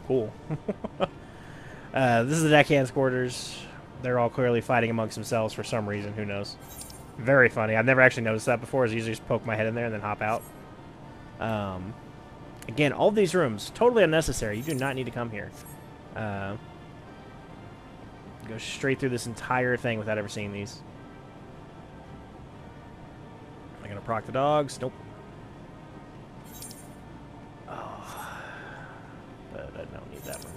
Cool. This is the deckhand's quarters. They're all clearly fighting amongst themselves for some reason. Who knows? Very funny. I've never actually noticed that before. I usually just poke my head in there and then hop out. Again, all of these rooms, totally unnecessary. You do not need to come here. Go straight through this entire thing without ever seeing these. Am I going to proc the dogs? Nope. Oh. But I don't need that one.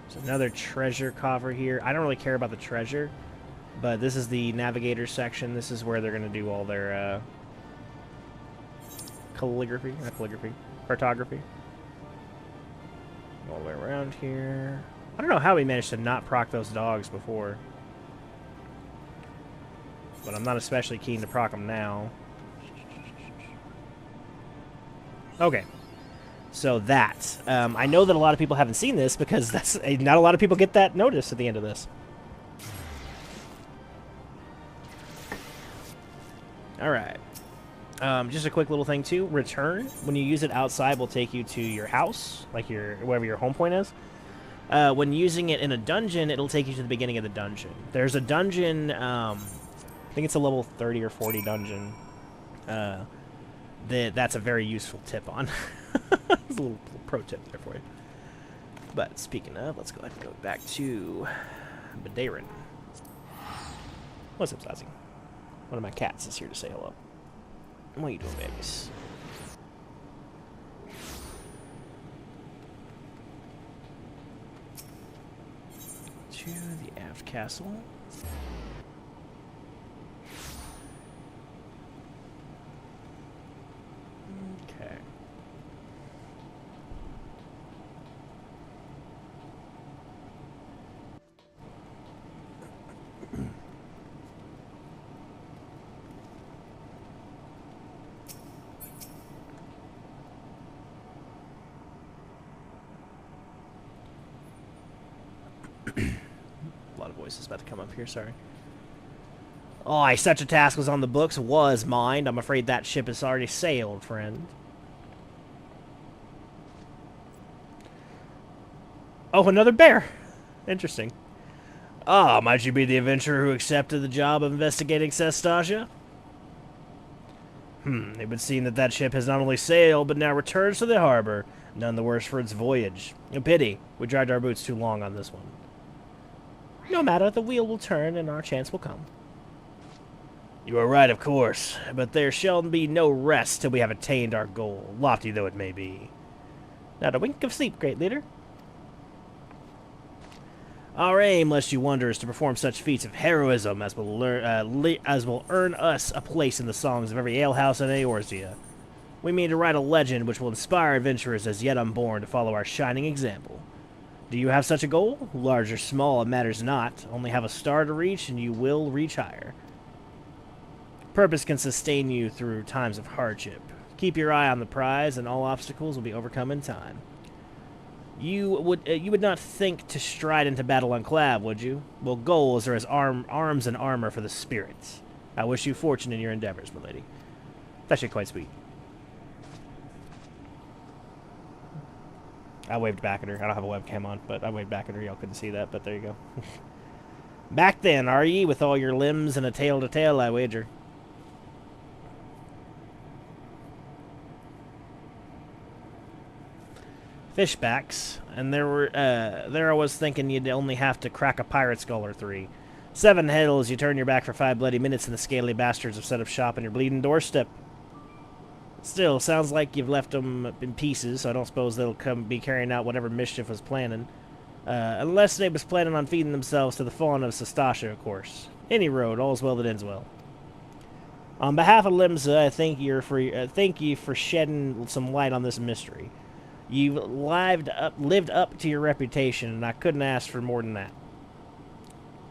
There's another treasure coffer here. I don't really care about the treasure, but this is the navigator section. This is where they're going to do all their calligraphy, not calligraphy, cartography. All the way around here. I don't know how we managed to not proc those dogs before. But I'm not especially keen to proc them now. Okay. So that. I know that a lot of people haven't seen this because that's not a lot of people get that notice at the end of this. Alright. Just a quick little thing too. Return, when you use it outside, will take you to your house, like your wherever your home point is. When using it in a dungeon, it'll take you to the beginning of the dungeon. There's a dungeon, I think it's a level 30 or 40 dungeon. That's a very useful tip on. It's a little pro tip there for you. But speaking of, let's go ahead and go back to Badarin. What's up, Zazzy? One of my cats is here to say hello. What are you doing, babies? To the aft castle. Okay. A lot of voices about to come up here, sorry. Oh, such a task was on the books, was mined. I'm afraid that ship has already sailed, friend. Oh, another bear. Interesting. Ah, might you be the adventurer who accepted the job of investigating Sestasia? It would seem that ship has not only sailed, but now returns to the harbor. None the worse for its voyage. A pity. We dragged our boots too long on this one. No matter, the wheel will turn and our chance will come. You are right, of course, but there shall be no rest till we have attained our goal, lofty though it may be. Not a wink of sleep, great leader. Our aim, lest you wonder, is to perform such feats of heroism as will earn us a place in the songs of every alehouse in Eorzea. We mean to write a legend which will inspire adventurers as yet unborn to follow our shining example. Do you have such a goal? Large or small, it matters not. Only have a star to reach, and you will reach higher. Purpose can sustain you through times of hardship. Keep your eye on the prize, and all obstacles will be overcome in time. You would not think to stride into battle unclad, would you? Well, goals are as arms and armor for the spirits. I wish you fortune in your endeavors, my lady. That's actually quite sweet. I waved back at her. I don't have a webcam on, but I waved back at her. Y'all couldn't see that, but there you go. Back then, are ye, with all your limbs and a tail to tail, I wager. Fishbacks, and there I was thinking you'd only have to crack a pirate skull or 3. 7 hills, you turn your back for 5 bloody minutes, and the scaly bastards have set up shop on your bleeding doorstep. Still, sounds like you've left them in pieces, so I don't suppose they'll be carrying out whatever mischief was planning. Unless they was planning on feeding themselves to the fawn of Sestasha, of course. Any road, all's well that ends well. On behalf of Limsa, I thank you for shedding some light on this mystery. You've lived up to your reputation, and I couldn't ask for more than that.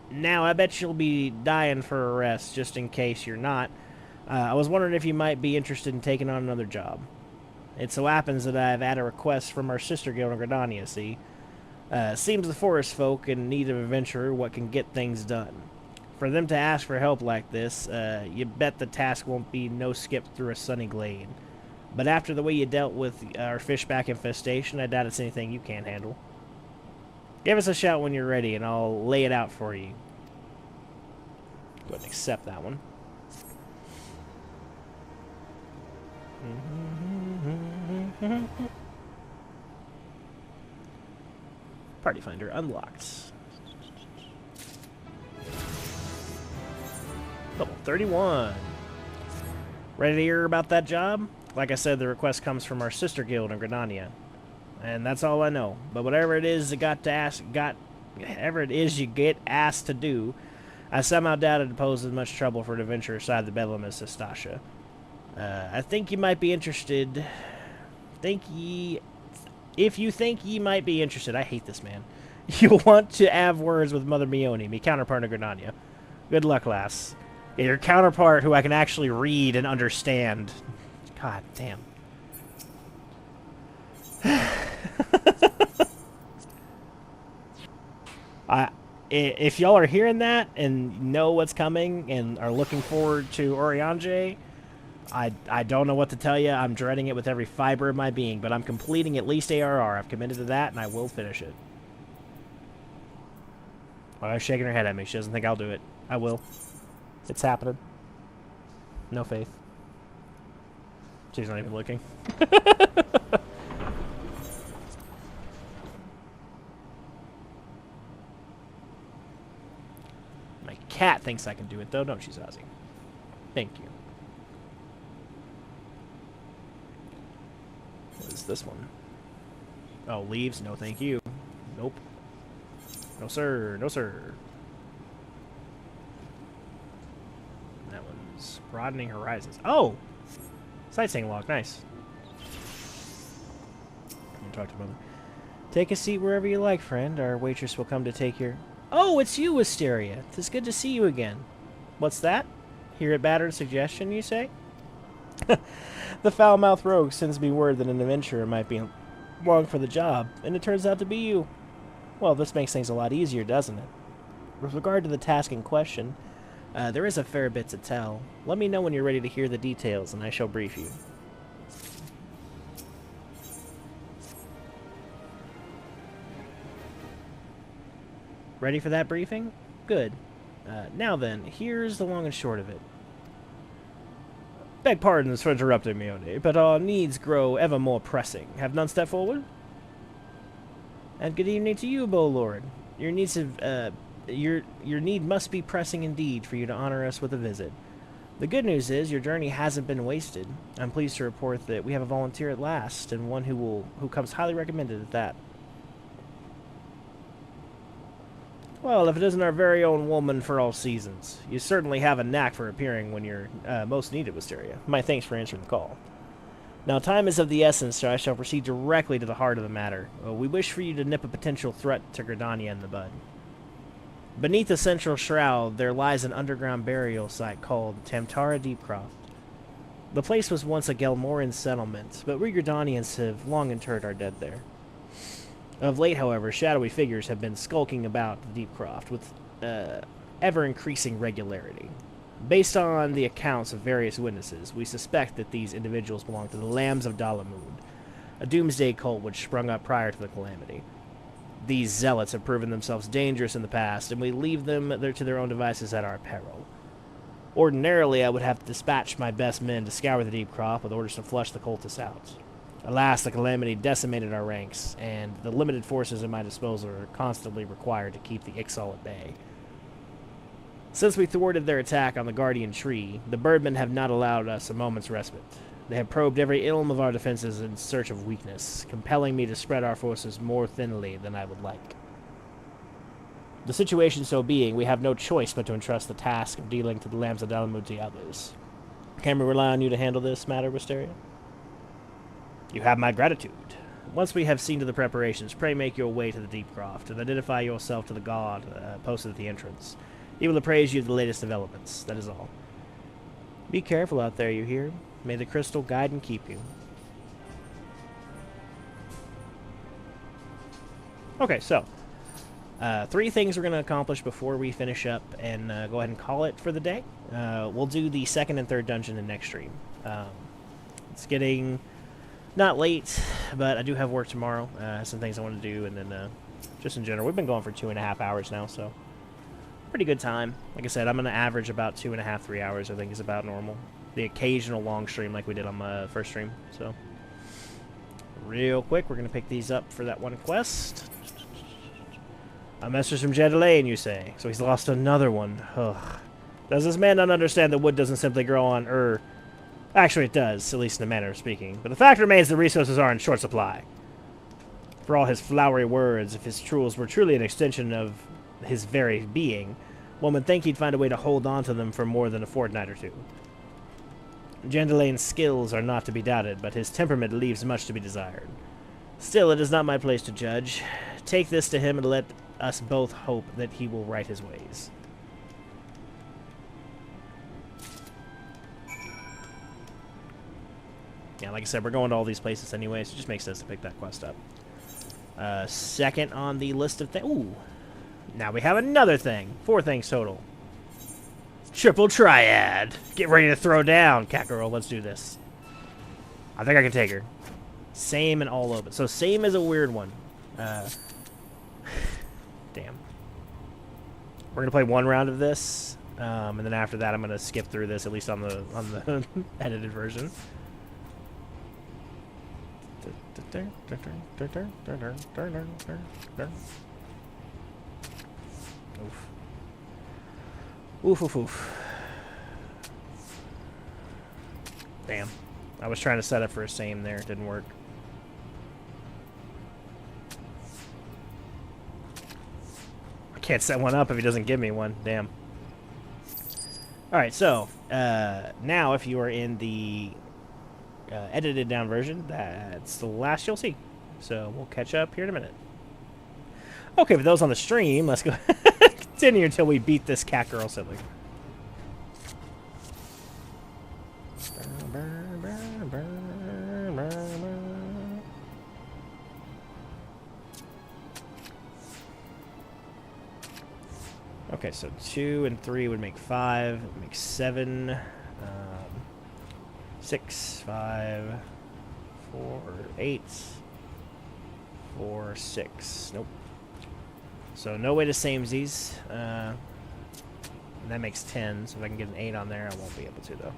Now, I bet you'll be dying for a rest, just in case you're not. I was wondering if you might be interested in taking on another job. It so happens that I've had a request from our sister guild in Gridania, see? Seems the forest folk in need of an adventurer what can get things done. For them to ask for help like this, you bet the task won't be no skip through a sunny glade. But after the way you dealt with our fishback infestation, I doubt it's anything you can't handle. Give us a shout when you're ready, and I'll lay it out for you. Go ahead and accept that one. Party Finder unlocked. Level 31. Ready to hear about that job? Like I said, the request comes from our sister guild in Gridania. And that's all I know. But whatever it is you get asked to do, I somehow doubt it poses much trouble for an adventurer aside the bedlam as Sestasha. I think you might be interested. If you think ye might be interested, I hate this man. You'll want to have words with Mother Mione, me counterpart in Gridania. Good luck, lass. Yeah, your counterpart who I can actually read and understand. God damn. If y'all are hearing that and know what's coming and are looking forward to Eorzea, I don't know what to tell you. I'm dreading it with every fiber of my being, but I'm completing at least ARR. I've committed to that, and I will finish it. My wife's shaking her head at me. She doesn't think I'll do it. I will. It's happening. No faith. She's not even looking. My cat thinks I can do it, though, don't she, Zazie? Thank you. What is this one? Oh, leaves? No, thank you. Nope. No, sir. No, sir. That one's broadening horizons. Oh! Sightseeing log. Nice. I'm gonna talk to Mother. Take a seat wherever you like, friend. Our waitress will come to take your... Oh, it's you, Wisteria. It's good to see you again. What's that? Hear a battered suggestion, you say? The foul-mouthed rogue sends me word that an adventurer might be long for the job, and it turns out to be you. Well, this makes things a lot easier, doesn't it? With regard to the task in question, there is a fair bit to tell. Let me know when you're ready to hear the details, and I shall brief you. Ready for that briefing? Good. Now then, here's the long and short of it. Beg pardons for interrupting, Mione, but our needs grow ever more pressing. Have none stepped forward? And good evening to you, Bow Lord. Your need must be pressing indeed for you to honor us with a visit. The good news is your journey hasn't been wasted. I'm pleased to report that we have a volunteer at last, and one who comes highly recommended at that. Well, if it isn't our very own woman for all seasons, you certainly have a knack for appearing when you're most needed, Wisteria. My thanks for answering the call. Now, time is of the essence, so I shall proceed directly to the heart of the matter. We wish for you to nip a potential threat to Gridania in the bud. Beneath the central shroud, there lies an underground burial site called Tamtara Deepcroft. The place was once a Gelmoran settlement, but we Gridanians have long interred our dead there. Of late, however, shadowy figures have been skulking about the Deepcroft with ever-increasing regularity. Based on the accounts of various witnesses, we suspect that these individuals belong to the Lambs of Dalamud, a doomsday cult which sprung up prior to the calamity. These zealots have proven themselves dangerous in the past, and we leave them to their own devices at our peril. Ordinarily, I would have dispatched my best men to scour the Deepcroft with orders to flush the cultists out. Alas, the calamity decimated our ranks, and the limited forces at my disposal are constantly required to keep the Ixal at bay. Since we thwarted their attack on the Guardian Tree, the Birdmen have not allowed us a moment's respite. They have probed every ilm of our defenses in search of weakness, compelling me to spread our forces more thinly than I would like. The situation so being, we have no choice but to entrust the task of dealing to the Lambs of Dalamud to others. Can we rely on you to handle this matter, Wisteria? You have my gratitude. Once we have seen to the preparations, pray make your way to the Deepcroft, and identify yourself to the guard posted at the entrance. He will appraise you of the latest developments, that is all. Be careful out there, you hear? May the crystal guide and keep you. Okay, so, 3 things we're going to accomplish before we finish up and go ahead and call it for the day. We'll do the 2nd and 3rd dungeon in next stream. It's getting not late, but I do have work tomorrow. Some things I want to do, and then just in general, we've been going for 2.5 hours now, so pretty good time. Like I said, I'm going to average about 2.5, 3 hours, I think is about normal. The occasional long stream like we did on my first stream, so real quick, we're going to pick these up for that one quest. A message from Jedelaine, you say. So he's lost another one. Ugh. Does this man not understand that wood doesn't simply grow on Actually, it does, at least in a manner of speaking. But the fact remains the resources are in short supply. For all his flowery words, if his tools were truly an extension of his very being, one would think he'd find a way to hold on to them for more than a fortnight or two. Jendelaine's skills are not to be doubted, but his temperament leaves much to be desired. Still, it is not my place to judge. Take this to him and let us both hope that he will right his ways. Yeah, like I said, we're going to all these places anyway, so it just makes sense to pick that quest up. Second on the list of things. Ooh. Now we have another thing. 4 things total. Triple triad. Get ready to throw down, cat girl. Let's do this. I think I can take her. Same and all open. So same is a weird one. Damn. We're gonna play 1 round of this, and then after that, I'm gonna skip through this, at least on the edited version. Oof. Oof, oof, oof. Damn. I was trying to set up for a same there. It didn't work. I can't set one up if he doesn't give me one. Damn. Alright, so, now if you are in the edited down version, that's the last you'll see. So, we'll catch up here in a minute. Okay, for those on the stream, let's go continue until we beat this cat girl sibling. Okay, so 2 and 3 would make 5. It makes 7. 6, 5, 4, 8, 4, 6. Nope. So no way to samesies. That makes 10. So if I can get an 8 on there, I won't be able to though.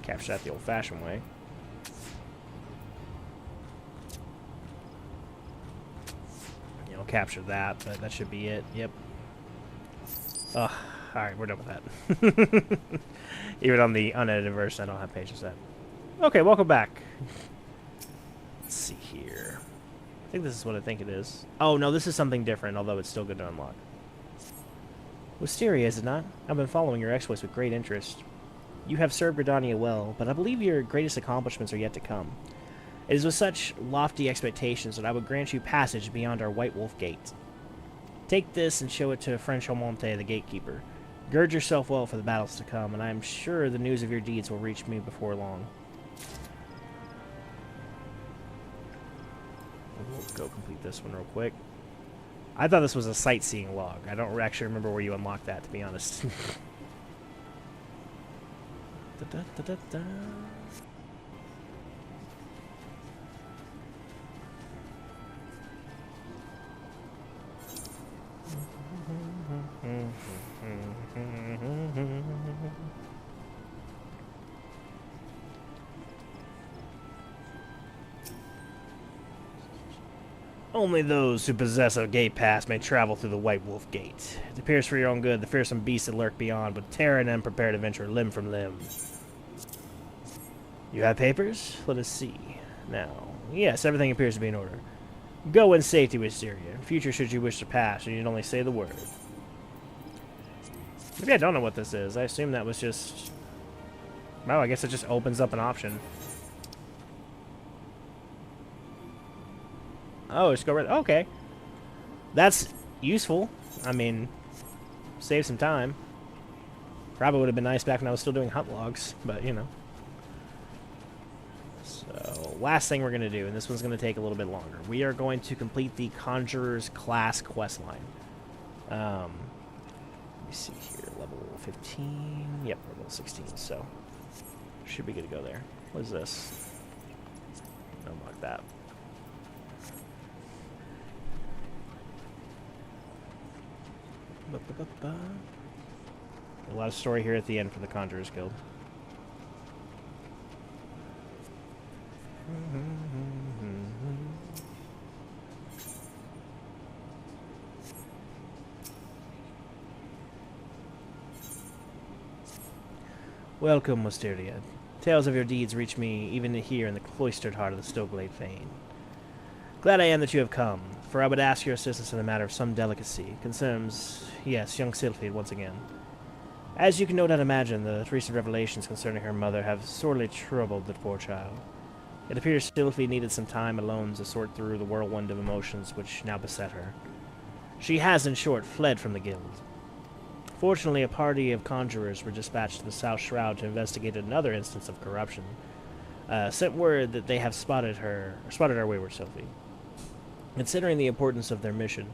Capture that the old-fashioned way. I'll capture that, but that should be it. Yep. Ugh. Alright, we're done with that. Even on the unedited version, I don't have patience with that. Okay, welcome back. Let's see here. I think this is what I think it is. Oh, no, this is something different, although it's still good to unlock. Wisteria, is it not? I've been following your exploits with great interest. You have served Gridania well, but I believe your greatest accomplishments are yet to come. It is with such lofty expectations that I would grant you passage beyond our White Wolf Gate. Take this and show it to Franchomonte, the gatekeeper. Gird yourself well for the battles to come, and I am sure the news of your deeds will reach me before long. We'll go complete this one real quick. I thought this was a sightseeing log. I don't actually remember where you unlocked that, to be honest. Da, da, da, da, da. Only those who possess a gate pass may travel through the White Wolf Gate. It appears for your own good the fearsome beasts that lurk beyond would tear an unprepared adventurer limb from limb. You have papers? Let us see. Now, yes, everything appears to be in order. Go in safety, Wisteria. In future, should you wish to pass, you need only say the word. Maybe I don't know what this is. I assume that was just... Oh, I guess it just opens up an option. Oh, just go right... Okay. That's useful. I mean, save some time. Probably would have been nice back when I was still doing hunt logs, but, you know. So, last thing we're going to do, and this one's going to take a little bit longer. We are going to complete the Conjurer's class questline. Let me see here. Level 15. Yep, we're level 16, so should be good to go there. What is this? Unlock that. A lot of story here at the end for the Conjurer's Guild. Welcome, Wisteria. Tales of your deeds reach me even here in the cloistered heart of the Stokeblade Fane. Glad I am that you have come, for I would ask your assistance in a matter of some delicacy. Concerns, yes, young Sylphide once again. As you can no doubt imagine, the recent revelations concerning her mother have sorely troubled the poor child. It appears Sylphide needed some time alone to sort through the whirlwind of emotions which now beset her. She has, in short, fled from the guild. Fortunately, a party of conjurers were dispatched to the South Shroud to investigate another instance of corruption. Sent word that they have spotted our wayward Sylphie. Considering the importance of their mission,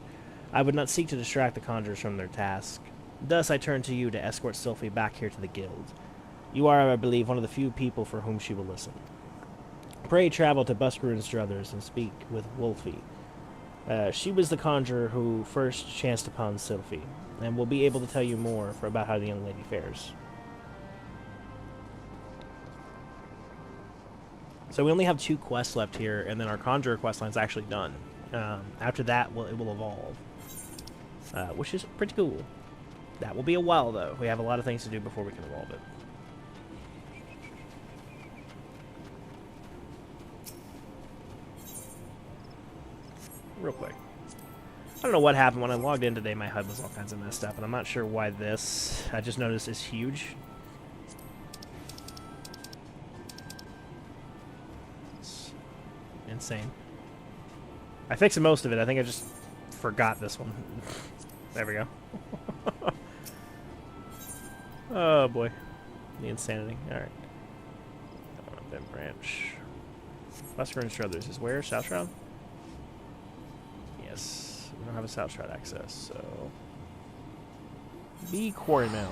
I would not seek to distract the conjurers from their task. Thus, I turn to you to escort Sylphie back here to the guild. You are, I believe, one of the few people for whom she will listen. Pray travel to Busker and Struthers and speak with Wolfie. She was the conjurer who first chanced upon Sylphie, and will be able to tell you more about how the young lady fares. So we only have 2 quests left here, and then our conjurer quest line's actually done. After that, it will evolve, which is pretty cool. That will be a while, though. We have a lot of things to do before we can evolve it. Real quick. I don't know what happened when I logged in today. My HUD was all kinds of messed up, and I'm not sure why this. I just noticed is huge. It's insane. I fixed most of it. I think I just forgot this one. There we go. Oh boy, the insanity. All right. Then branch. Busker and Struthers is where? South Shroud? Yes. We don't have a South Shroud access, so... Be Quarry Mill.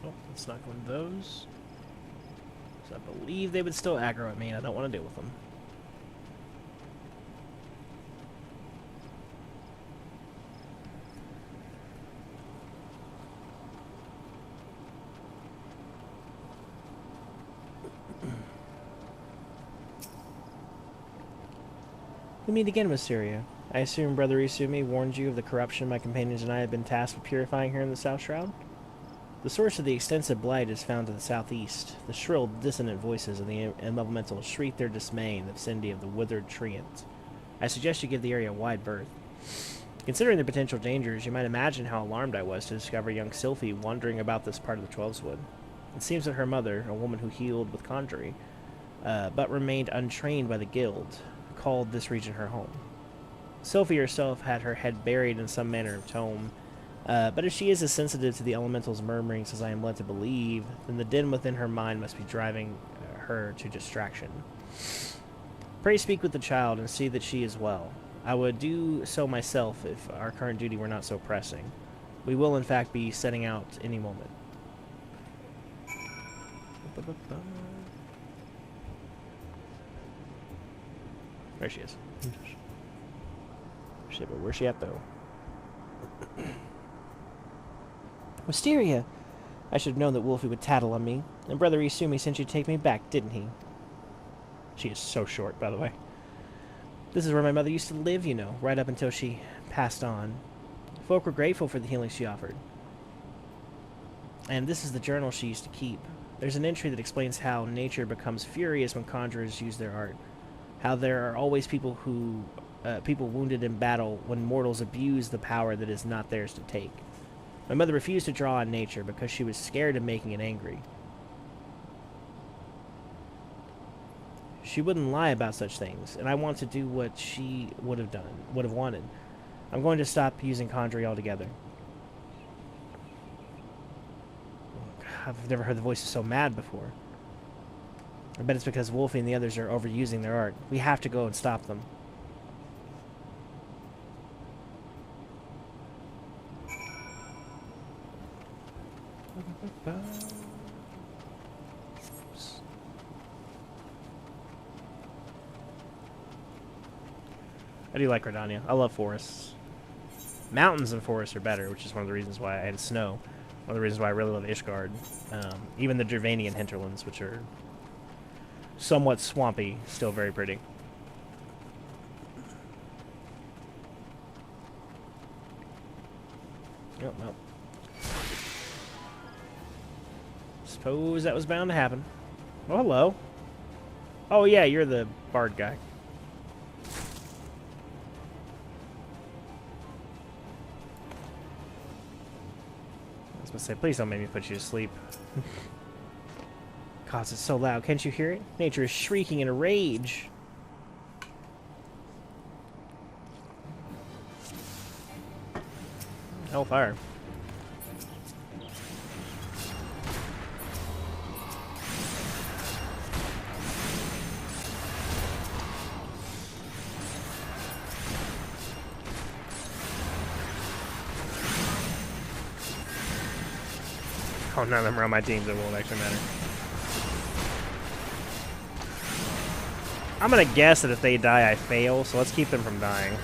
Oh, let's not go into those. So I believe they would still aggro at me, and I don't want to deal with them. We meet again, Mysteria. I assume Brother Isumi warned you of the corruption my companions and I have been tasked with purifying here in the South Shroud? The source of the extensive blight is found to the southeast. The shrill, dissonant voices of the elementals shriek their dismay in the vicinity of the withered treants. I suggest you give the area a wide berth. Considering the potential dangers, you might imagine how alarmed I was to discover young Sylphie wandering about this part of the Twelveswood. It seems that her mother, a woman who healed with conjuring, but remained untrained by the guild, called this region her home. Sylphie herself had her head buried in some manner of tome, but if she is as sensitive to the elemental's murmurings as I am led to believe, then the din within her mind must be driving her to distraction. Pray speak with the child and see that she is well. I would do so myself if our current duty were not so pressing. We will, in fact, be setting out any moment. There she is. Shit, but where's she at, though? Wisteria! I should have known that Wolfie would tattle on me. And Brother Isumi sent you to take me back, didn't he? She is so short, by the way. This is where my mother used to live, you know, right up until she passed on. Folk were grateful for the healing she offered. And this is the journal she used to keep. There's an entry that explains how nature becomes furious when conjurers use their art. How there are always people wounded in battle when mortals abuse the power that is not theirs to take. My mother refused to draw on nature because she was scared of making it angry. She wouldn't lie about such things, and I want to do what she would have wanted. I'm going to stop using conjuring altogether. I've never heard the voices so mad before. I bet it's because Wolfie and the others are overusing their art. We have to go and stop them. I do like Gridania. I love forests. Mountains and forests are better, which is one of the reasons why I had snow. One of the reasons why I really love Ishgard. Even the Dervanian hinterlands, which are somewhat swampy, still very pretty. Yep, well. Suppose that was bound to happen. Oh, hello. Oh, yeah, you're the bard guy. I was going to say, please don't make me put you to sleep. God, it's so loud. Can't you hear it? Nature is shrieking in a rage. Hellfire. Oh, none of them are on my team, so it won't actually matter. I'm gonna guess that if they die, I fail, so let's keep them from dying.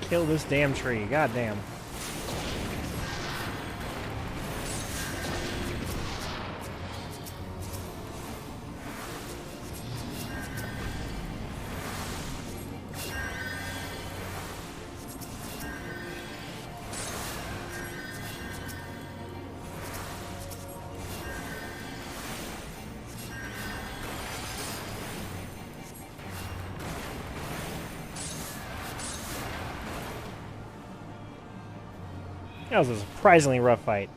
Kill this damn tree. God damn. That was a surprisingly rough fight.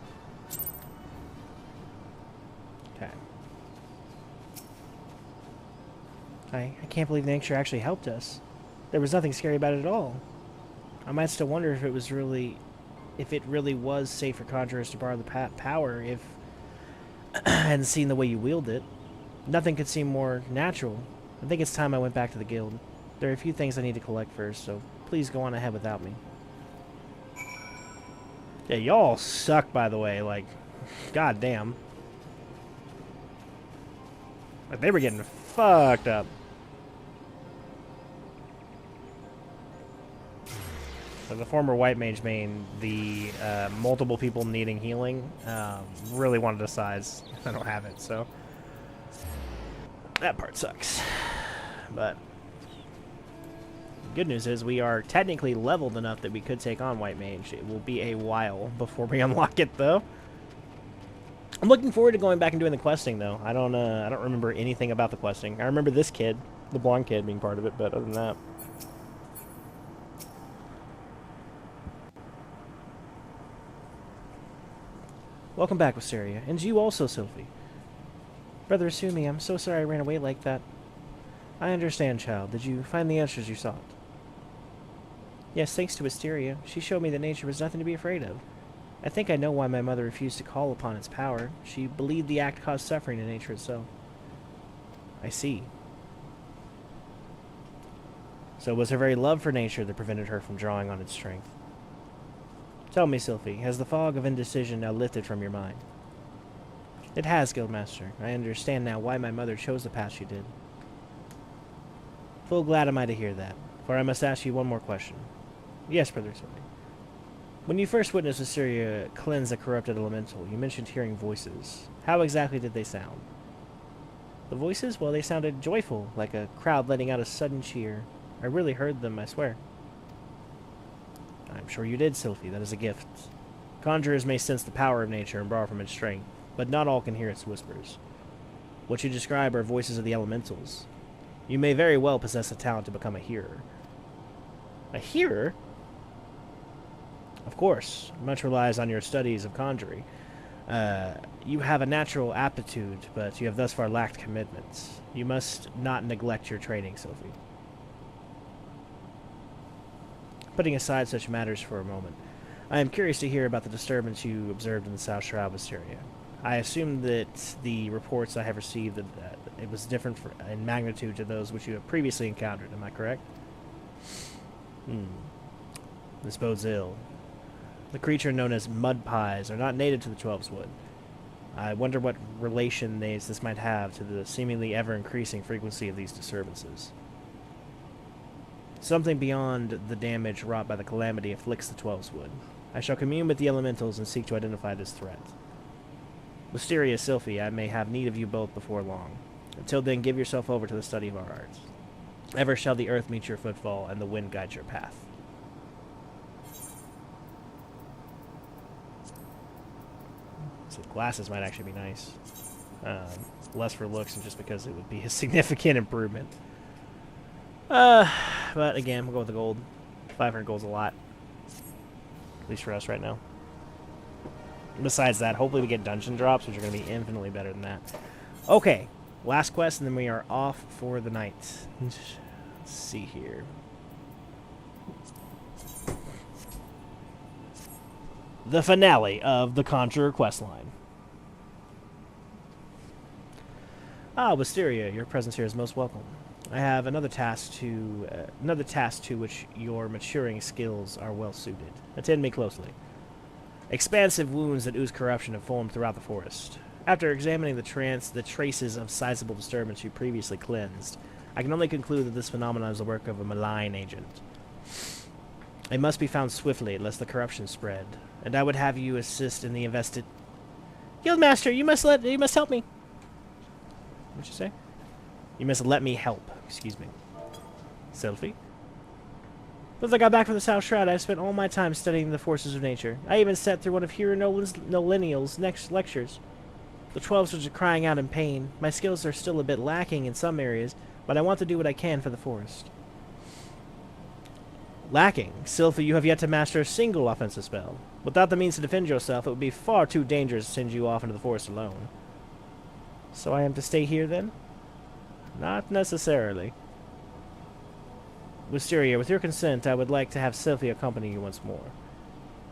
Okay. I can't believe nature actually helped us. There was nothing scary about it at all. I might still wonder if it really was safe for conjurers to borrow the power if I hadn't seen the way you wield it. Nothing could seem more natural. I think it's time I went back to the guild. There are a few things I need to collect first, so please go on ahead without me. Yeah, y'all suck, by the way. Like, goddamn. Like, they were getting fucked up. So the former white mage main, the multiple people needing healing, really wanted to size. I don't have it, so that part sucks. But good news is we are technically leveled enough that we could take on white mage. It will be a while before we unlock it, though. I'm looking forward to going back and doing the questing, though. I don't remember anything about the questing. I remember this kid, the blonde kid, being part of it, but other than that. Welcome back, Wisteria. And you also, Sylphie. Brother Asumi, I'm so sorry I ran away like that. I understand, child. Did you find the answers you sought? Yes, thanks to Wisteria. She showed me that nature was nothing to be afraid of. I think I know why my mother refused to call upon its power. She believed the act caused suffering to nature itself. I see. So it was her very love for nature that prevented her from drawing on its strength. Tell me, Sylphie, has the fog of indecision now lifted from your mind? It has, Guildmaster. I understand now why my mother chose the path she did. Full glad am I to hear that, for I must ask you one more question. Yes, Brother Sylphie. When you first witnessed Wisteria cleanse a corrupted elemental, you mentioned hearing voices. How exactly did they sound? The voices? Well, they sounded joyful, like a crowd letting out a sudden cheer. I really heard them, I swear. I'm sure you did, Sylphie. That is a gift. Conjurers may sense the power of nature and borrow from its strength, but not all can hear its whispers. What you describe are voices of the elementals. You may very well possess the talent to become a hearer. A hearer? Of course. Much relies on your studies of conjuring. You have a natural aptitude, but you have thus far lacked commitments. You must not neglect your training, Sylphie. Putting aside such matters for a moment, I am curious to hear about the disturbance you observed in the South Shroud of Wisteria. I assume that the reports I have received that it was different in magnitude to those which you have previously encountered. Am I correct? This bodes ill. The creature known as mud pies are not native to the Twelves Wood. I wonder what relation this might have to the seemingly ever-increasing frequency of these disturbances. Something beyond the damage wrought by the calamity afflicts the Twelves Wood. I shall commune with the elementals and seek to identify this threat. Wisteria, Sylphie, I may have need of you both before long. Until then, give yourself over to the study of our arts. Ever shall the earth meet your footfall, and the wind guide your path. So glasses might actually be nice. Less for looks, and just because it would be a significant improvement. But again, we'll go with the gold. 500 gold's a lot. At least for us right now. Besides that, hopefully we get dungeon drops, which are going to be infinitely better than that. Okay, last quest, and then we are off for the night. Let's see here. The finale of the Conjurer questline. Ah, Wisteria, your presence here is most welcome. I have another task to which your maturing skills are well suited. Attend me closely. Expansive wounds that ooze corruption have formed throughout the forest. After examining the traces of sizable disturbance you previously cleansed, I can only conclude that this phenomenon is the work of a malign agent. It must be found swiftly, lest the corruption spread. And I would have you assist in the Guildmaster, you must help me. What'd you say? You must let me help. Excuse me. Sylphie? Since I got back from the South Shroud, I've spent all my time studying the forces of nature. I even sat through one of Hero Nolennial's next lectures. The 12s are crying out in pain. My skills are still a bit lacking in some areas, but I want to do what I can for the forest. Lacking? Sylphie, you have yet to master a single offensive spell. Without the means to defend yourself, it would be far too dangerous to send you off into the forest alone. So I am to stay here, then? Not necessarily. Wisteria, with your consent, I would like to have Sylphie accompany you once more.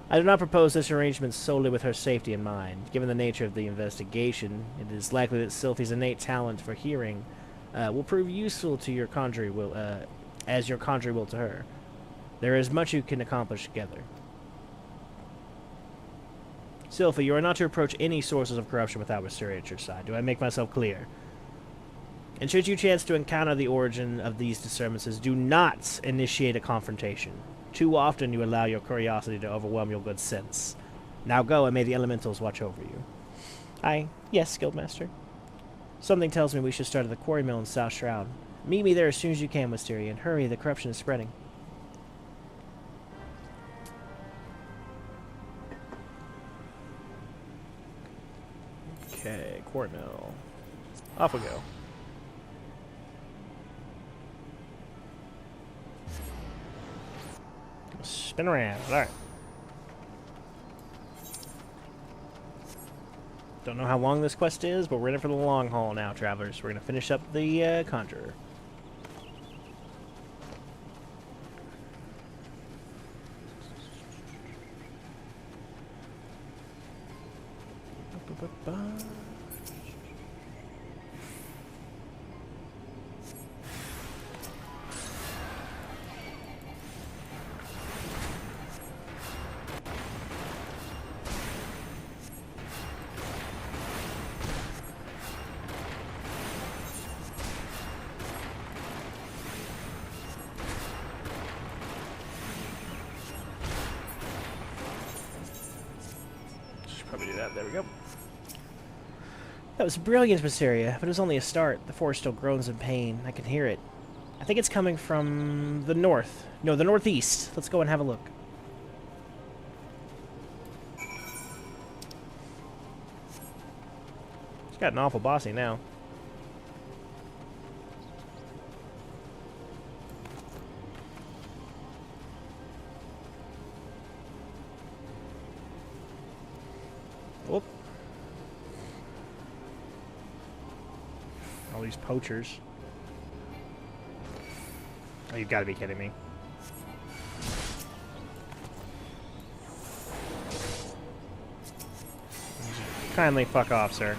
I do not propose this arrangement solely with her safety in mind. Given the nature of the investigation, it is likely that Sylphie's innate talent for hearing will prove useful to your conjuring will, as your conjuring will to her. There is much you can accomplish together. Sylphie, you are not to approach any sources of corruption without Wisteria at your side. Do I make myself clear? And should you chance to encounter the origin of these disturbances, do not initiate a confrontation. Too often you allow your curiosity to overwhelm your good sense. Now go, and may the elementals watch over you. Yes, Guildmaster. Something tells me we should start at the quarry mill in South Shroud. Meet me there as soon as you can, Wisteria, and hurry, the corruption is spreading. Okay, quarry mill. Off we go. Spin around. Alright. Don't know how long this quest is, but we're in it for the long haul now, travelers. We're going to finish up the Conjurer. Probably do that. There we go. That was brilliant, Wisteria, but it was only a start. The forest still groans in pain. I can hear it. I think it's coming from the north. No, the northeast. Let's go and have a look. It's gotten awful bossy now. Whoop. All these poachers. Oh, you've got to be kidding me. Kindly fuck off, sir.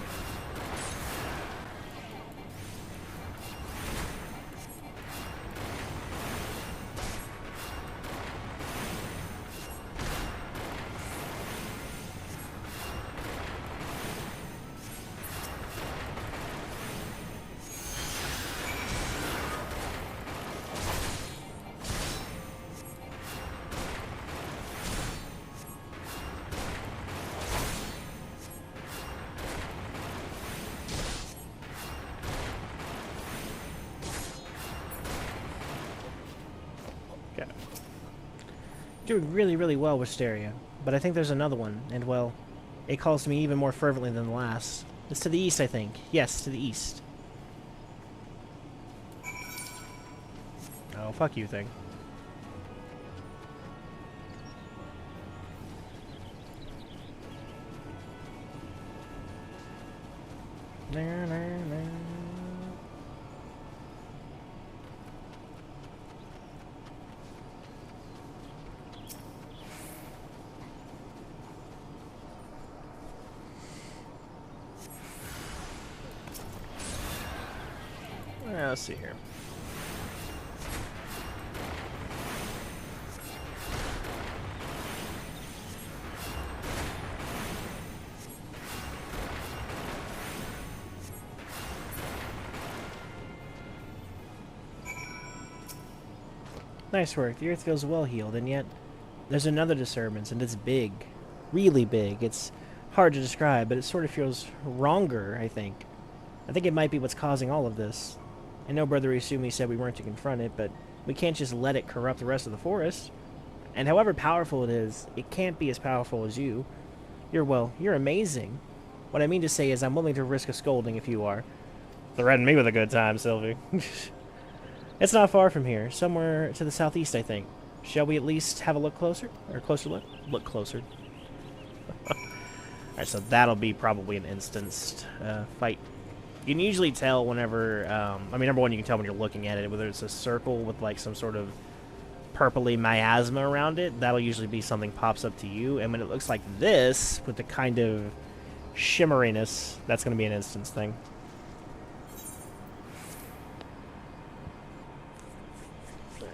Doing really, really well, Wisteria, but I think there's another one, and well, it calls to me even more fervently than the last. It's to the east, I think. Yes, to the east. Oh, fuck you, thing. Let's see here. Nice work. The earth feels well healed, and yet there's another disturbance, and it's big. Really big. It's hard to describe, but it sort of feels wronger, I think. I think it might be what's causing all of this. I know Brother Isumi said we weren't to confront it, but we can't just let it corrupt the rest of the forest. And however powerful it is, it can't be as powerful as you. You're amazing. What I mean to say is I'm willing to risk a scolding if you are. Threaten me with a good time, Sylvie. It's not far from here, somewhere to the southeast, I think. Shall we at least have a look closer? Or a closer look? Look closer. Alright, so that'll be probably an instanced fight. You can usually tell whenever, I mean, number one, you can tell when you're looking at it, whether it's a circle with, like, some sort of purpley miasma around it, that'll usually be something pops up to you, and when it looks like this, with the kind of shimmeriness, that's going to be an instance thing.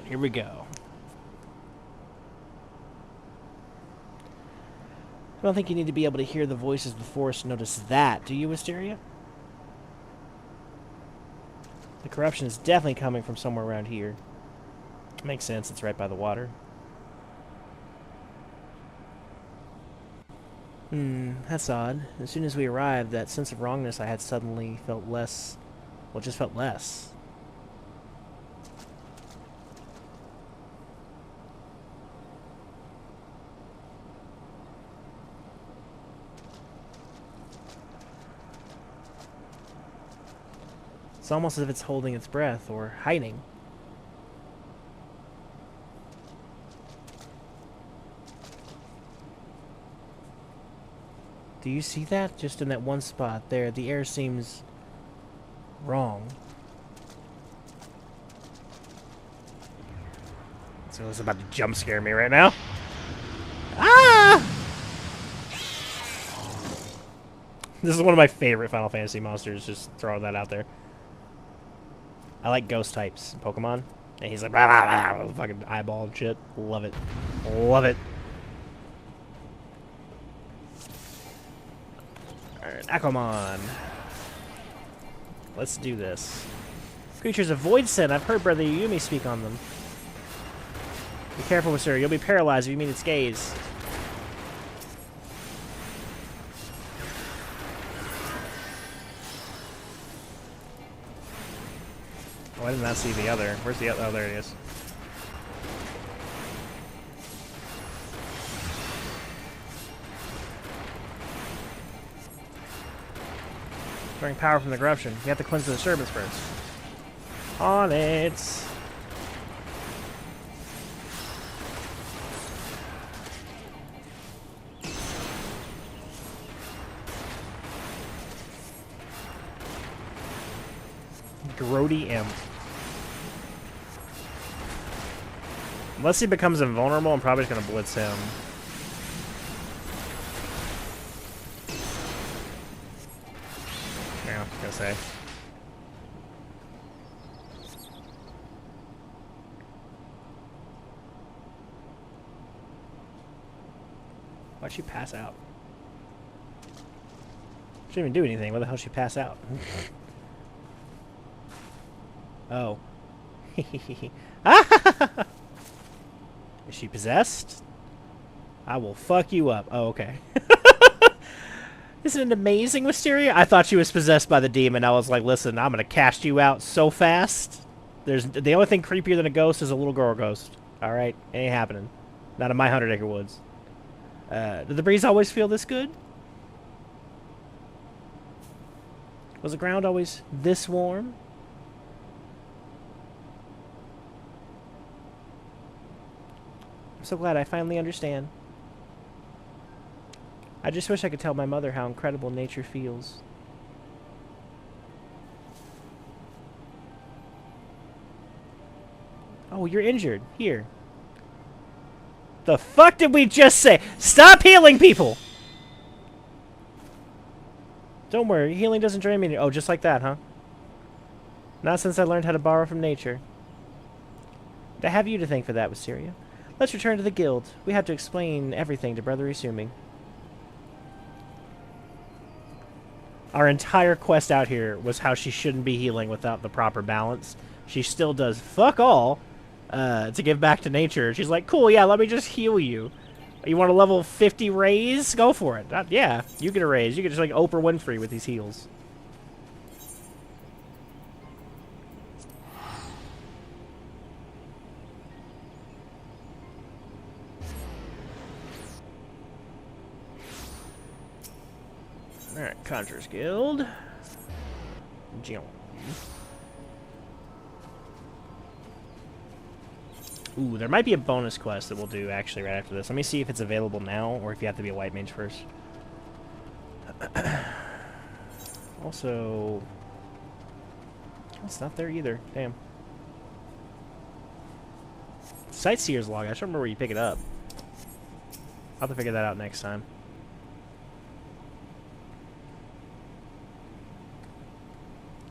Here we go. I don't think you need to be able to hear the voices of the forest to notice that, do you, Wisteria? The corruption is definitely coming from somewhere around here. Makes sense, it's right by the water. That's odd. As soon as we arrived, that sense of wrongness I had suddenly felt less... well, just felt less. It's almost as if it's holding its breath, or hiding. Do you see that? Just in that one spot there, the air seems wrong. So it's about to jump scare me right now. Ah! This is one of my favorite Final Fantasy monsters, just throwing that out there. I like ghost types in Pokemon. And he's like, blah, blah, blah, fucking eyeball and shit. Love it. Love it. Alright, Aquamon. Let's do this. Creatures of Void Scent. I've heard Brother Yumi speak on them. Be careful with her. You'll be paralyzed if you meet its gaze. Oh, I did not see the other. Where's the other? Oh, there it is. Drawing power from the corruption. We have to cleanse the disturbance first. On it! Grody Imp. Unless he becomes invulnerable, I'm probably just going to blitz him. Yeah, I was going to say. Why'd she pass out? She didn't even do anything. Why the hell did she pass out? Oh. Is she possessed? I will fuck you up. Oh, okay. Isn't it amazing, Wisteria? I thought she was possessed by the demon. I was like, listen, I'm going to cast you out so fast. The only thing creepier than a ghost is a little girl ghost. Alright? Ain't happening. Not in my 100-acre woods. Did the breeze always feel this good? Was the ground always this warm? I'm so glad I finally understand. I just wish I could tell my mother how incredible nature feels. Oh, you're injured. Here. The fuck did we just say? Stop healing people! Don't worry, healing doesn't drain me. Oh, just like that, huh? Not since I learned how to borrow from nature. I have you to thank for that, Wisteria. Let's return to the guild. We have to explain everything to Brother Isumi. Our entire quest out here was how she shouldn't be healing without the proper balance. She still does fuck all, to give back to nature. She's like, cool, yeah, let me just heal you. You want a level 50 raise? Go for it. Yeah, you get a raise. You get just like Oprah Winfrey with these heals. Alright, Conjurer's Guild. Ooh, there might be a bonus quest that we'll do actually right after this. Let me see if it's available now or if you have to be a white mage first. Also, it's not there either. Damn. Sightseer's log. I just remember where you pick it up. I'll have to figure that out next time.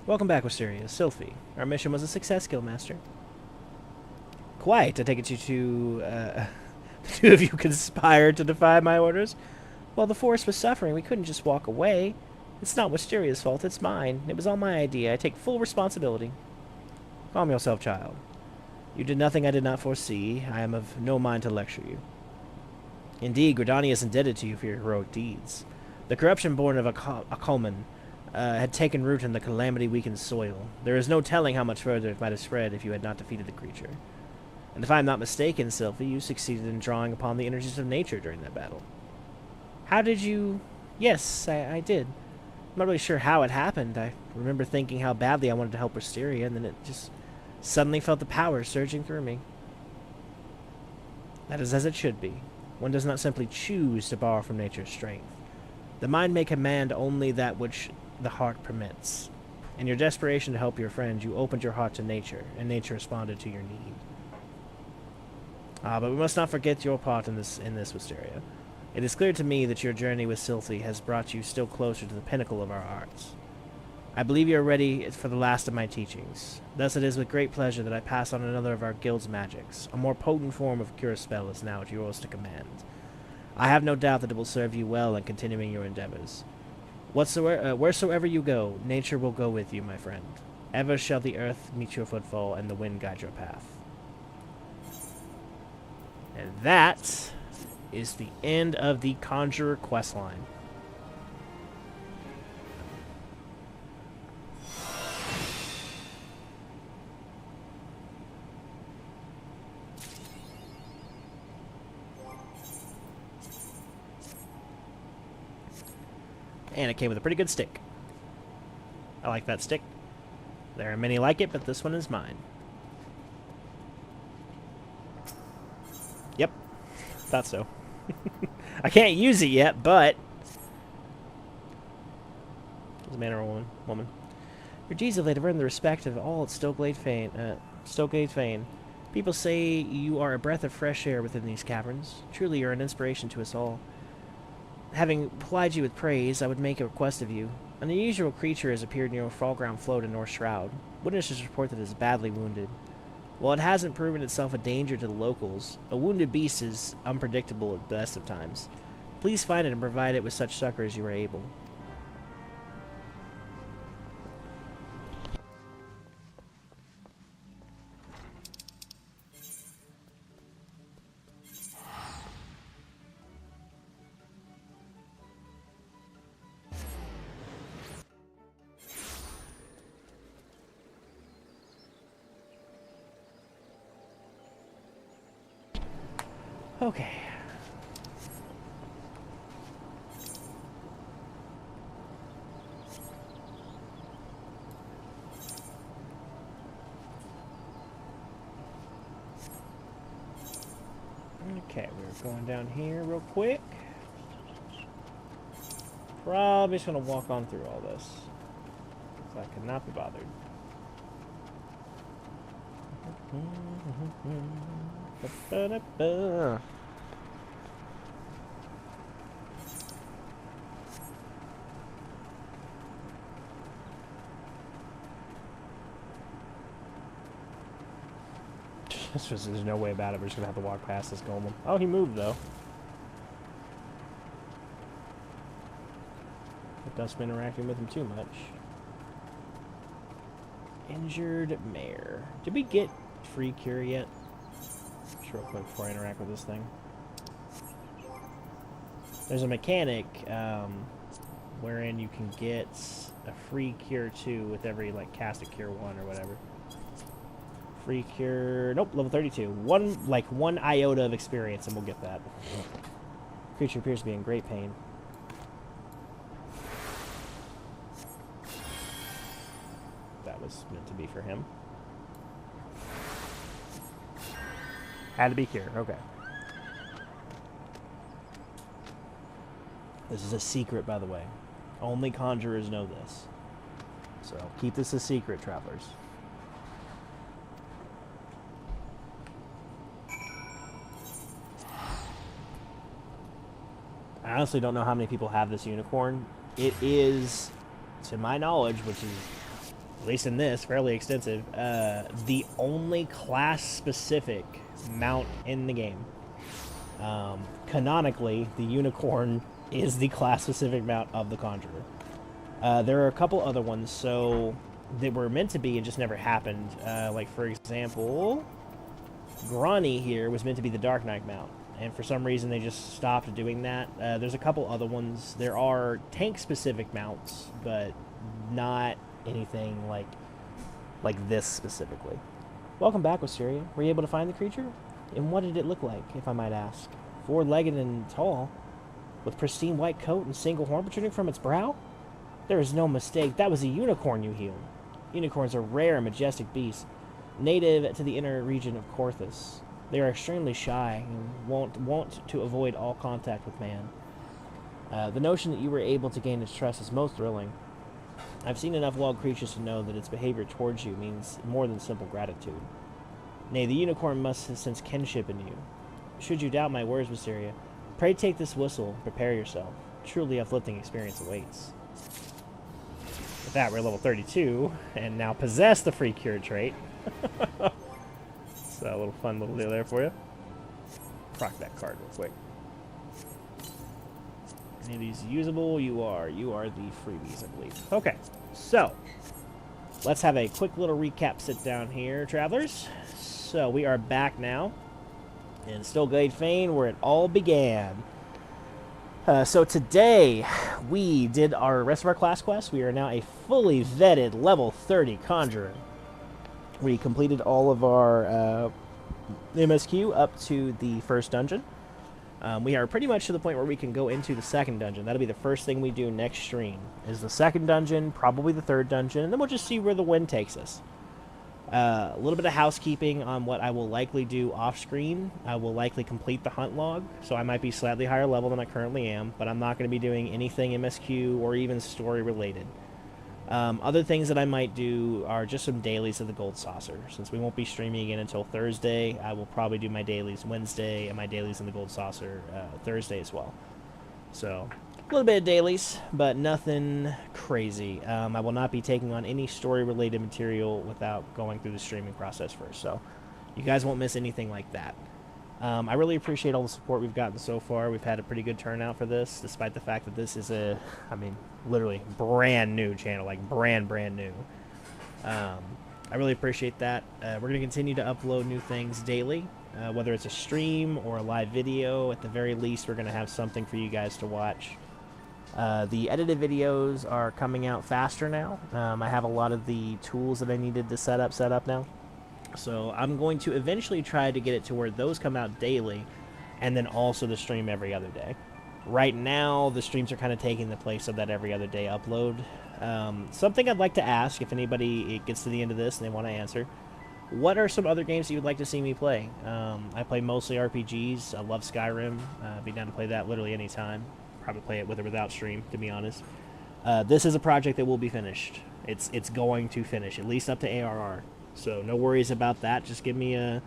Welcome back, Wisteria. Sylphie. Our mission was a success, Guildmaster. Quite. I take it you two, the two of you conspired to defy my orders. While the forest was suffering, we couldn't just walk away. It's not Wisteria's fault, it's mine. It was all my idea. I take full responsibility. Calm yourself, child. You did nothing I did not foresee. I am of no mind to lecture you. Indeed, Gridania is indebted to you for your heroic deeds. The corruption born of a Akulman had taken root in the calamity-weakened soil. There is no telling how much further it might have spread if you had not defeated the creature. And if I am not mistaken, Sylphie, you succeeded in drawing upon the energies of nature during that battle. How did you... Yes, I did. I'm not really sure how it happened. I remember thinking how badly I wanted to help Wisteria, and then it just suddenly felt the power surging through me. That is as it should be. One does not simply choose to borrow from nature's strength. The mind may command only that which the heart permits. In your desperation to help your friend, you opened your heart to nature, and nature responded to your need. But we must not forget your part in this Wisteria. It is clear to me that your journey with Sylphie has brought you still closer to the pinnacle of our arts. I believe you are ready for the last of my teachings. Thus it is with great pleasure that I pass on another of our guild's magics. A more potent form of cure spell is now at yours to command. I have no doubt that it will serve you well in continuing your endeavors. Wheresoever you go, nature will go with you, my friend. Ever shall the earth meet your footfall and the wind guide your path. And that is the end of the Conjurer questline. And it came with a pretty good stick. I like that stick. There are many like it, but this one is mine. Yep. Thought so. I can't use it yet, but... Is a man or a woman? Your deeds of late have earned the respect of all at Stokeglade Fane. People say you are a breath of fresh air within these caverns. Truly, you're an inspiration to us all. Having plied you with praise, I would make a request of you. An unusual creature has appeared near Fallground Float in North Shroud. Witnesses report that it is badly wounded. While it hasn't proven itself a danger to the locals, a wounded beast is unpredictable at the best of times. Please find it and provide it with such succor as you are able. Okay. Okay, we're going down here real quick. Probably just gonna walk on through all this, because I could not be bothered. There's no way about it. We're just gonna have to walk past this golem. Oh, he moved though. The dust's been interacting with him too much. Injured mare. Did we get free cure yet? real quick before I interact with this thing. There's a mechanic wherein you can get a free cure 2 with every like cast a cure 1 or whatever. Free cure, nope, level 32. One iota of experience and we'll get that. Creature appears to be in great pain. That was meant to be for him. Had to be cured, okay. This is a secret, by the way. Only conjurers know this. So keep this a secret, travelers. I honestly don't know how many people have this unicorn. It is, to my knowledge, which is, at least in this, fairly extensive, the only class-specific mount in the game. Canonically, the unicorn is the class-specific mount of the Conjurer. There are a couple other ones, so that were meant to be and just never happened. Like, for example, Grani here was meant to be the Dark Knight mount, and for some reason they just stopped doing that. There's a couple other ones. There are tank-specific mounts, but not anything like this specifically. Welcome back, Eorzea. Were you able to find the creature? And what did it look like, if I might ask? 4-legged and tall, with pristine white coat and single horn protruding from its brow? There is no mistake. That was a unicorn you healed. Unicorns are rare and majestic beasts, native to the inner region of Korthus. They are extremely shy and want to avoid all contact with man. The notion that you were able to gain its trust is most thrilling. I've seen enough wild creatures to know that its behavior towards you means more than simple gratitude. Nay, the unicorn must have sensed kinship in you. Should you doubt my words, Eorzea, pray take this whistle and prepare yourself. Truly uplifting experience awaits. With that, we're level 32, and now possess the free cure trait. So a little fun little deal there for you. Proc that card real quick. Any of these usable? You are the freebies, I believe. Okay, so let's have a quick little recap sit down here, travelers. So we are back now in Stillglade Fane, where it all began. So today we did our rest of our class quest. We are now a fully vetted level 30 conjurer. We completed all of our MSQ up to the first dungeon. We are pretty much to the point where we can go into the second dungeon. That'll be the first thing we do next stream, is the second dungeon, probably the third dungeon, and then we'll just see where the wind takes us. A little bit of housekeeping on what I will likely do off-screen. I will likely complete the hunt log, so I might be slightly higher level than I currently am, but I'm not going to be doing anything MSQ or even story-related. Other things that I might do are just some dailies of the Gold Saucer. Since we won't be streaming again until Thursday, I will probably do my dailies Wednesday and my dailies in the Gold Saucer Thursday as well. So, a little bit of dailies, but nothing crazy. I will not be taking on any story-related material without going through the streaming process first, so you guys won't miss anything like that. I really appreciate all the support we've gotten so far. We've had a pretty good turnout for this, despite the fact that this is a, literally brand new channel, like brand new. I really appreciate that. We're going to continue to upload new things daily, whether it's a stream or a live video. At the very least, we're going to have something for you guys to watch. The edited videos are coming out faster now. I have a lot of the tools that I needed to set up now. So I'm going to eventually try to get it to where those come out daily, and then also the stream every other day. Right now, the streams are kind of taking the place of that every other day upload. Something I'd like to ask, if anybody gets to the end of this and they want to answer, what are some other games that you would like to see me play? I play mostly RPGs. I love Skyrim. I'd be down to play that literally any time. Probably play it with or without stream, to be honest. This is a project that will be finished. It's going to finish, at least up to ARR. So no worries about that. Just give me a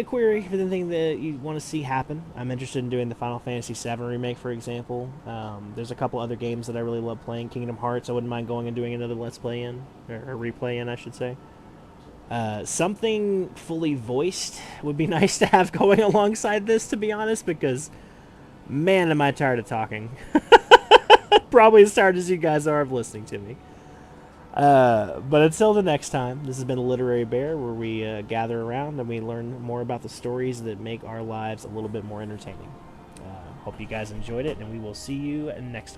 query for anything that you want to see happen. I'm interested in doing the Final Fantasy VII remake, for example. There's a couple other games that I really love playing. Kingdom Hearts, I wouldn't mind going and doing another Let's Play in, or replay in, I should say. Something fully voiced would be nice to have going alongside this, to be honest, because, man, am I tired of talking. Probably as tired as you guys are of listening to me. But until the next time, this has been a Literary Bear, where we gather around and we learn more about the stories that make our lives a little bit more entertaining. Hope you guys enjoyed it, and we will see you next time.